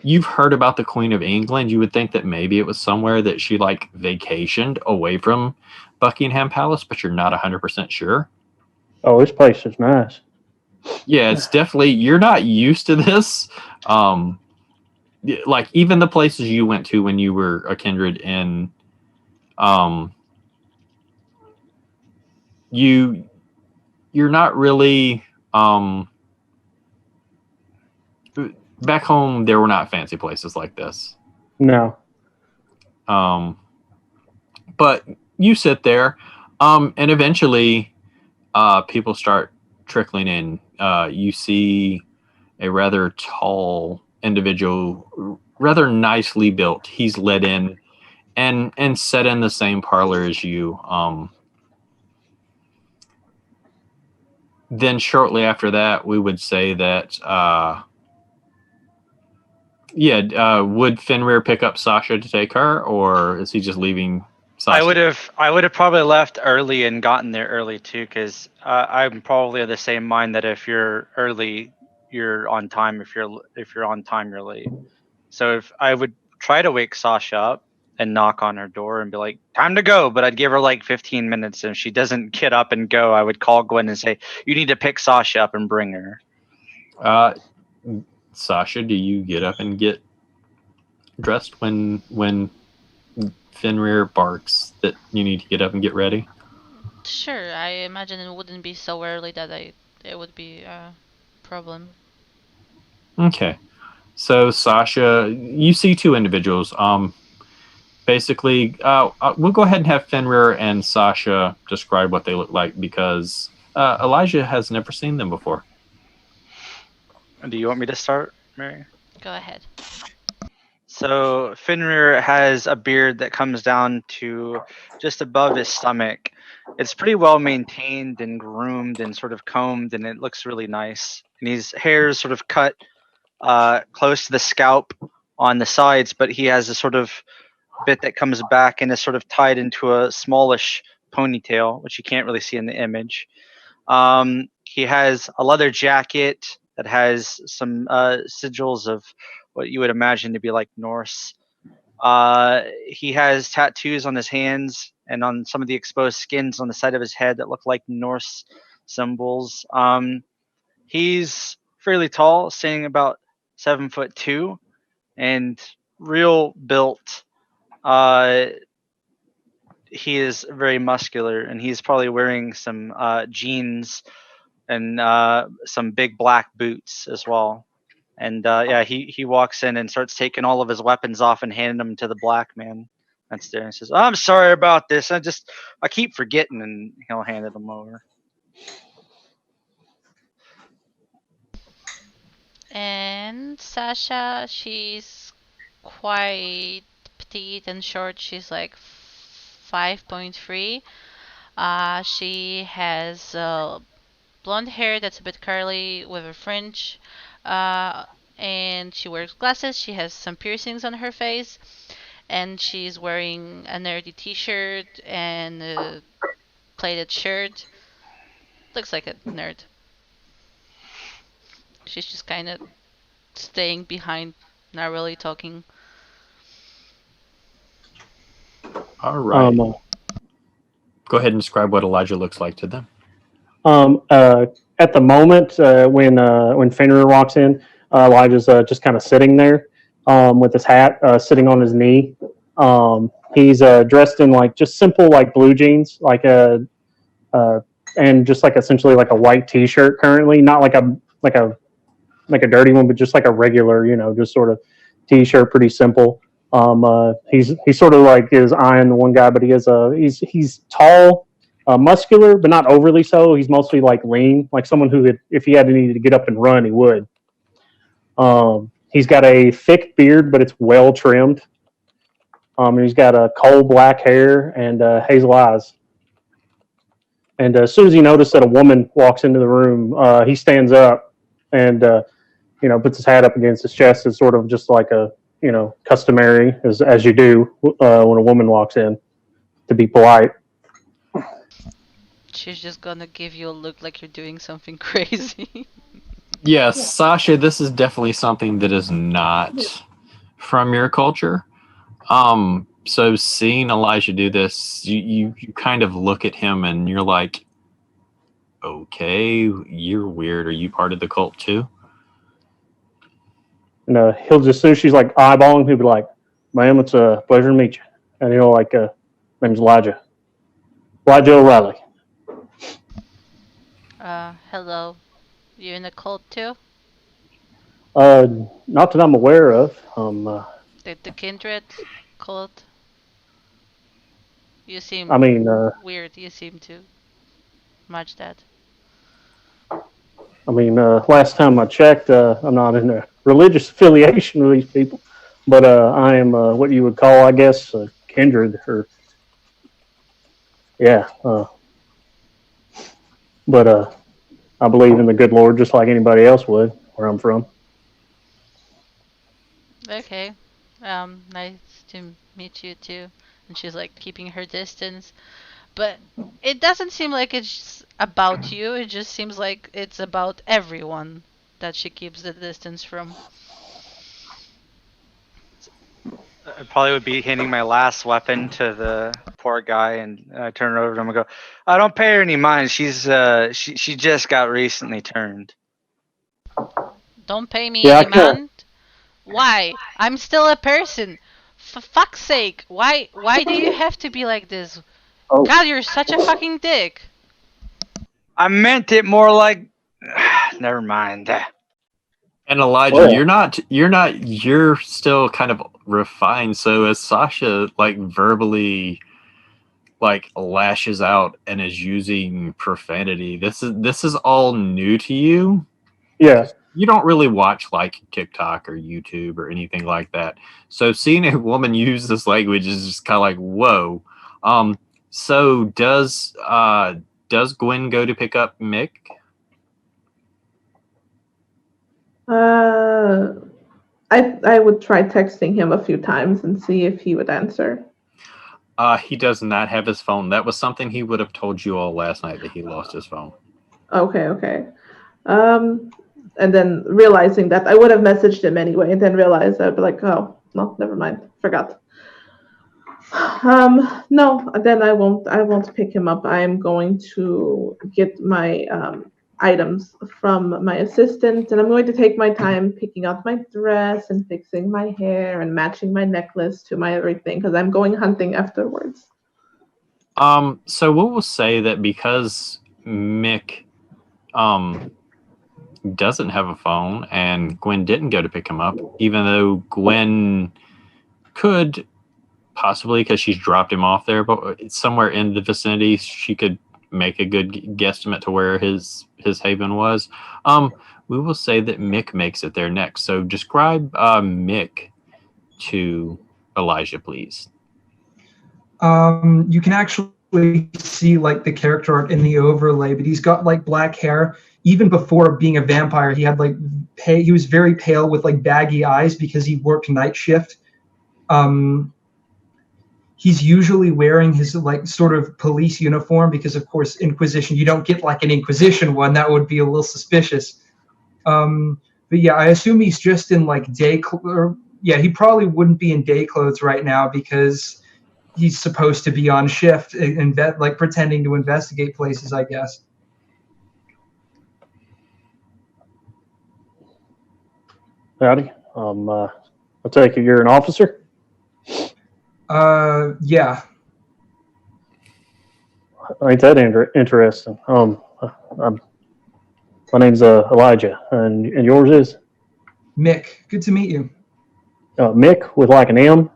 you've heard about the Queen of England. You would think that maybe it was somewhere that she vacationed away from Buckingham Palace, but you're not 100% sure. Oh, this place is nice. Yeah, it's definitely, you're not used to this. Even the places you went to when you were a kindred in, you're not really, back home, there were not fancy places like this. No. But you sit there, and eventually, people start trickling in. You see a rather tall individual, rather nicely built. He's led in and set in the same parlor as you. Then shortly after that, we would say that, would Fenrir pick up Sasha to take her, or is he just leaving Sasha? I would have probably left early and gotten there early too, because I'm probably of the same mind that if you're early, you're on time. If you're on time, you're late. So if I would try to wake Sasha up and knock on her door and be like, time to go, but I'd give her 15 minutes, and if she doesn't get up and go, I would call Gwen and say, you need to pick Sasha up and bring her. Sasha, do you get up and get dressed when Fenrir barks that you need to get up and get ready? Sure, I imagine it wouldn't be so early that it would be a problem. Okay. So Sasha, you see two individuals. Basically, we'll go ahead and have Fenrir and Sasha describe what they look like because Elijah has never seen them before. Do you want me to start, Mary? Go ahead. So Fenrir has a beard that comes down to just above his stomach. It's pretty well maintained and groomed and sort of combed, and it looks really nice. And his hair is sort of cut close to the scalp on the sides, but he has a sort of bit that comes back and is sort of tied into a smallish ponytail, which you can't really see in the image. He has a leather jacket that has some sigils of what you would imagine to be like Norse. He has tattoos on his hands and on some of the exposed skins on the side of his head that look like Norse symbols. He's fairly tall, standing about 7'2", and real built. He is very muscular, and he's probably wearing some jeans and some big black boots as well. And yeah, he walks in and starts taking all of his weapons off and handing them to the black man that's there and says, "I'm sorry about this. I keep forgetting," and he'll hand them over. And Sasha, she's quite petite and short. She's like 5'3". She has blonde hair that's a bit curly with a fringe. And she wears glasses. She has some piercings on her face. And she's wearing a nerdy t-shirt and a plated shirt. Looks like a nerd. She's just kind of staying behind, not really talking. All right. Go ahead and describe what Elijah looks like to them. At the moment, when Fenrir walks in, Elijah's just kind of sitting there with his hat sitting on his knee. He's dressed in like just simple like blue jeans, like and just like essentially like a white T-shirt currently, not like a dirty one, but just like a regular, just sort of T-shirt, pretty simple. He's sort of like is eyeing the one guy, but he's tall, muscular, but not overly so. He's mostly like lean, like someone who if he had to need to get up and run, he would. He's got a thick beard, but it's well trimmed. He's got a coal black hair and hazel eyes. And as soon as he notices that a woman walks into the room, he stands up and puts his hat up against his chest. It's sort of just like a customary as you do when a woman walks in, to be polite. She's just gonna give you a look like you're doing something crazy. Yes, Sasha, this is definitely something that is not from your culture. So seeing Elijah do this, you kind of look at him and you're like, okay, you're weird. Are you part of the cult too? And he'll just, as soon as she's like eyeballing, he'll be like, "Ma'am, it's a pleasure to meet you." And he'll like, "Name's Elijah O'Reilly." Hello. You in the cult too? Not that I'm aware of. The kindred cult? You seem weird. You seem to match that. Last time I checked, I'm not in a religious affiliation with these people, but I am what you would call, I guess, kindred. Or yeah, but I believe in the good Lord just like anybody else would, where I'm from. Okay. Nice to meet you too. And she's like keeping her distance. But it doesn't seem like it's about you. It just seems like it's about everyone that she keeps the distance from. I probably would be handing my last weapon to the poor guy, and I turn it over to him and go, "I don't pay her any mind. She's she just got recently turned." Don't pay me Yeah, I any can. man. Why? I'm still a person. For fuck's sake. Why do you have to be like this? Oh. God, you're such a fucking dick. I meant it more like. Never mind. And Elijah, Well. you're still kind of refined. So as Sasha like verbally like lashes out and is using profanity, this is all new to you. Yeah. You don't really watch like TikTok or YouTube or anything like that. So seeing a woman use this language is just kind of like, whoa. So does Gwen go to pick up Mick? I would try texting him a few times and see if he would answer. He does not have his phone. That was something he would have told you all last night, that he lost his phone. Okay. And then realizing that I would have messaged him anyway, and then realized I'd be like, oh, no, never mind, forgot. No, then I won't pick him up. I'm going to get my items from my assistant, and I'm going to take my time picking out my dress and fixing my hair and matching my necklace to my everything, because I'm going hunting afterwards. So we will say that because Mick doesn't have a phone and Gwen didn't go to pick him up, even though Gwen could possibly, because she's dropped him off there, but somewhere in the vicinity, she could make a good guesstimate to where his haven was. We will say that Mick makes it there next. So describe Mick to Elijah, please. You can actually see like the character art in the overlay, but he's got like black hair. Even before being a vampire, he had like he was very pale with like baggy eyes because he worked night shift. He's usually wearing his like sort of police uniform because, of course, Inquisition, you don't get like an Inquisition one. That would be a little suspicious. But yeah, I assume he's just in like yeah, he probably wouldn't be in day clothes right now because he's supposed to be on shift and like pretending to investigate places, I guess. Howdy. I take it you're an officer? Yeah. Ain't that interesting? My name's Elijah, and yours is? Mick. Good to meet you. Mick with like an M?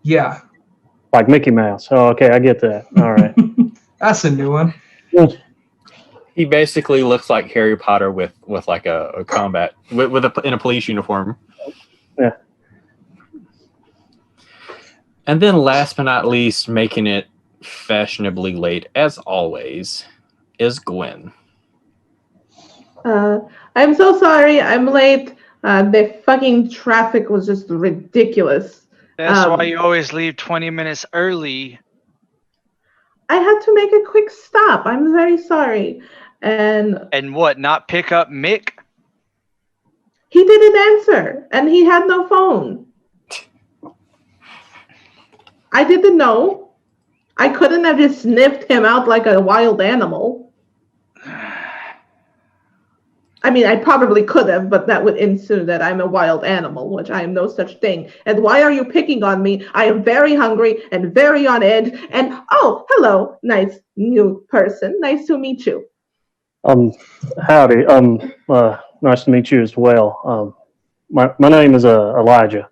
Yeah. Like Mickey Mouse. Oh, okay, I get that. All right. That's a new one. He basically looks like Harry Potter with like a combat in a police uniform. Yeah. And then last but not least, making it fashionably late as always, is Gwen. I'm so sorry, I'm late. The fucking traffic was just ridiculous. That's why you always leave 20 minutes early. I had to make a quick stop. I'm very sorry. And what, not pick up Mick? He didn't answer, and he had no phone. I didn't know. I couldn't have just sniffed him out like a wild animal. I mean, I probably could have, but that would ensue that I'm a wild animal, which I am no such thing. And why are you picking on me? I am very hungry and very on edge. And oh, hello, nice new person. Nice to meet you. Howdy. Nice to meet you as well. My name is Elijah.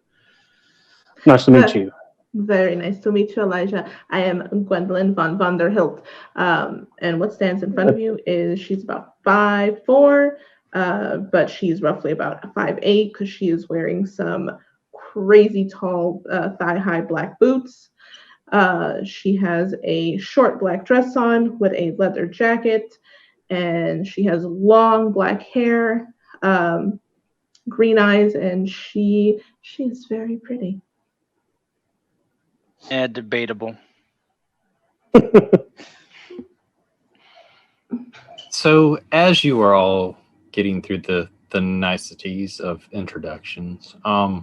Nice to meet you. Very nice to meet you, Elijah. I am Gwendolyn von Vanderhilt. And what stands in front of you is she's about 5'4", but she's roughly about 5'8" because she is wearing some crazy tall thigh-high black boots. She has a short black dress on with a leather jacket, and she has long black hair, green eyes, and she is very pretty. Yeah, debatable. So as you are all getting through the niceties of introductions, a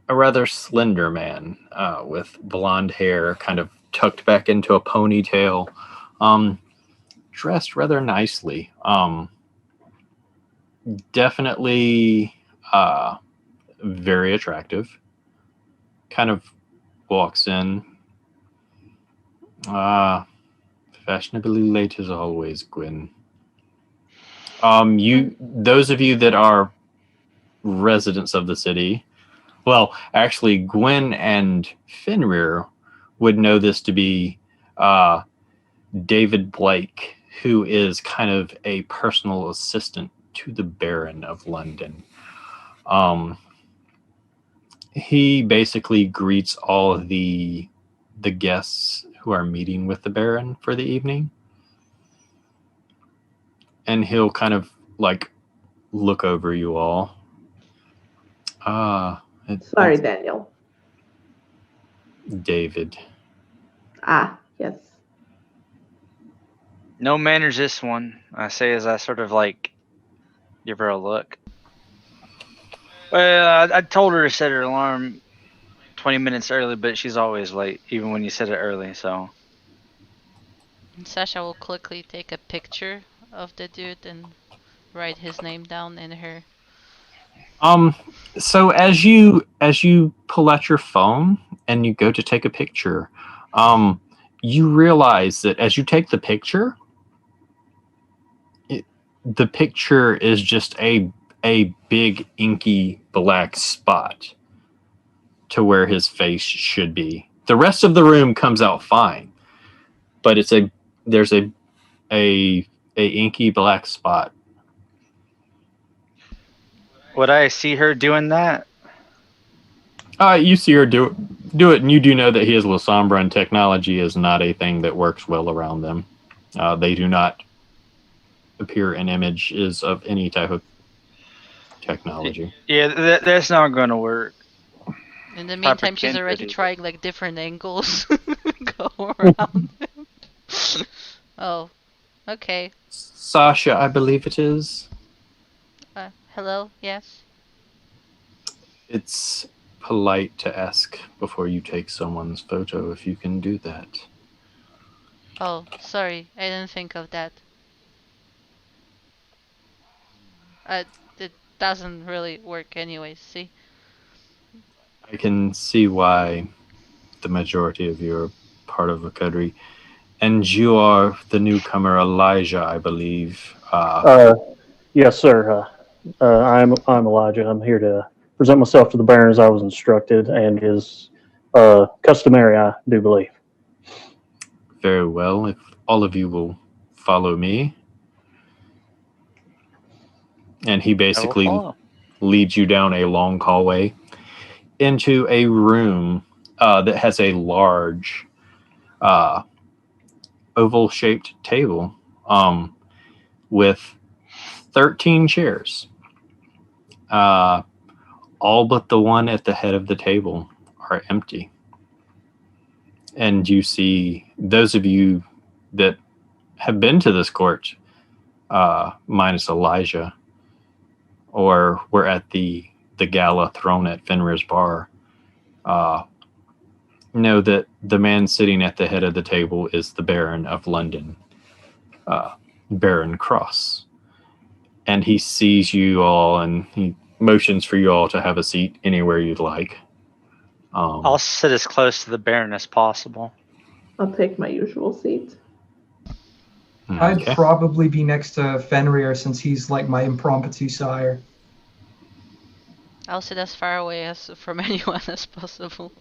rather slender man with blonde hair kind of tucked back into a ponytail, dressed rather nicely, definitely very attractive. Kind of walks in. Fashionably late as always, Gwen. Those of you that are residents of the city, well, actually, Gwen and Fenrir would know this to be David Blake, who is kind of a personal assistant to the Baron of London. He basically greets all of the guests who are meeting with the Baron for the evening. And he'll kind of like look over you all. Sorry, Daniel. David. Yes. No manners, this one. I say as I sort of like give her a look. Well, I told her to set her alarm 20 minutes early, but she's always late, even when you set it early, so. And Sasha will quickly take a picture of the dude and write his name down in her. So as you pull out your phone and you go to take a picture, you realize that as you take the picture, the picture is just a big inky black spot to where his face should be. The rest of the room comes out fine, but there's a inky black spot. Would I see her doing that? You see her do it, and you do know that he is Lasombra, and technology is not a thing that works well around them. They do not appear in images of any type of technology. Yeah, that's not going to work. In the meantime, she's already trying like different angles. Go around him. Oh, okay. Sasha, I believe it is. Hello, yes? It's polite to ask before you take someone's photo if you can do that. Oh, sorry, I didn't think of that. It doesn't really work anyways, see? I can see why the majority of you are part of a coterie. And you are the newcomer, Elijah, I believe. Yes, sir. I'm Elijah. I'm here to present myself to the Baron as I was instructed, and is customary, I do believe. Very well. If all of you will follow me. And he basically leads you down a long hallway into a room that has a large oval-shaped table with 13 chairs. All but the one at the head of the table are empty. And you see those of you that have been to this court, minus Elijah, or were at the gala thrown at Fenrir's bar, know that the man sitting at the head of the table is the Baron of London, Baron Cross. And he sees you all and he motions for you all to have a seat anywhere you'd like. I'll sit as close to the Baron as possible. I'll take my usual seat. I'd probably be next to Fenrir since he's like my impromptu sire. I'll sit as far away as from anyone as possible.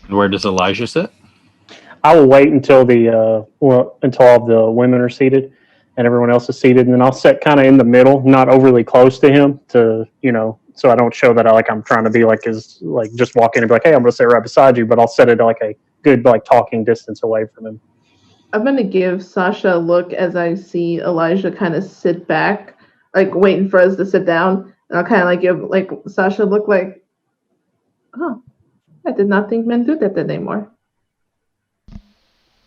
And where does Elijah sit? I will wait until until all the women are seated and everyone else is seated, and then I'll sit kind of in the middle, not overly close to him, to so I don't show that I'm trying to be just walk in and be like, hey, I'm going to sit right beside you, but I'll set it like a good talking distance away from him. I'm going to give Sasha a look as I see Elijah kind of sit back, waiting for us to sit down. And I'll kind of give Sasha a look like, oh, I did not think men do that anymore.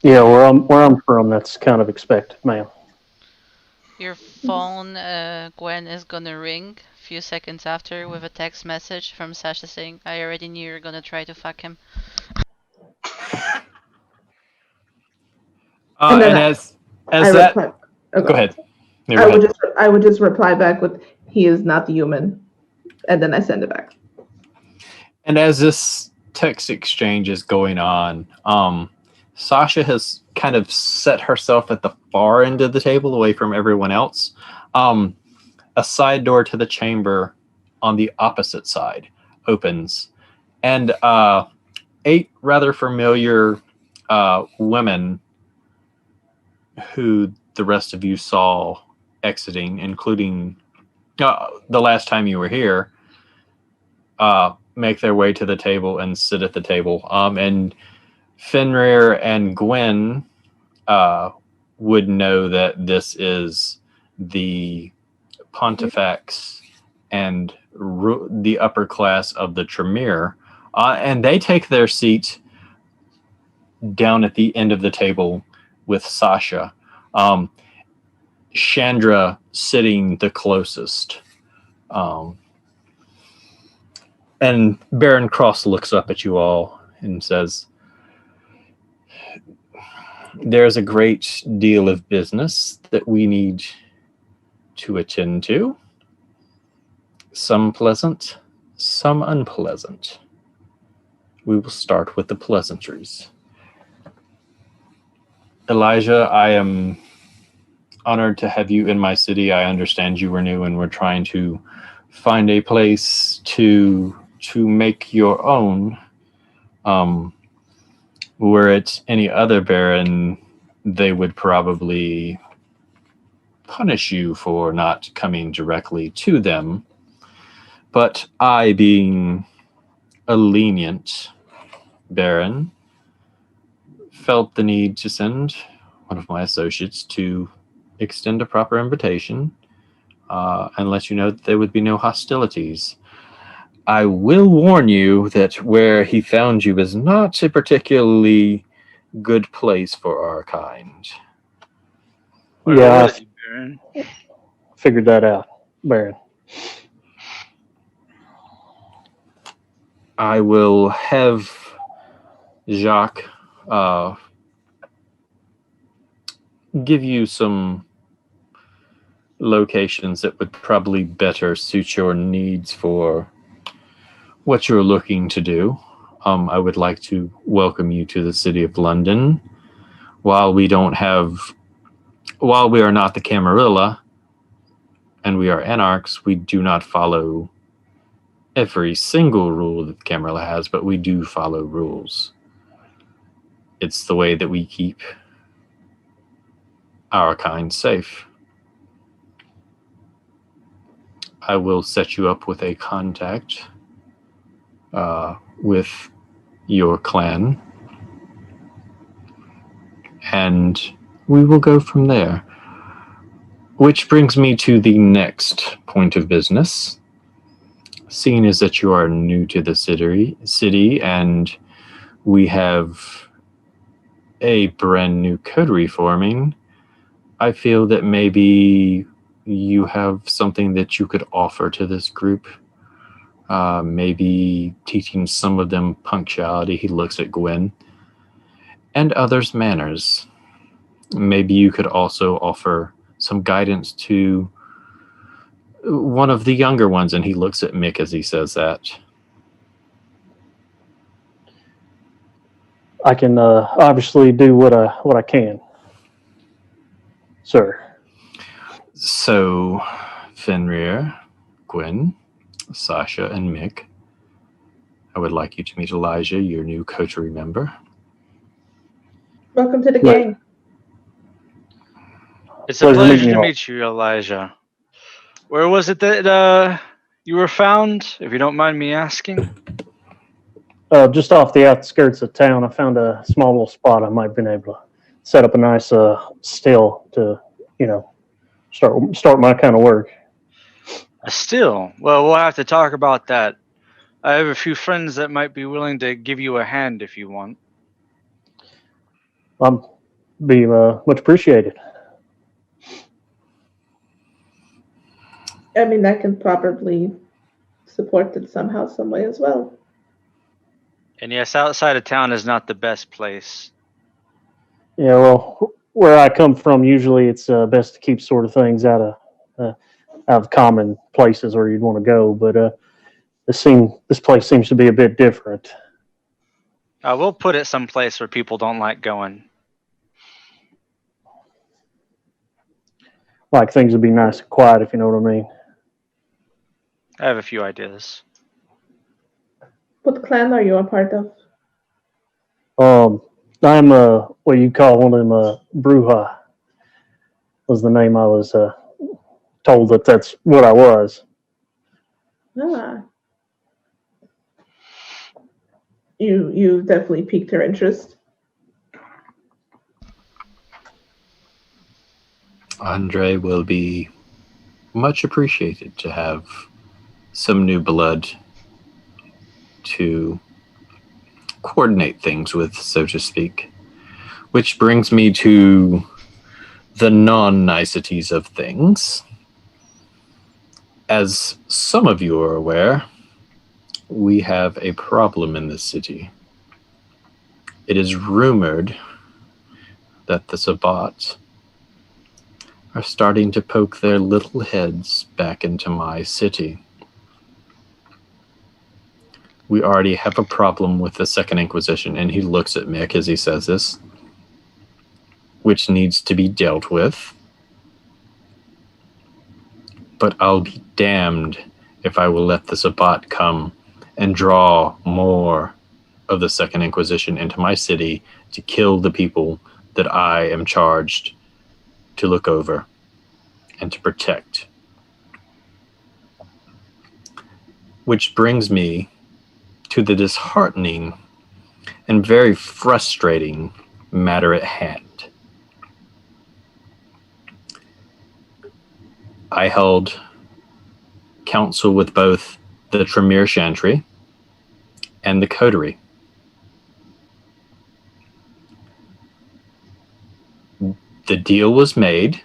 Yeah, where I'm from, that's kind of expected, ma'am. Your phone, Gwen, is gonna ring a few seconds after with a text message from Sasha saying, I already knew you were gonna try to fuck him. And as that... Go ahead. Yeah, I go ahead. would just reply back with, "He is not the human," and then I send it back. And as this text exchange is going on, Sasha has kind of set herself at the far end of the table, away from everyone else. A side door to the chamber on the opposite side opens, and 8 rather familiar women who the rest of you saw exiting, including the last time you were here, make their way to the table and sit at the table. And Fenrir and Gwen would know that this is the Pontifex and the upper class of the Tremere. And they take their seat down at the end of the table with Sasha. Chandra sitting the closest. And Baron Cross looks up at you all and says, "There's a great deal of business that we need to attend to. Some pleasant, some unpleasant. We will start with the pleasantries. Elijah, I am honored to have you in my city. I understand you were new and we're trying to find a place to make your own. Were it any other baron, they would probably punish you for not coming directly to them. But I, being a lenient baron, felt the need to send one of my associates to extend a proper invitation and let you know that there would be no hostilities. I will warn you that where he found you is not a particularly good place for our kind." Yeah, was it, Baron? figured that out, Baron. I will have Jacques give you some locations that would probably better suit your needs for what you're looking to do. I would like to welcome you to the city of London. While we are not the Camarilla and we are anarchs, we do not follow every single rule that the Camarilla has, but we do follow rules. It's the way that we keep our kind safe. I will set you up with a contact with your clan, and we will go from there. Which brings me to the next point of business. Seeing as that you are new to the city and we have a brand new coterie forming, I feel that maybe you have something that you could offer to this group. Maybe teaching some of them punctuality. He looks at Gwen. And others manners. Maybe you could also offer some guidance to one of the younger ones, and he looks at Mick as he says that. I can obviously do what I can, sir. So, Fenrir, Gwen, Sasha, and Mick, I would like you to meet Elijah, your new coterie member. Welcome to the Right. gang. It's a Pleasure pleasure meeting to you all. meet you, Elijah. Where was it that you were found, if you don't mind me asking? Just off the outskirts of town, I found a small little spot. I might have been able to set up a nice still to, start my kind of work. Still, well, we'll have to talk about that. I have a few friends that might be willing to give you a hand if you want. Be much appreciated. I mean, that can probably support it somehow, some way as well. And yes, outside of town is not the best place. Yeah, well, where I come from, usually it's best to keep sort of things out of common places where you'd want to go. But this place seems to be a bit different. We'll put it someplace where people don't like going. Like things would be nice and quiet, if you know what I mean. I have a few ideas. What clan are you a part of? I'm what you call one of them Bruja. Was the name I was told that's what I was. Ah. You definitely piqued her interest. Andre will be much appreciated to have some new blood to coordinate things with, so to speak. Which brings me to the non-niceties of things. As some of you are aware, we have a problem in this city. It is rumored that the Sabbat are starting to poke their little heads back into my city. We already have a problem with the Second Inquisition, and he looks at Mick as he says this, which needs to be dealt with. But I'll be damned if I will let the Sabbat come and draw more of the Second Inquisition into my city to kill the people that I am charged to look over and to protect. Which brings me to the disheartening and very frustrating matter at hand. I held counsel with both the Tremere Chantry and the Coterie. The deal was made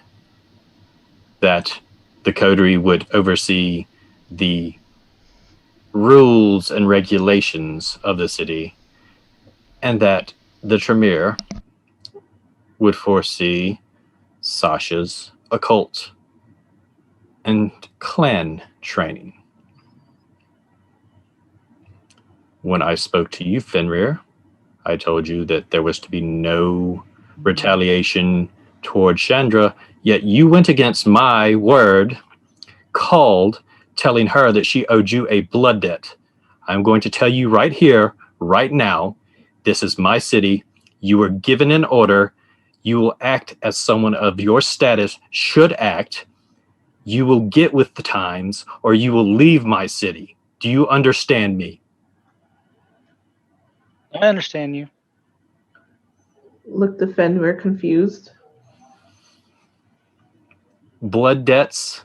that the Coterie would oversee the rules and regulations of the city, and that the Tremere would foresee Sasha's occult and clan training. When I spoke to you, Fenrir, I told you that there was to be no retaliation toward Chandra, yet you went against my word, called, telling her that she owed you a blood debt. I'm going to tell you right here, right now, this is my city. You were given an order. You will act as someone of your status should act. You will get with the times, or you will leave my city. Do you understand me? I understand you. Look, the Fenrir confused. Blood debts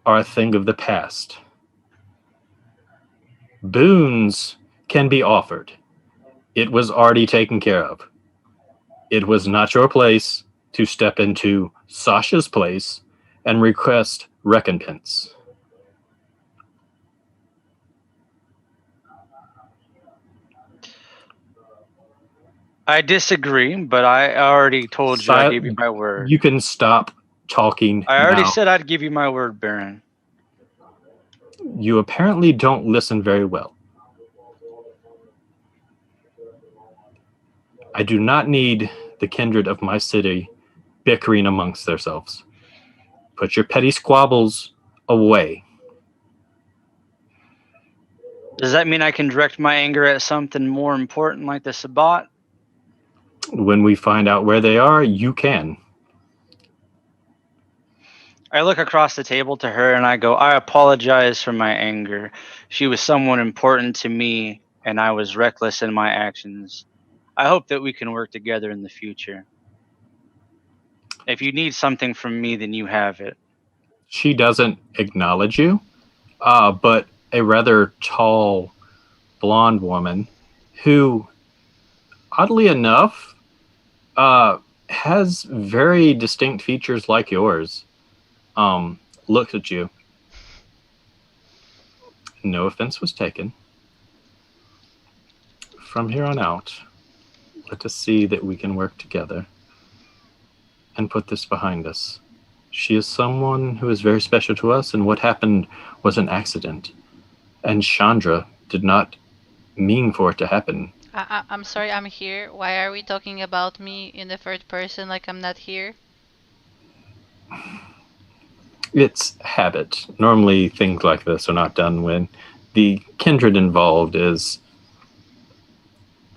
are a thing of the past. Boons can be offered. It was already taken care of. It was not your place to step into Sasha's place and request recompense. I disagree, but I already told you I gave you my word. You can stop talking I already now. said I'd give you my word, Baron. You apparently don't listen very well. I do not need the kindred of my city bickering amongst themselves. Put your petty squabbles away. Does that mean I can direct my anger at something more important like the Sabbat? When we find out where they are, you can. I look across the table to her and I go, I apologize for my anger. She was someone important to me and I was reckless in my actions. I hope that we can work together in the future. If you need something from me, then you have it. She doesn't acknowledge you, but a rather tall, blonde woman who, oddly enough, has very distinct features like yours, looks at you. No offense was taken. From here on out, Let us see that we can work together and put this behind us. She is someone who is very special to us, and what happened was an accident. And Chandra did not mean for it to happen. I'm sorry, I'm here. Why are we talking about me in the third person like I'm not here? It's habit. Normally things like this are not done when the kindred involved is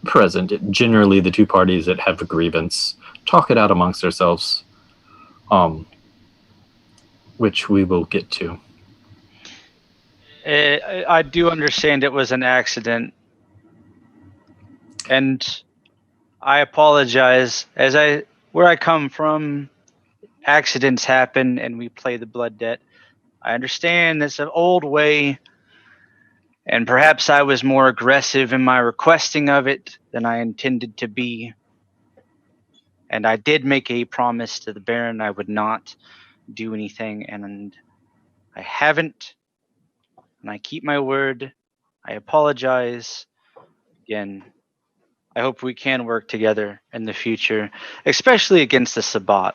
present. Generally the two parties that have a grievance talk it out amongst themselves, which we will get to. I do understand it was an accident, and I apologize. Where I come from, accidents happen, and we play the blood debt. I understand it's an old way, and perhaps I was more aggressive in my requesting of it than I intended to be. And I did make a promise to the Baron I would not do anything, and I haven't. And I keep my word. I apologize. Again, I hope we can work together in the future, especially against the Sabbat.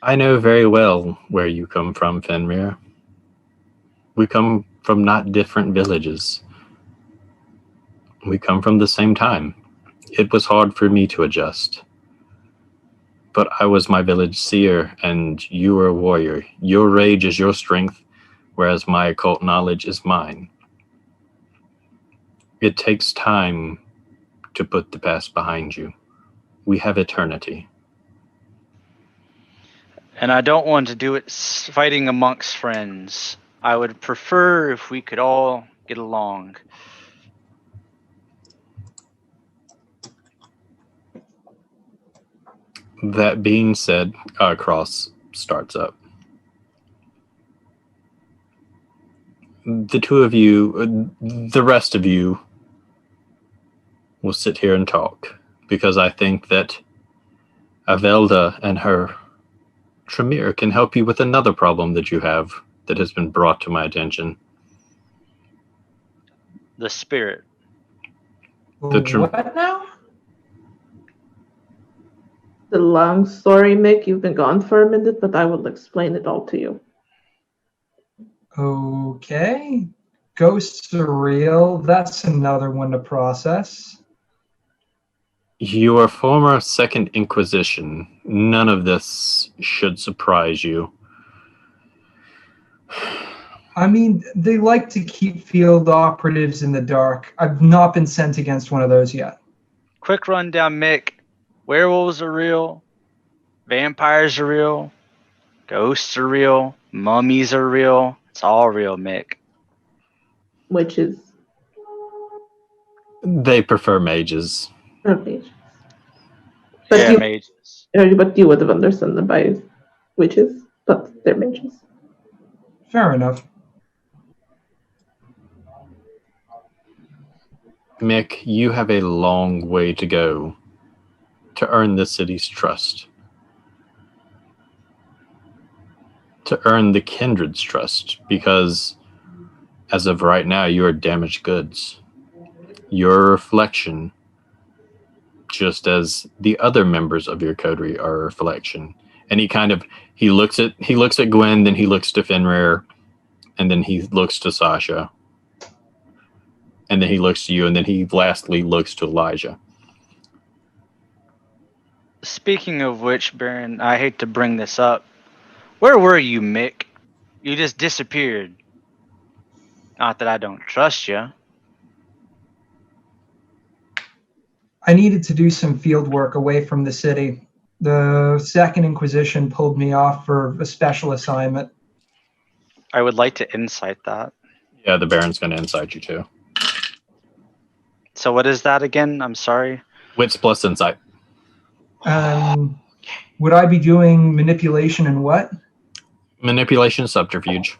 I know very well where you come from, Fenrir. We come from not different villages. We come from the same time. It was hard for me to adjust. But I was my village seer, and you were a warrior. Your rage is your strength, whereas my occult knowledge is mine. It takes time to put the past behind you. We have eternity. And I don't want to do it fighting amongst friends. I would prefer if we could all get along. That being said, Cross starts up. The two of you, the rest of you, will sit here and talk, because I think that Avelda and her Tremere can help you with another problem that you have that has been brought to my attention. The spirit. What now? The long story, Mick. You've been gone for a minute, but I will explain it all to you. Okay. Ghosts are real. That's another one to process. Your former Second Inquisition. None of this should surprise you. I mean, they like to keep field operatives in the dark. I've not been sent against one of those yet. Quick rundown, Mick. Werewolves are real. Vampires are real. Ghosts are real. Mummies are real. It's all real, Mick. Witches. They prefer mages. Okay. But Yeah, you, mages. but you would have understood them by witches, but they're mages. Fair enough. Mick, you have a long way to go to earn the city's trust. To earn the kindred's trust, because as of right now, you are damaged goods. Your reflection, just as the other members of your coterie are a reflection. And he looks at Gwen, then he looks to Fenrir, and then he looks to Sasha. And then he looks to you, and then he lastly looks to Elijah. Speaking of which, Baron, I hate to bring this up. Where were you, Mick? You just disappeared. Not that I don't trust you. I needed to do some field work away from the city. The Second Inquisition pulled me off for a special assignment. I would like to insight that. Yeah, the Baron's going to incite you too. So what is that again? I'm sorry. Wits plus insight. Would I be doing manipulation and what? Manipulation, subterfuge.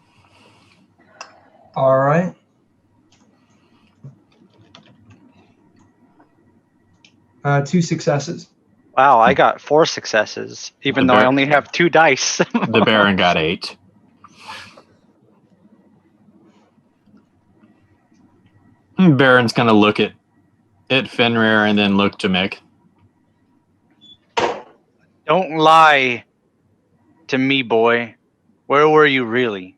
All right. Two successes. Wow, I got 4 successes, even though I only have 2 dice. The Baron got 8. Baron's going to look at at Fenrir and then look to Mick. Don't lie to me, boy. Where were you really?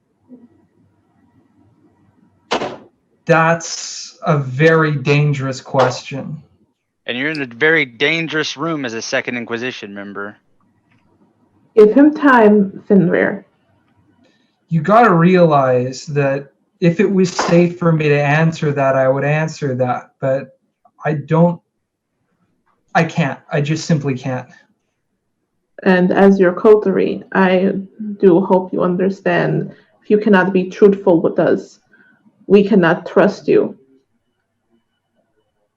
That's a very dangerous question. And you're in a very dangerous room as a Second Inquisition member. Give him time, Fenrir. You gotta realize that if it was safe for me to answer that, I would answer that. But I can't. I just simply can't. And as your coterie, I do hope you understand if you cannot be truthful with us, we cannot trust you.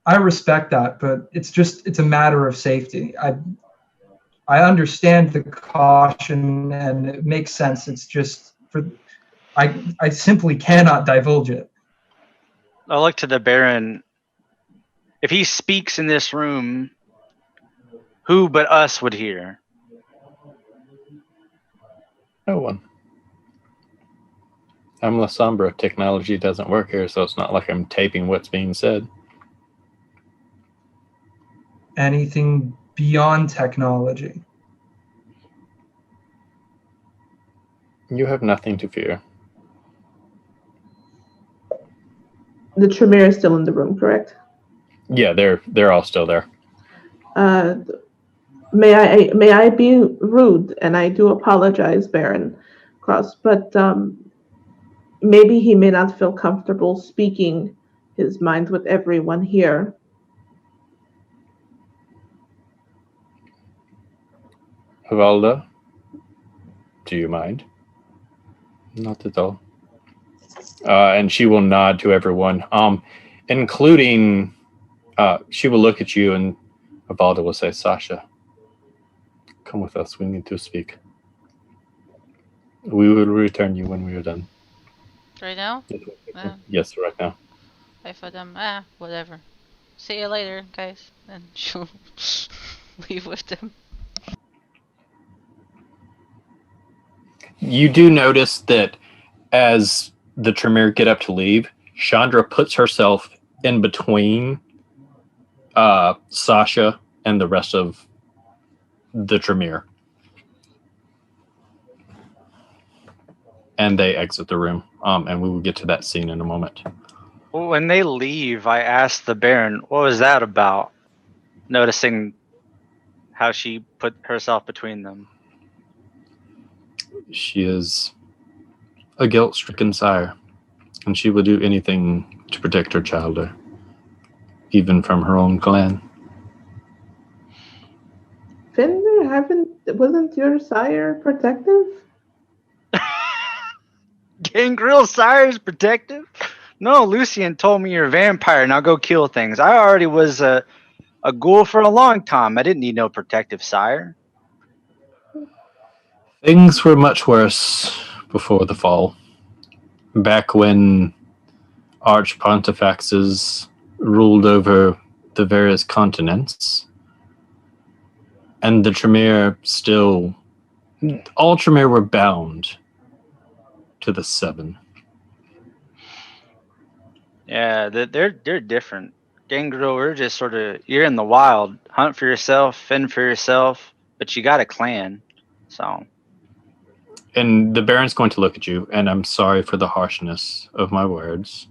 I respect that, but it's a matter of safety. I understand the caution and it makes sense. It's just I simply cannot divulge it. I look to the Baron. If he speaks in this room, who but us would hear? No one. I'm La Sombra. Technology doesn't work here, so it's not like I'm taping what's being said. Anything beyond technology. You have nothing to fear. The Tremere is still in the room, correct? Yeah, they're all still there. May I be rude, and I do apologize, Baron Cross, but maybe he may not feel comfortable speaking his mind with everyone here. Valda, do you mind? Not at all. And she will nod to everyone, including, she will look at you, and Valda will say, Sasha, come with us. We need to speak. We will return you when we are done. Right now? Yes, right now. I thought whatever. See you later, guys. And she'll leave with them. You do notice that as the Tremere get up to leave, Chandra puts herself in between Sasha and the rest of the Tremere. And they exit the room. And we will get to that scene in a moment. When they leave, I asked the Baron, what was that about? Noticing how she put herself between them. She is a guilt-stricken sire, and she will do anything to protect her child, even from her own clan. Fenrir, wasn't your sire protective? Gangrel Sire's protective? No, Lucian told me you're a vampire, now go kill things. I already was a ghoul for a long time. I didn't need no protective sire. Things were much worse before the fall. Back when archpontifaxes ruled over the various continents, and the Tremere still... all Tremere were bound to the Seven. Yeah, they're different. Gangrel, we're just sort of, you're in the wild. Hunt for yourself, fend for yourself, but you got a clan, so... And the Baron's going to look at you, and I'm sorry for the harshness of my words.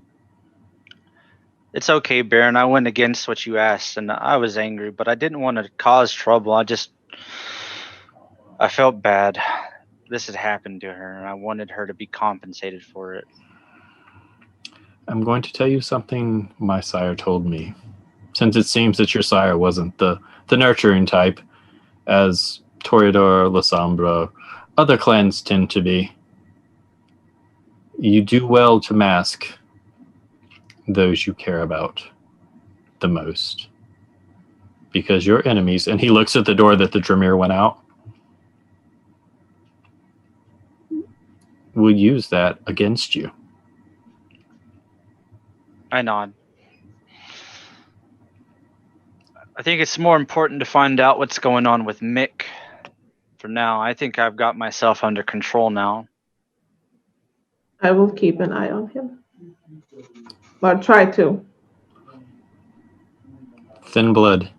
It's okay, Baron. I went against what you asked, and I was angry, but I didn't want to cause trouble. I felt bad. This had happened to her, and I wanted her to be compensated for it. I'm going to tell you something my sire told me. Since it seems that your sire wasn't the nurturing type, as Toreador, La Sombra, other clans tend to be. You do well to mask those you care about the most. Because your enemies, and he looks at the door that the Tremere went out, will use that against you. I nod. I think it's more important to find out what's going on with Mick. For now, I think I've got myself under control now. I will keep an eye on him. Or try to. Thin blood.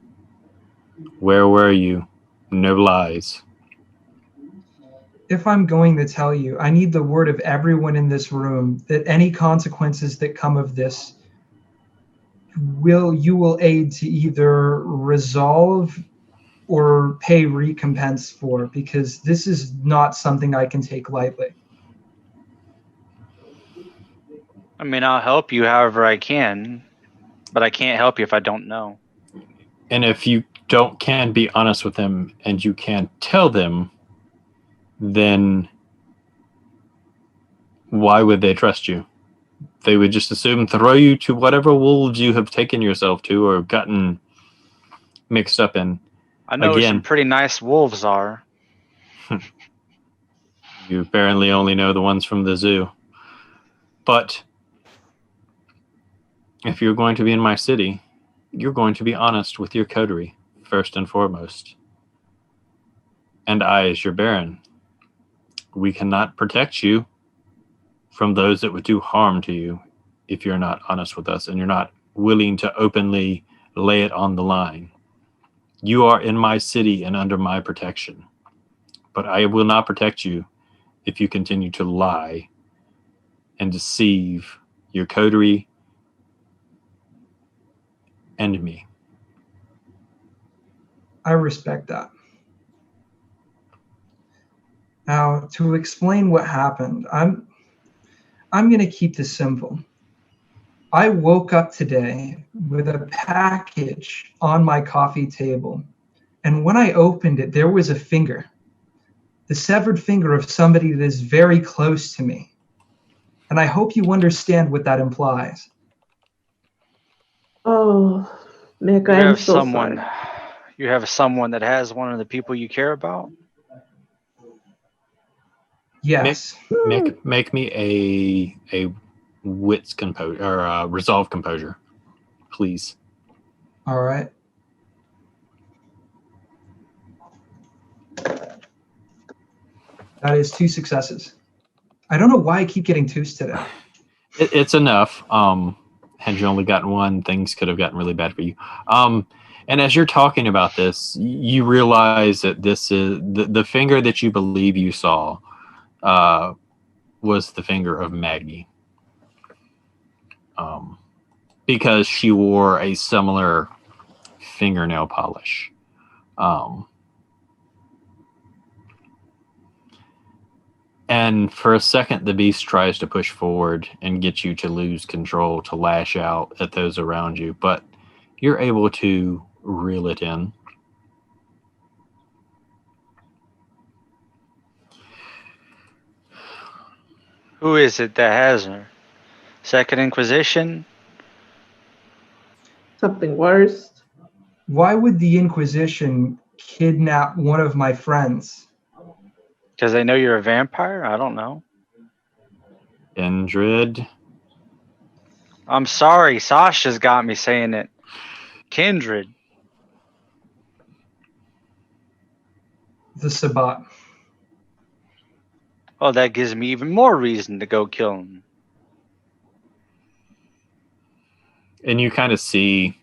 Where were you? No lies. If I'm going to tell you, I need the word of everyone in this room that any consequences that come of this you will aid to either resolve or pay recompense for, because this is not something I can take lightly. I mean, I'll help you however I can, but I can't help you if I don't know. And if you can't be honest with them and you can't tell them, then why would they trust you? They would just assume throw you to whatever wolves you have taken yourself to or gotten mixed up in. I know where some pretty nice wolves are. You apparently only know the ones from the zoo. But if you're going to be in my city, you're going to be honest with your coterie, first and foremost. And I, as your baron, we cannot protect you from those that would do harm to you if you're not honest with us and you're not willing to openly lay it on the line. You are in my city and under my protection, but I will not protect you if you continue to lie and deceive your coterie and me. I respect that. Now, to explain what happened, I'm going to keep this simple. I woke up today with a package on my coffee table, and when I opened it, there was a finger, the severed finger of somebody that is very close to me. And I hope you understand what that implies. Oh, Mick, I'm so sorry. You have someone that has one of the people you care about? Yes. Make me a wits composure or resolve composure, please. All right. That is 2 successes. I don't know why I keep getting 2s today. It's enough. Had you only gotten one, things could have gotten really bad for you. And as you're talking about this, you realize that this is the finger that you believe you saw was the finger of Maggie. Because she wore a similar fingernail polish. And for a second, the beast tries to push forward and get you to lose control, to lash out at those around you. But you're able to reel it in. Who is it that has her? Second Inquisition? Something worse. Why would the Inquisition kidnap one of my friends? Because they know you're a vampire? I don't know. Kindred. I'm sorry, Sasha's got me saying it. Kindred. The Sabbat. Oh, that gives me even more reason to go kill him. And you kind of see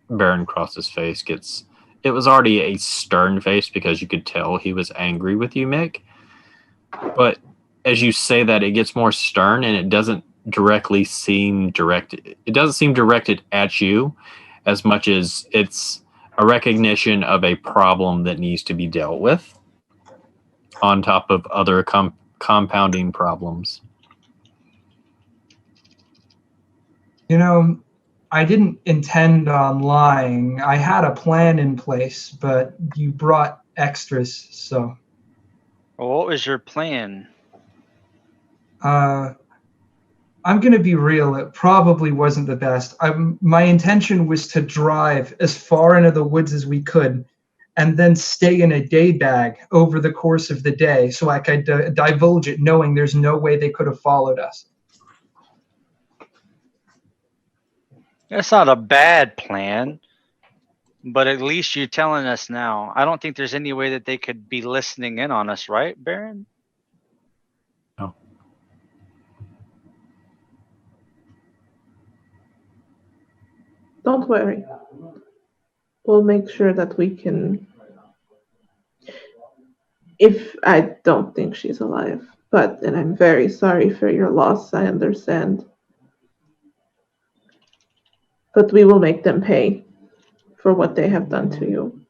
Baron Cross's face gets... It was already a stern face because you could tell he was angry with you, Mick. But as you say that, it gets more stern and it doesn't directly seem directed. It doesn't seem directed at you as much as it's a recognition of a problem that needs to be dealt with on top of other compounding problems. You know, I didn't intend on lying. I had a plan in place, but you brought extras, so. Well, what was your plan? I'm going to be real. It probably wasn't the best. My intention was to drive as far into the woods as we could and then stay in a day bag over the course of the day so I could divulge it knowing there's no way they could have followed us. That's not a bad plan, but at least you're telling us now. I don't think there's any way that they could be listening in on us, right, Baron? No. Don't worry. We'll make sure that we can. If I don't think she's alive, and I'm very sorry for your loss, I understand. But we will make them pay for what they have done to you.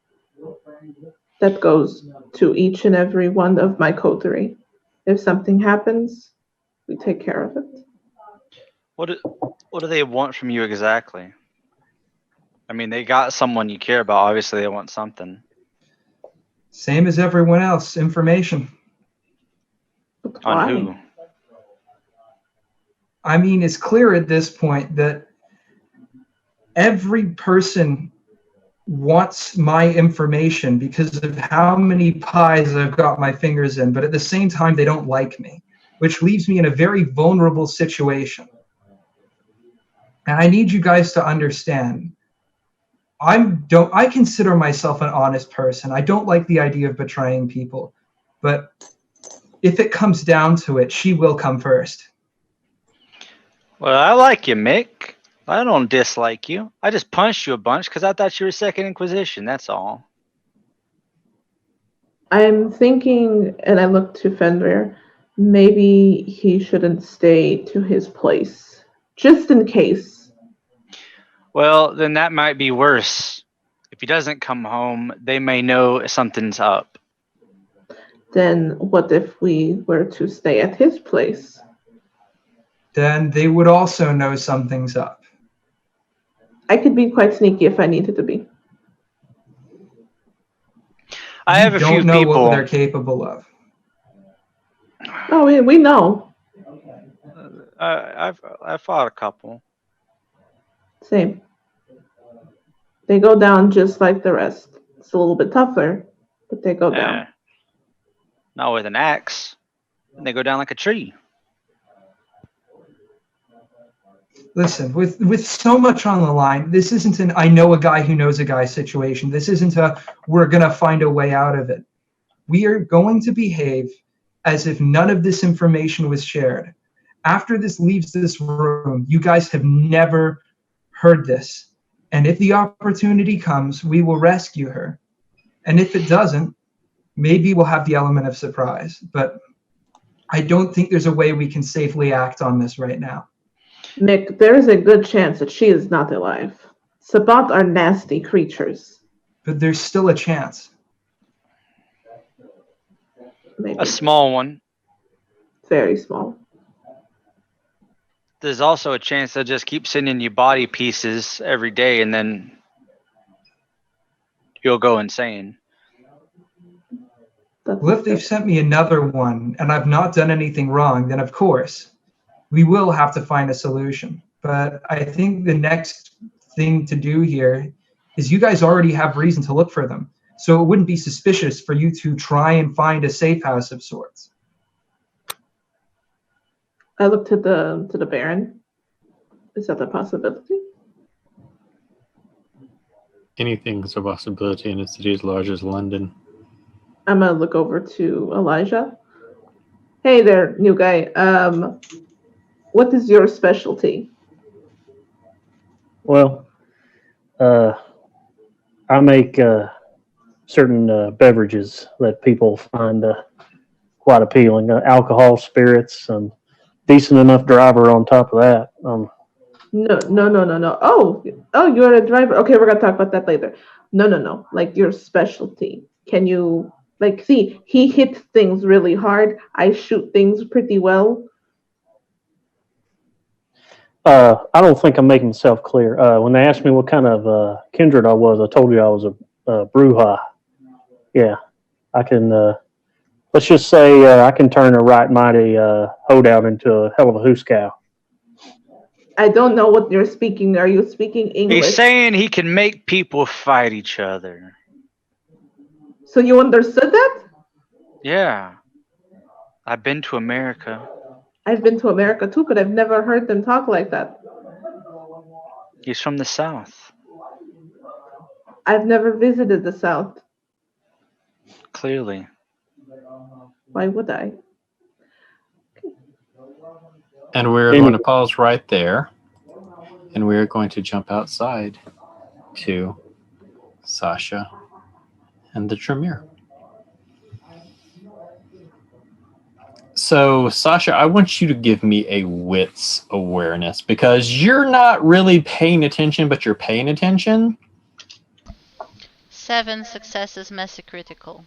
That goes to each and every one of my coterie. If something happens, we take care of it. What do they want from you exactly? I mean, they got someone you care about. Obviously, they want something. Same as everyone else, information. But On why? who? I mean, it's clear at this point that every person wants my information because of how many pies I've got my fingers in, but at the same time, they don't like me, which leaves me in a very vulnerable situation. And I need you guys to understand, I consider myself an honest person. I don't like the idea of betraying people, but if it comes down to it, she will come first. Well, I like you, Mick. I don't dislike you. I just punched you a bunch because I thought you were Second Inquisition. That's all. I'm thinking, and I look to Fenrir, maybe he shouldn't stay to his place, just in case. Well, then that might be worse. If he doesn't come home, they may know something's up. Then what if we were to stay at his place? Then they would also know something's up. I could be quite sneaky if I needed to be. I have a few don't know people. what they're capable of. Oh, we know. I've fought a couple. Same. They go down just like the rest. It's a little bit tougher, but they go down. Not with an axe. They go down like a tree. Listen, with so much on the line, this isn't an I know a guy who knows a guy situation. This isn't a we're going to find a way out of it. We are going to behave as if none of this information was shared. After this leaves this room, you guys have never heard this. And if the opportunity comes, we will rescue her. And if it doesn't, maybe we'll have the element of surprise. But I don't think there's a way we can safely act on this right now. Mick, there is a good chance that she is not alive. Sabbat are nasty creatures. But there's still a chance. Maybe. A small one. Very small. There's also a chance they'll just keep sending you body pieces every day and then you'll go insane. Well, if they've sent me another one and I've not done anything wrong, then of course, we will have to find a solution. But I think the next thing to do here is you guys already have reason to look for them. So it wouldn't be suspicious for you to try and find a safe house of sorts. I look to the Baron. Is that a possibility? Anything's a possibility in a city as large as London. I'm gonna look over to Elijah. Hey there, new guy. What is your specialty? Well, I make certain beverages that people find quite appealing. Alcohol, spirits, and decent enough driver on top of that. No. Oh, you're a driver. Okay, we're gonna talk about that later. No. Like your specialty. Can you see? He hits things really hard. I shoot things pretty well. I don't think I'm making myself clear. When they asked me what kind of kindred I was, I told you I was a bruja. Yeah, I can. Let's just say I can turn a right mighty hoedown into a hell of a hoose cow. I don't know what you're speaking. Are you speaking English? He's saying he can make people fight each other. So you understood that? Yeah. I've been to America. I've been to America too, but I've never heard them talk like that. He's from the South. I've never visited the South. Clearly. Why would I? And we're going to pause right there. And we're going to jump outside to Sasha and the Tremere. So, Sasha, I want you to give me a wits awareness because you're not really paying attention, but you're paying attention. 7 successes, messy critical.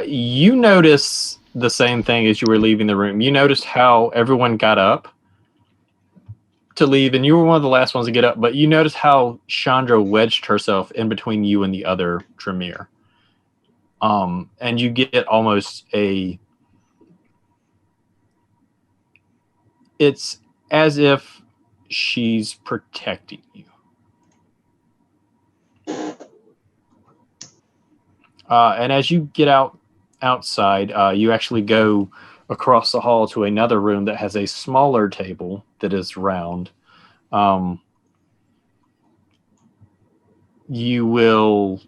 You notice the same thing as you were leaving the room. You noticed how everyone got up to leave, and you were one of the last ones to get up, but you noticed how Chandra wedged herself in between you and the other Tremere. And you get almost it's as if she's protecting you. And as you get outside, you actually go across the hall to another room that has a smaller table that is round. You will.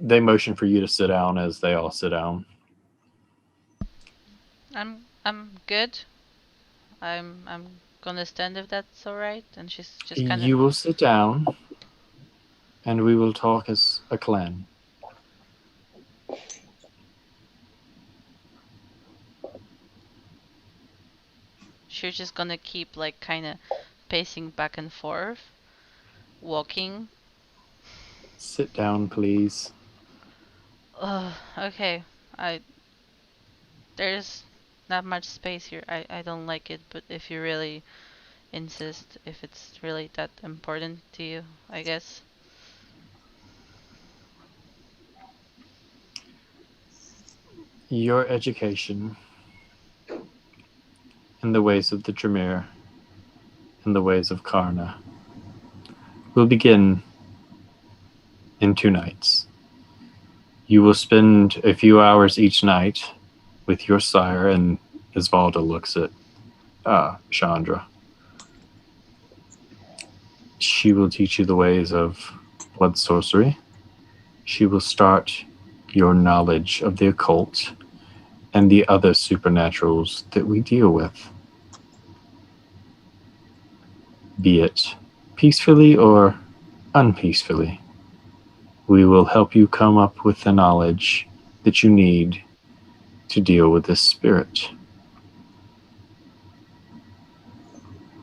They motion for you to sit down as they all sit down. I'm good. I'm gonna stand if that's alright. And she's just kind You of. will sit down, and we will talk as a clan. She's just gonna keep like kind of pacing back and forth, walking. Sit down, please. Okay. There's not much space here. I don't like it, but if you really insist, if it's really that important to you, I guess. Your education in the ways of the Tremere and the ways of Karna will begin in 2 nights. You will spend a few hours each night with your sire, and Isvalda looks at Chandra. She will teach you the ways of blood sorcery. She will start your knowledge of the occult and the other supernaturals that we deal with, be it peacefully or unpeacefully. We will help you come up with the knowledge that you need to deal with this spirit.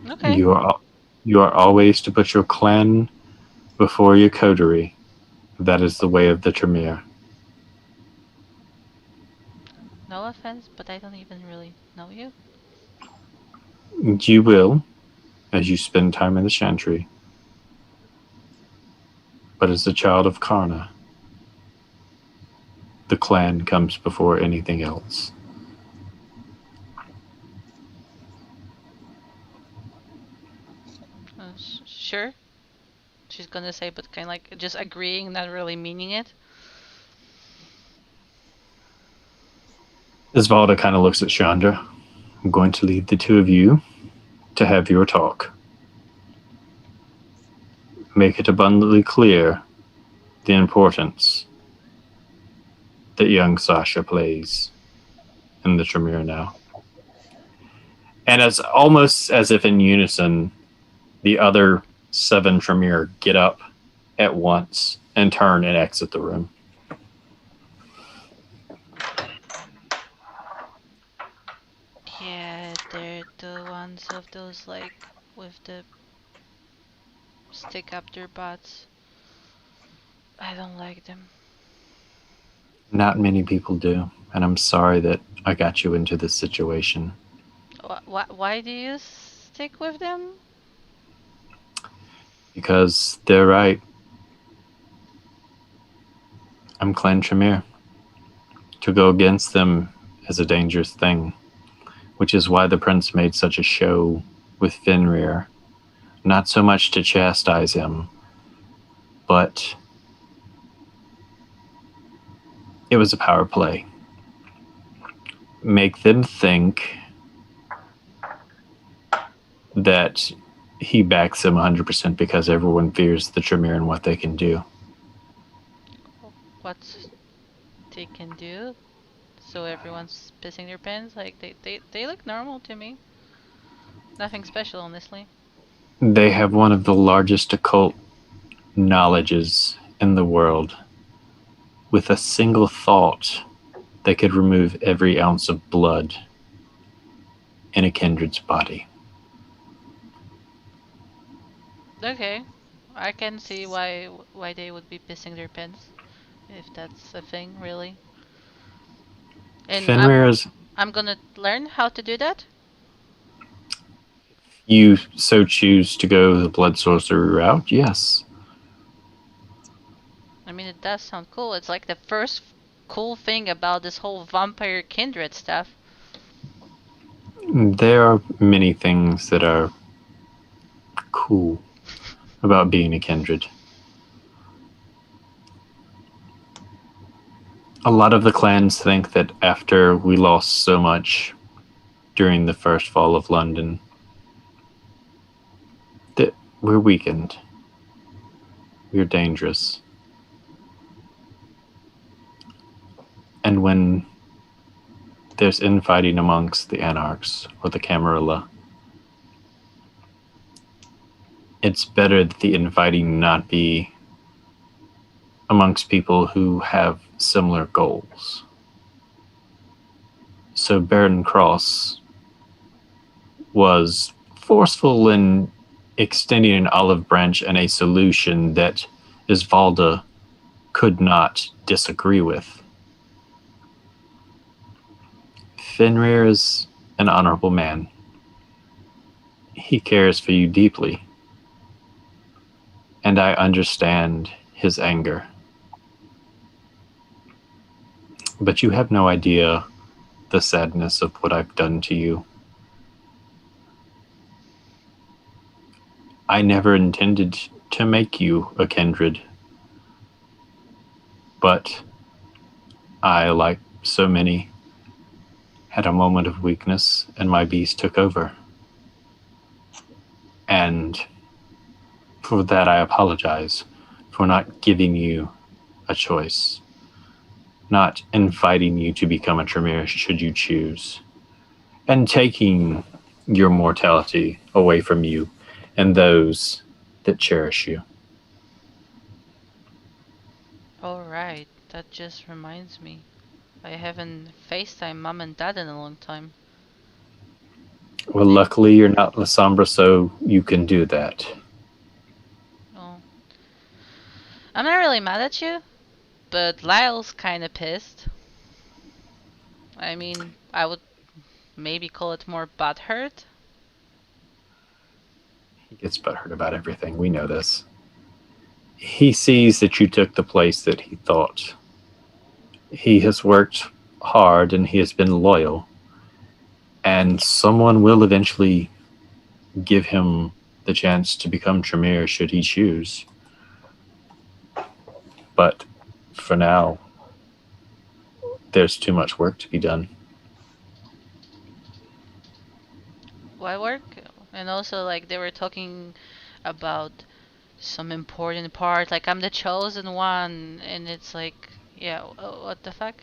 Okay. You are always to put your clan before your coterie. That is the way of the Tremere. No offense, but I don't even really know you. You will, as you spend time in the Chantry. But as a child of Karna, the clan comes before anything else. Sure. She's gonna say, but kind of like just agreeing, not really meaning it. Isvalda kind of looks at Chandra. I'm going to leave the 2 of you to have your talk. Make it abundantly clear the importance that young Sasha plays in the Tremere now. And it's almost as if in unison, the other 7 Tremere get up at once and turn and exit the room. Yeah, they're the ones of those like with the stick up their butts. I don't like them. Not many people do, and I'm sorry that I got you into this situation. Why do you stick with them? Because they're right. I'm Clan Tremere. To go against them is a dangerous thing, which is why the prince made such a show with Fenrir. Not so much to chastise him, but it was a power play. Make them think that he backs them 100% because everyone fears the Tremere and what they can do. What they can do? So everyone's pissing their pants? Like they look normal to me. Nothing special, honestly. They have one of the largest occult knowledges in the world. With a single thought, they could remove every ounce of blood in a kindred's body. Okay, I can see why they would be pissing their pants, if that's a thing, really. And Fenrir's, I'm gonna learn how to do that. you so choose to go the blood sorcery route, yes. I mean, it does sound cool. It's like the first cool thing about this whole vampire kindred stuff. There are many things that are cool about being a kindred. A lot of the clans think that after we lost so much during the first fall of London, that we're weakened. We're dangerous. And when there's infighting amongst the Anarchs or the Camarilla, it's better that the infighting not be amongst people who have similar goals. So Baron Cross was forceful in extending an olive branch and a solution that Isvalda could not disagree with. Fenrir is an honorable man. He cares for you deeply. And I understand his anger. But you have no idea the sadness of what I've done to you. I never intended to make you a kindred. But I, like so many, had a moment of weakness and my beast took over. And for that I apologize, for not giving you a choice, not inviting you to become a Tremere should you choose, and taking your mortality away from you and those that cherish you. Alright, that just reminds me. I haven't FaceTime mom and dad in a long time. Well, luckily you're not La Sombra, so you can do that. Oh. I'm not really mad at you, but Lyle's kinda pissed. I mean, I would maybe call it more butthurt. He gets butthurt about everything. We know this. He sees that you took the place that he thought. He has worked hard and he has been loyal. And someone will eventually give him the chance to become Tremere should he choose. But for now, there's too much work to be done. Why work? And also, like, they were talking about some important part, like I'm the chosen one, and it's like, yeah, what the fuck?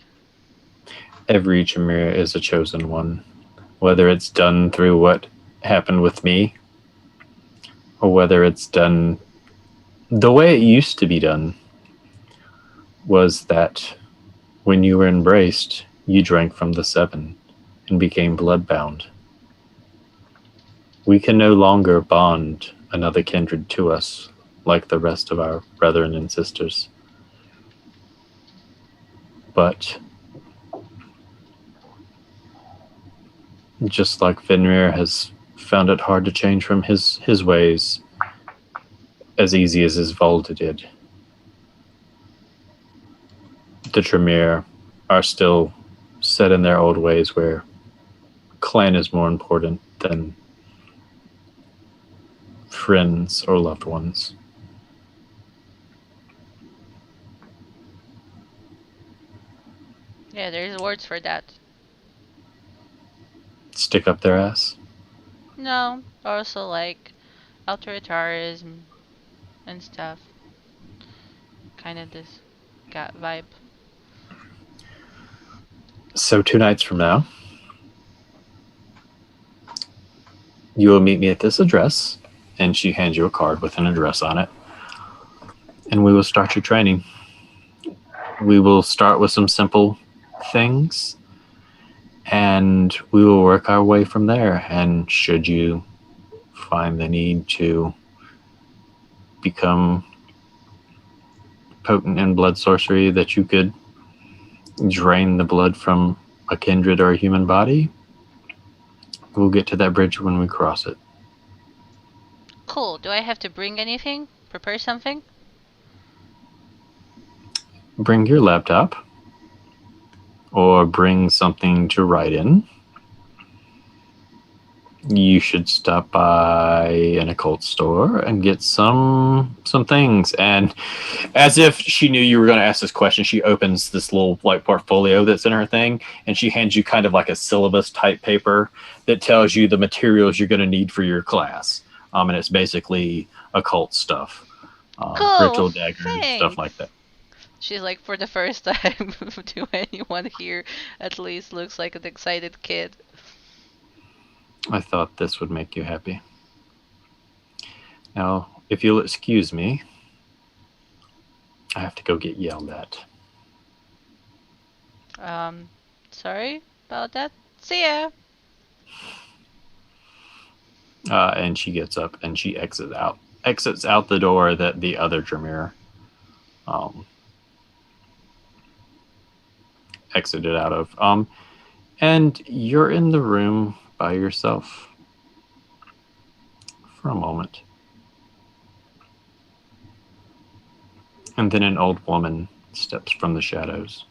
Every Tremere is a chosen one, whether it's done through what happened with me, or whether it's done the way it used to be done, was that when you were embraced, you drank from the seven and became bloodbound. We can no longer bond another kindred to us like the rest of our brethren and sisters. But just like Fenrir has found it hard to change from his ways as easy as Isvalda did, the Tremere are still set in their old ways where clan is more important than friends or loved ones. Yeah, there's words for that. Stick up their ass? No, also like authoritarianism and stuff. Kind of this vibe. So 2 nights from now, You will meet me at this address. And she hands you a card with an address on it. And we will start your training. We will start with some simple things. And we will work our way from there. And should you find the need to become potent in blood sorcery that you could drain the blood from a kindred or a human body, we'll get to that bridge when we cross it. Cool. Do I have to bring anything? Prepare something? Bring your laptop or bring something to write in. You should stop by an occult store and get some things. And as if she knew you were going to ask this question, she opens this little like portfolio that's in her thing, and she hands you kind of like a syllabus type paper that tells you the materials you're going to need for your class. And it's basically occult stuff, Cool, ritual daggers, thanks. stuff like that. She's like, for the first time, to anyone here, at least looks like an excited kid. I thought this would make you happy. Now, if you'll excuse me, I have to go get yelled at. Sorry about that. See ya. And she gets up and she exits out the door that the other Tremere exited out of. And you're in the room by yourself for a moment. And then an old woman steps from the shadows.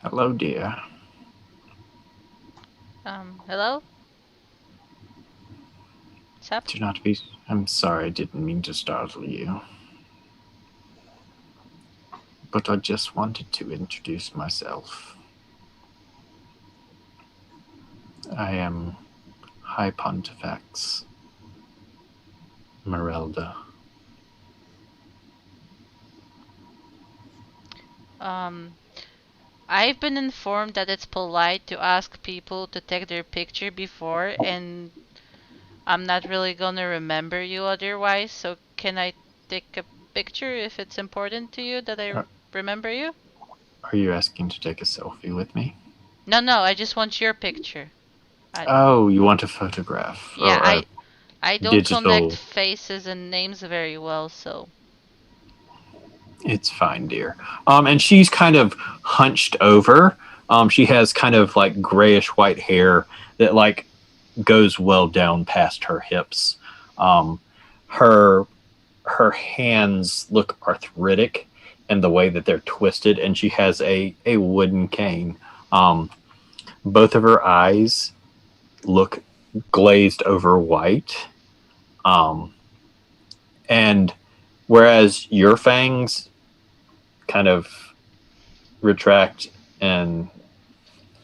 Hello, dear. Hello? What's up? Do not be... I'm sorry, I didn't mean to startle you. But I just wanted to introduce myself. I am High Pontifex Merelda. I've been informed that it's polite to ask people to take their picture before, and I'm not really gonna remember you otherwise, so can I take a picture if it's important to you that I remember you? Are you asking to take a selfie with me? No, I just want your picture. Oh, you want a photograph? Yeah, I don't digital... connect faces and names very well, so... It's fine, dear. And she's kind of hunched over. She has kind of like grayish white hair that like goes well down past her hips. Her hands look arthritic in the way that they're twisted, and she has a wooden cane. Both of her eyes look glazed over white. And whereas your fangs kind of retract and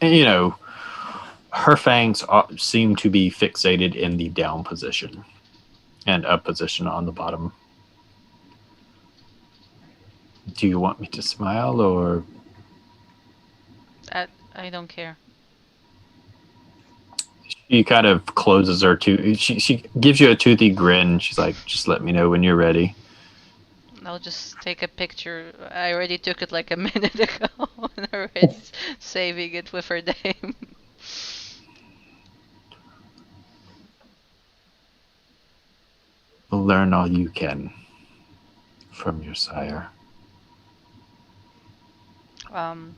you know, her fangs seem to be fixated in the down position and up position on the bottom. Do you want me to smile or? I don't care. She kind of closes her tooth. She gives you a toothy grin. She's like, just let me know when you're ready. I'll just take a picture. I already took it like a minute ago and already saving it with her name. Learn all you can from your sire. Am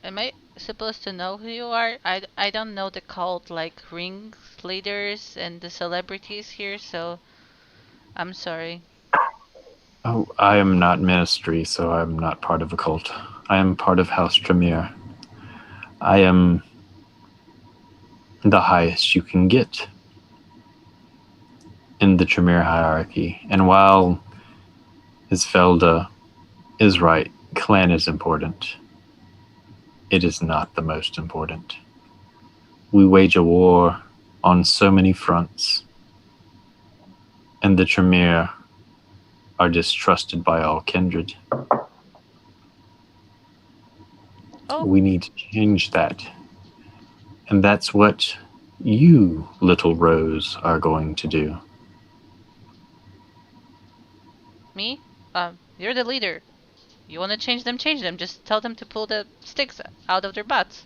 I supposed to know who you are? I don't know the cult like ringleaders and the celebrities here, so I'm sorry. Oh, I am not ministry, so I'm not part of a cult. I am part of House Tremere. I am the highest you can get in the Tremere hierarchy. And while Isfelda is right, clan is important, it is not the most important. We wage a war on so many fronts, and the Tremere are distrusted by all kindred. Oh, We need to change that. And that's what you, little Rose, are going to do. me? You're the leader. You want to change them, change them. Just tell them to pull the sticks out of their butts.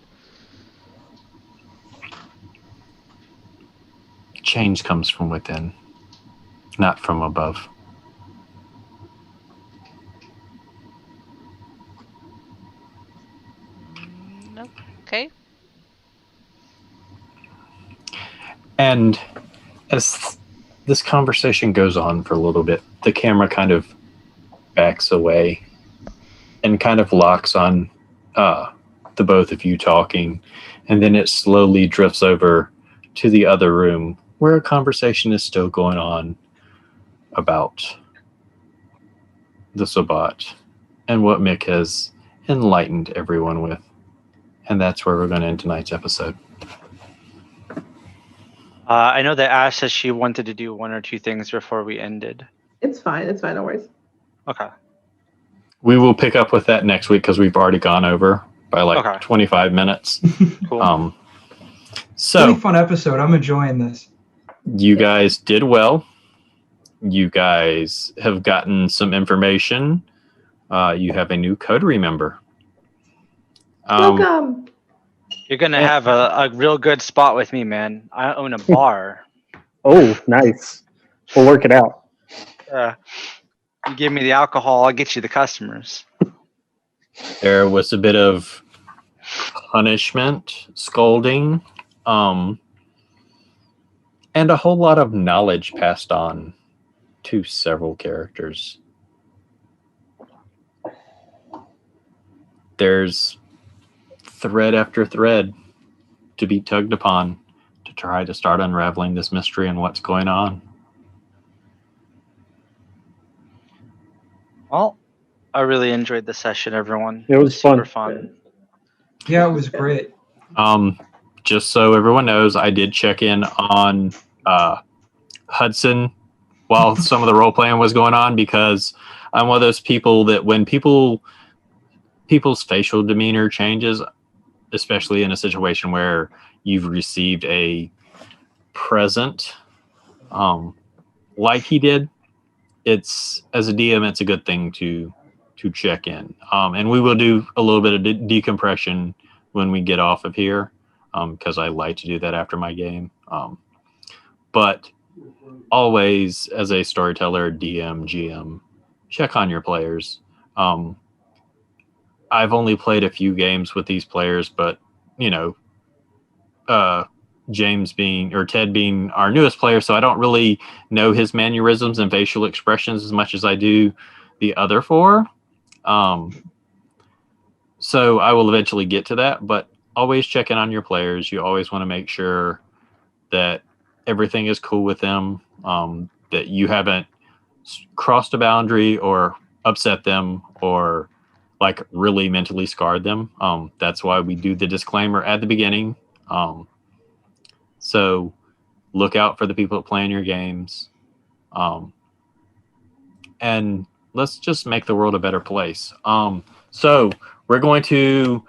Change comes from within, not from above. Okay. And as this conversation goes on for a little bit, the camera kind of backs away and kind of locks on the both of you talking, and then it slowly drifts over to the other room where a conversation is still going on about the Sabbat and what Mick has enlightened everyone with. And that's where we're going to end tonight's episode. I know that Ash says she wanted to do one or two things before we ended. It's fine. It's fine. No worries. Okay. We will pick up with that next week because we've already gone over by like 25 minutes. Cool. So Really fun episode. I'm enjoying this. You guys did well. You guys have gotten some information. You have a new coterie member. Welcome. You're going to have a real good spot with me, man. I own a bar. Oh, nice. We'll work it out. You give me the alcohol, I'll get you the customers. There was a bit of punishment, scolding, and a whole lot of knowledge passed on to several characters. There's thread after thread to be tugged upon to try to start unraveling this mystery and what's going on. Well, I really enjoyed the session, everyone. It was super fun. fun. Yeah, it was great. Just so everyone knows, I did check in on Hudson while some of the role playing was going on, because I'm one of those people that when people's facial demeanor changes, especially in a situation where you've received a present, like he did, it's, as a DM, it's a good thing to check in. And we will do a little bit of decompression when we get off of here, because I like to do that after my game. But always, as a storyteller, DM, GM, check on your players. I've only played a few games with these players, but Ted being our newest player, so I don't really know his mannerisms and facial expressions as much as I do the other four. So I will eventually get to that, but always check in on your players. You always want to make sure that everything is cool with them, that you haven't crossed a boundary or upset them or like really mentally scarred them. That's why we do the disclaimer at the beginning. So look out for the people that play in your games. And let's just make the world a better place. So we're going to...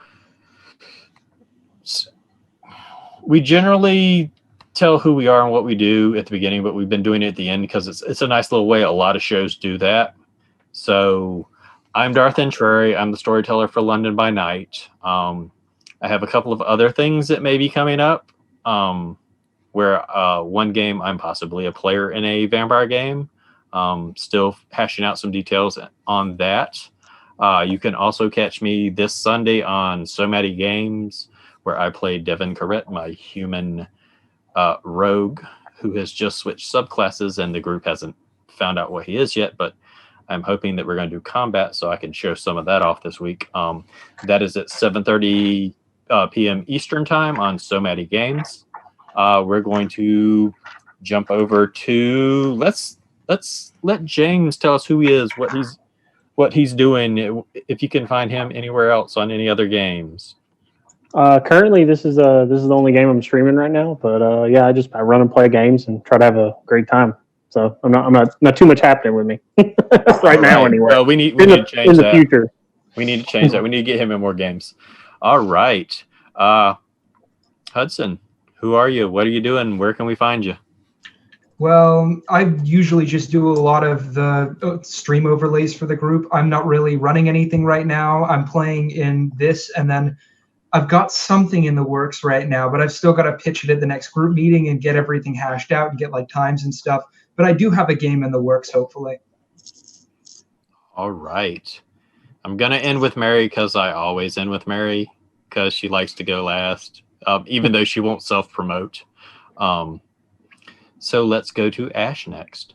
We generally tell who we are and what we do at the beginning, but we've been doing it at the end because it's a nice little way. A lot of shows do that. So I'm Darth Entrary. I'm the storyteller for London by Night. I have a couple of other things that may be coming up, where one game I'm possibly a player in a vampire game. Still hashing out some details on that. You can also catch me this Sunday on So Many Games, where I play Devin Corrett, my human rogue, who has just switched subclasses, and the group hasn't found out what he is yet, but I'm hoping that we're going to do combat so I can show some of that off this week. That is at 7:30 p.m. Eastern time on So Many Games. We're going to jump over to let's let James tell us who he is, what he's doing, if you can find him anywhere else on any other games. Currently, this is the only game I'm streaming right now. But I run and play games and try to have a great time. So I'm not too much happening with me right now anyway. Well, we need to change in the that. future. We need to change that. We need to get him in more games. All right. Hudson, who are you? What are you doing? Where can we find you? Well, I usually just do a lot of the stream overlays for the group. I'm not really running anything right now. I'm playing in this, and then I've got something in the works right now, but I've still got to pitch it at the next group meeting and get everything hashed out and get like times and stuff. But I do have a game in the works, hopefully. All right. I'm going to end with Mary because I always end with Mary because she likes to go last, even though she won't self-promote. So let's go to Ash next.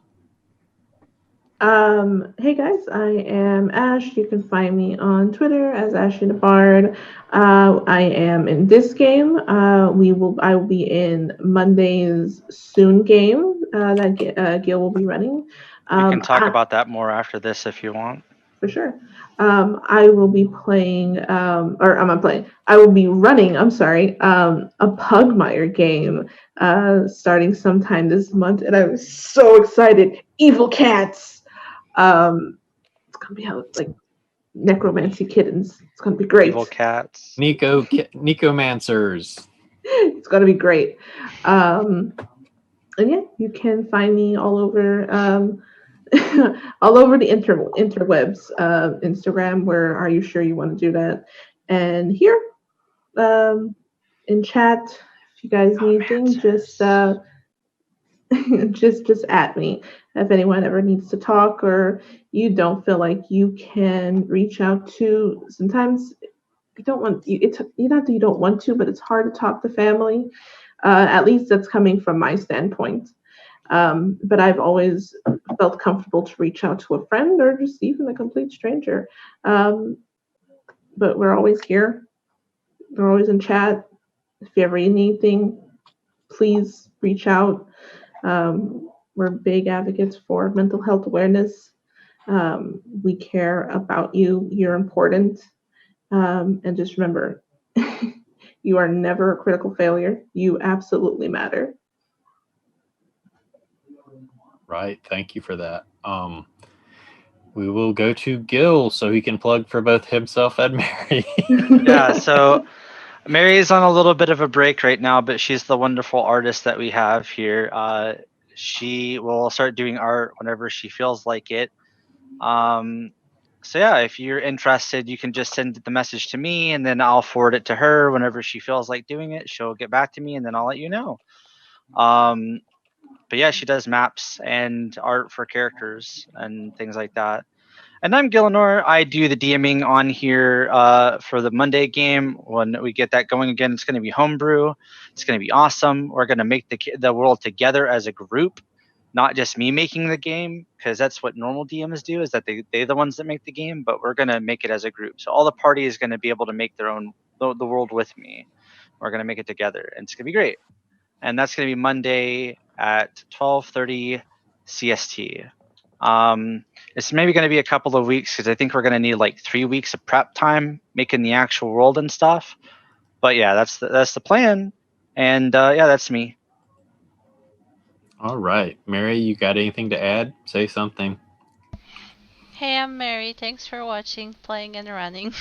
Hey guys, I am Ash. You can find me on Twitter as Ashley the Bard. I am in this game. I will be in Monday's Soon game that Gil will be running. We can talk about that more after this if you want. For sure. I will be playing, or I'm not playing. I will be running. I'm sorry. A Pugmire game starting sometime this month, and I'm so excited. Evil cats. It's gonna be like necromancy kittens. It's gonna be great. Evil cats. Nicomancers. It's gonna be great. And yeah, you can find me all over all over the interwebs. Instagram, where are you sure you want to do that? And here, in chat, if you guys need anything, just just at me. If anyone ever needs to talk or you don't feel like you can reach out to, sometimes you don't want it's not that you don't want to, but it's hard to talk to family. At least that's coming from my standpoint. But I've always felt comfortable to reach out to a friend or just even a complete stranger. But we're always here. We're always in chat. If you ever need anything, please reach out. We're big advocates for mental health awareness. We care about you. You're important. And just remember, you are never a critical failure. You absolutely matter. Right. Thank you for that. We will go to Gil so he can plug for both himself and Mary. Yeah, so Mary is on a little bit of a break right now, but she's the wonderful artist that we have here. She will start doing art whenever she feels like it. So yeah, if you're interested, you can just send the message to me, and then I'll forward it to her whenever she feels like doing it. She'll get back to me, and then I'll let you know. But yeah, she does maps and art for characters and things like that. And I'm Gilanor. I do the DMing on here for the Monday game. When we get that going again, it's going to be homebrew. It's going to be awesome. We're going to make the world together as a group, not just me making the game, because that's what normal DMs do, is that they're the ones that make the game, but we're going to make it as a group. So all the party is going to be able to make their own, the world with me. We're going to make it together, and it's going to be great. And that's going to be Monday at 12:30 CST. It's maybe going to be a couple of weeks because I think we're going to need like 3 weeks of prep time making the actual world and stuff. But yeah, that's the plan. And yeah, that's me. All right. Mary, you got anything to add? Say something. Hey, I'm Mary. Thanks for watching, playing, and running.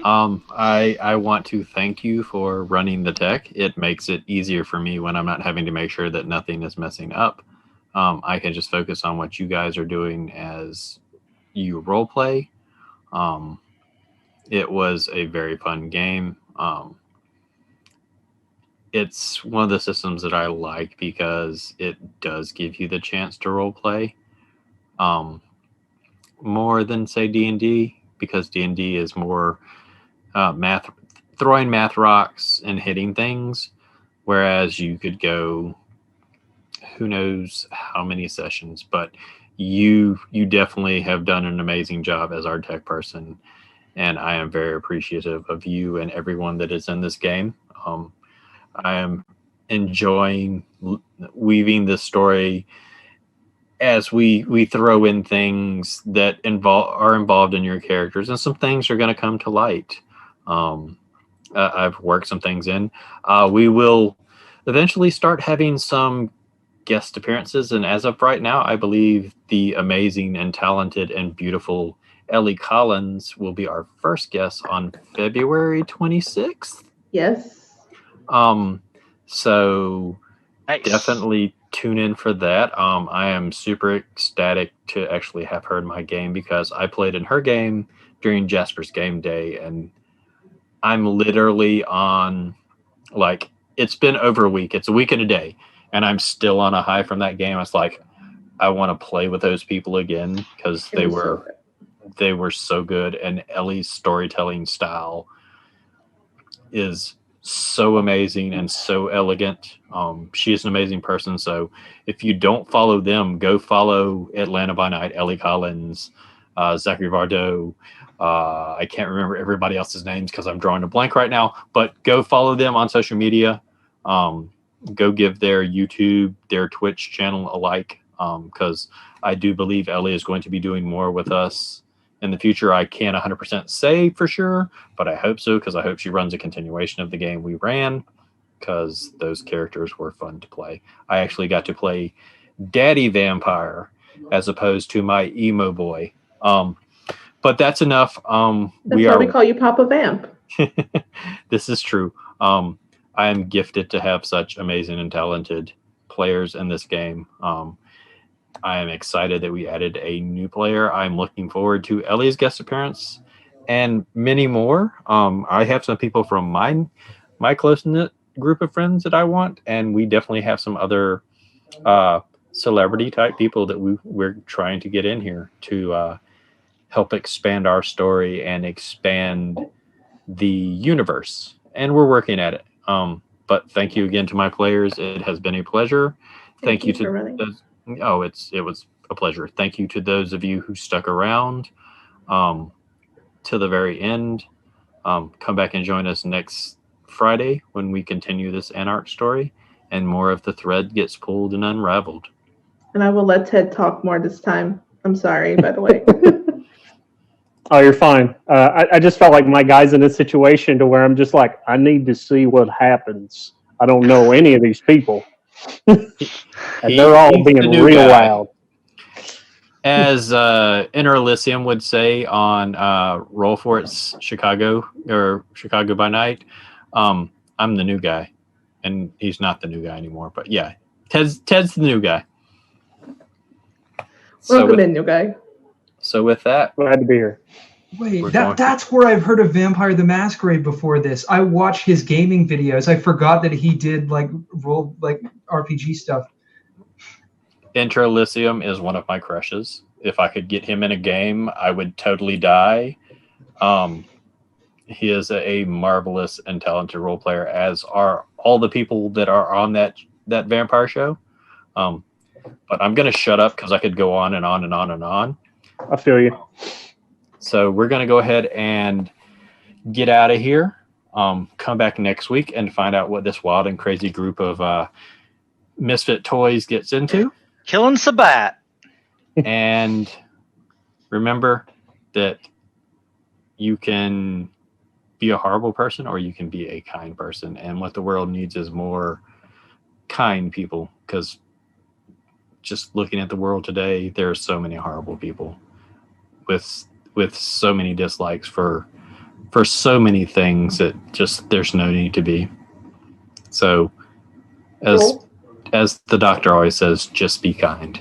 I want to thank you for running the tech. It makes it easier for me when I'm not having to make sure that nothing is messing up. I can just focus on what you guys are doing as you role play. It was a very fun game. It's one of the systems that I like because it does give you the chance to role play. More than say D&D, because D&D is more math, throwing math rocks and hitting things, whereas you could go who knows how many sessions, but you definitely have done an amazing job as our tech person, and I am very appreciative of you and everyone that is in this game. I am enjoying weaving this story as we throw in things that are involved in your characters, and some things are going to come to light. I've worked some things in. We will eventually start having some guest appearances, and as of right now, I believe the amazing and talented and beautiful Ellie Collins will be our first guest on February 26th. Yes. So Nice. definitely tune in for that. I am super ecstatic to actually have her in my game because I played in her game during Jasper's game day, and I'm literally on, like, it's been over a week. It's a week and a day, and I'm still on a high from that game. It's like, I want to play with those people again because they were so good, and Ellie's storytelling style is so amazing and so elegant. She is an amazing person. So if you don't follow them, go follow Atlanta by Night, Ellie Collins, Zachary Vardo. I can't remember everybody else's names because I'm drawing a blank right now, but go follow them on social media. Go give their YouTube, their Twitch channel a like, because I do believe Ellie is going to be doing more with us in the future. I can't 100% say for sure, but I hope so, because I hope she runs a continuation of the game we ran, because those characters were fun to play. I actually got to play Daddy Vampire as opposed to my emo boy. But that's enough. That's why we call you Papa Vamp. This is true. I am gifted to have such amazing and talented players in this game. I am excited that we added a new player. I'm looking forward to Ellie's guest appearance and many more. I have some people from my close-knit group of friends that I want, and we definitely have some other celebrity-type people that we're trying to get in here to help expand our story and expand the universe. And we're working at it. But thank you again to my players. It has been a pleasure. Thank you to those. Oh, it was a pleasure. Thank you to those of you who stuck around to the very end. Come back and join us next Friday when we continue this Anarch story and more of the thread gets pulled and unraveled. And I will let Ted talk more this time. I'm sorry, by the way. Oh, you're fine. I just felt like my guy's in a situation to where I'm just like, I need to see what happens. I don't know any of these people. And they're all being real loud. As Inner Elysium would say on Roll For It's Chicago, or Chicago by Night, I'm the new guy. And he's not the new guy anymore. But yeah, Ted's the new guy. Welcome in, new guy. So with that, glad to be here. Wait, that's where I've heard of Vampire the Masquerade before this. I watched his gaming videos. I forgot that he did RPG stuff. Inter Elysium is one of my crushes. If I could get him in a game, I would totally die. He is a marvelous and talented role player, as are all the people that are on that vampire show. But I'm going to shut up because I could go on and on and on and on. I feel you. So we're going to go ahead and get out of here. Come back next week and find out what this wild and crazy group of misfit toys gets into. Killing Sabat. And remember that you can be a horrible person or you can be a kind person. And what the world needs is more kind people, because just looking at the world today, there are so many horrible people with so many dislikes for so many things that just there's no need to be. So as the doctor always says, just be kind.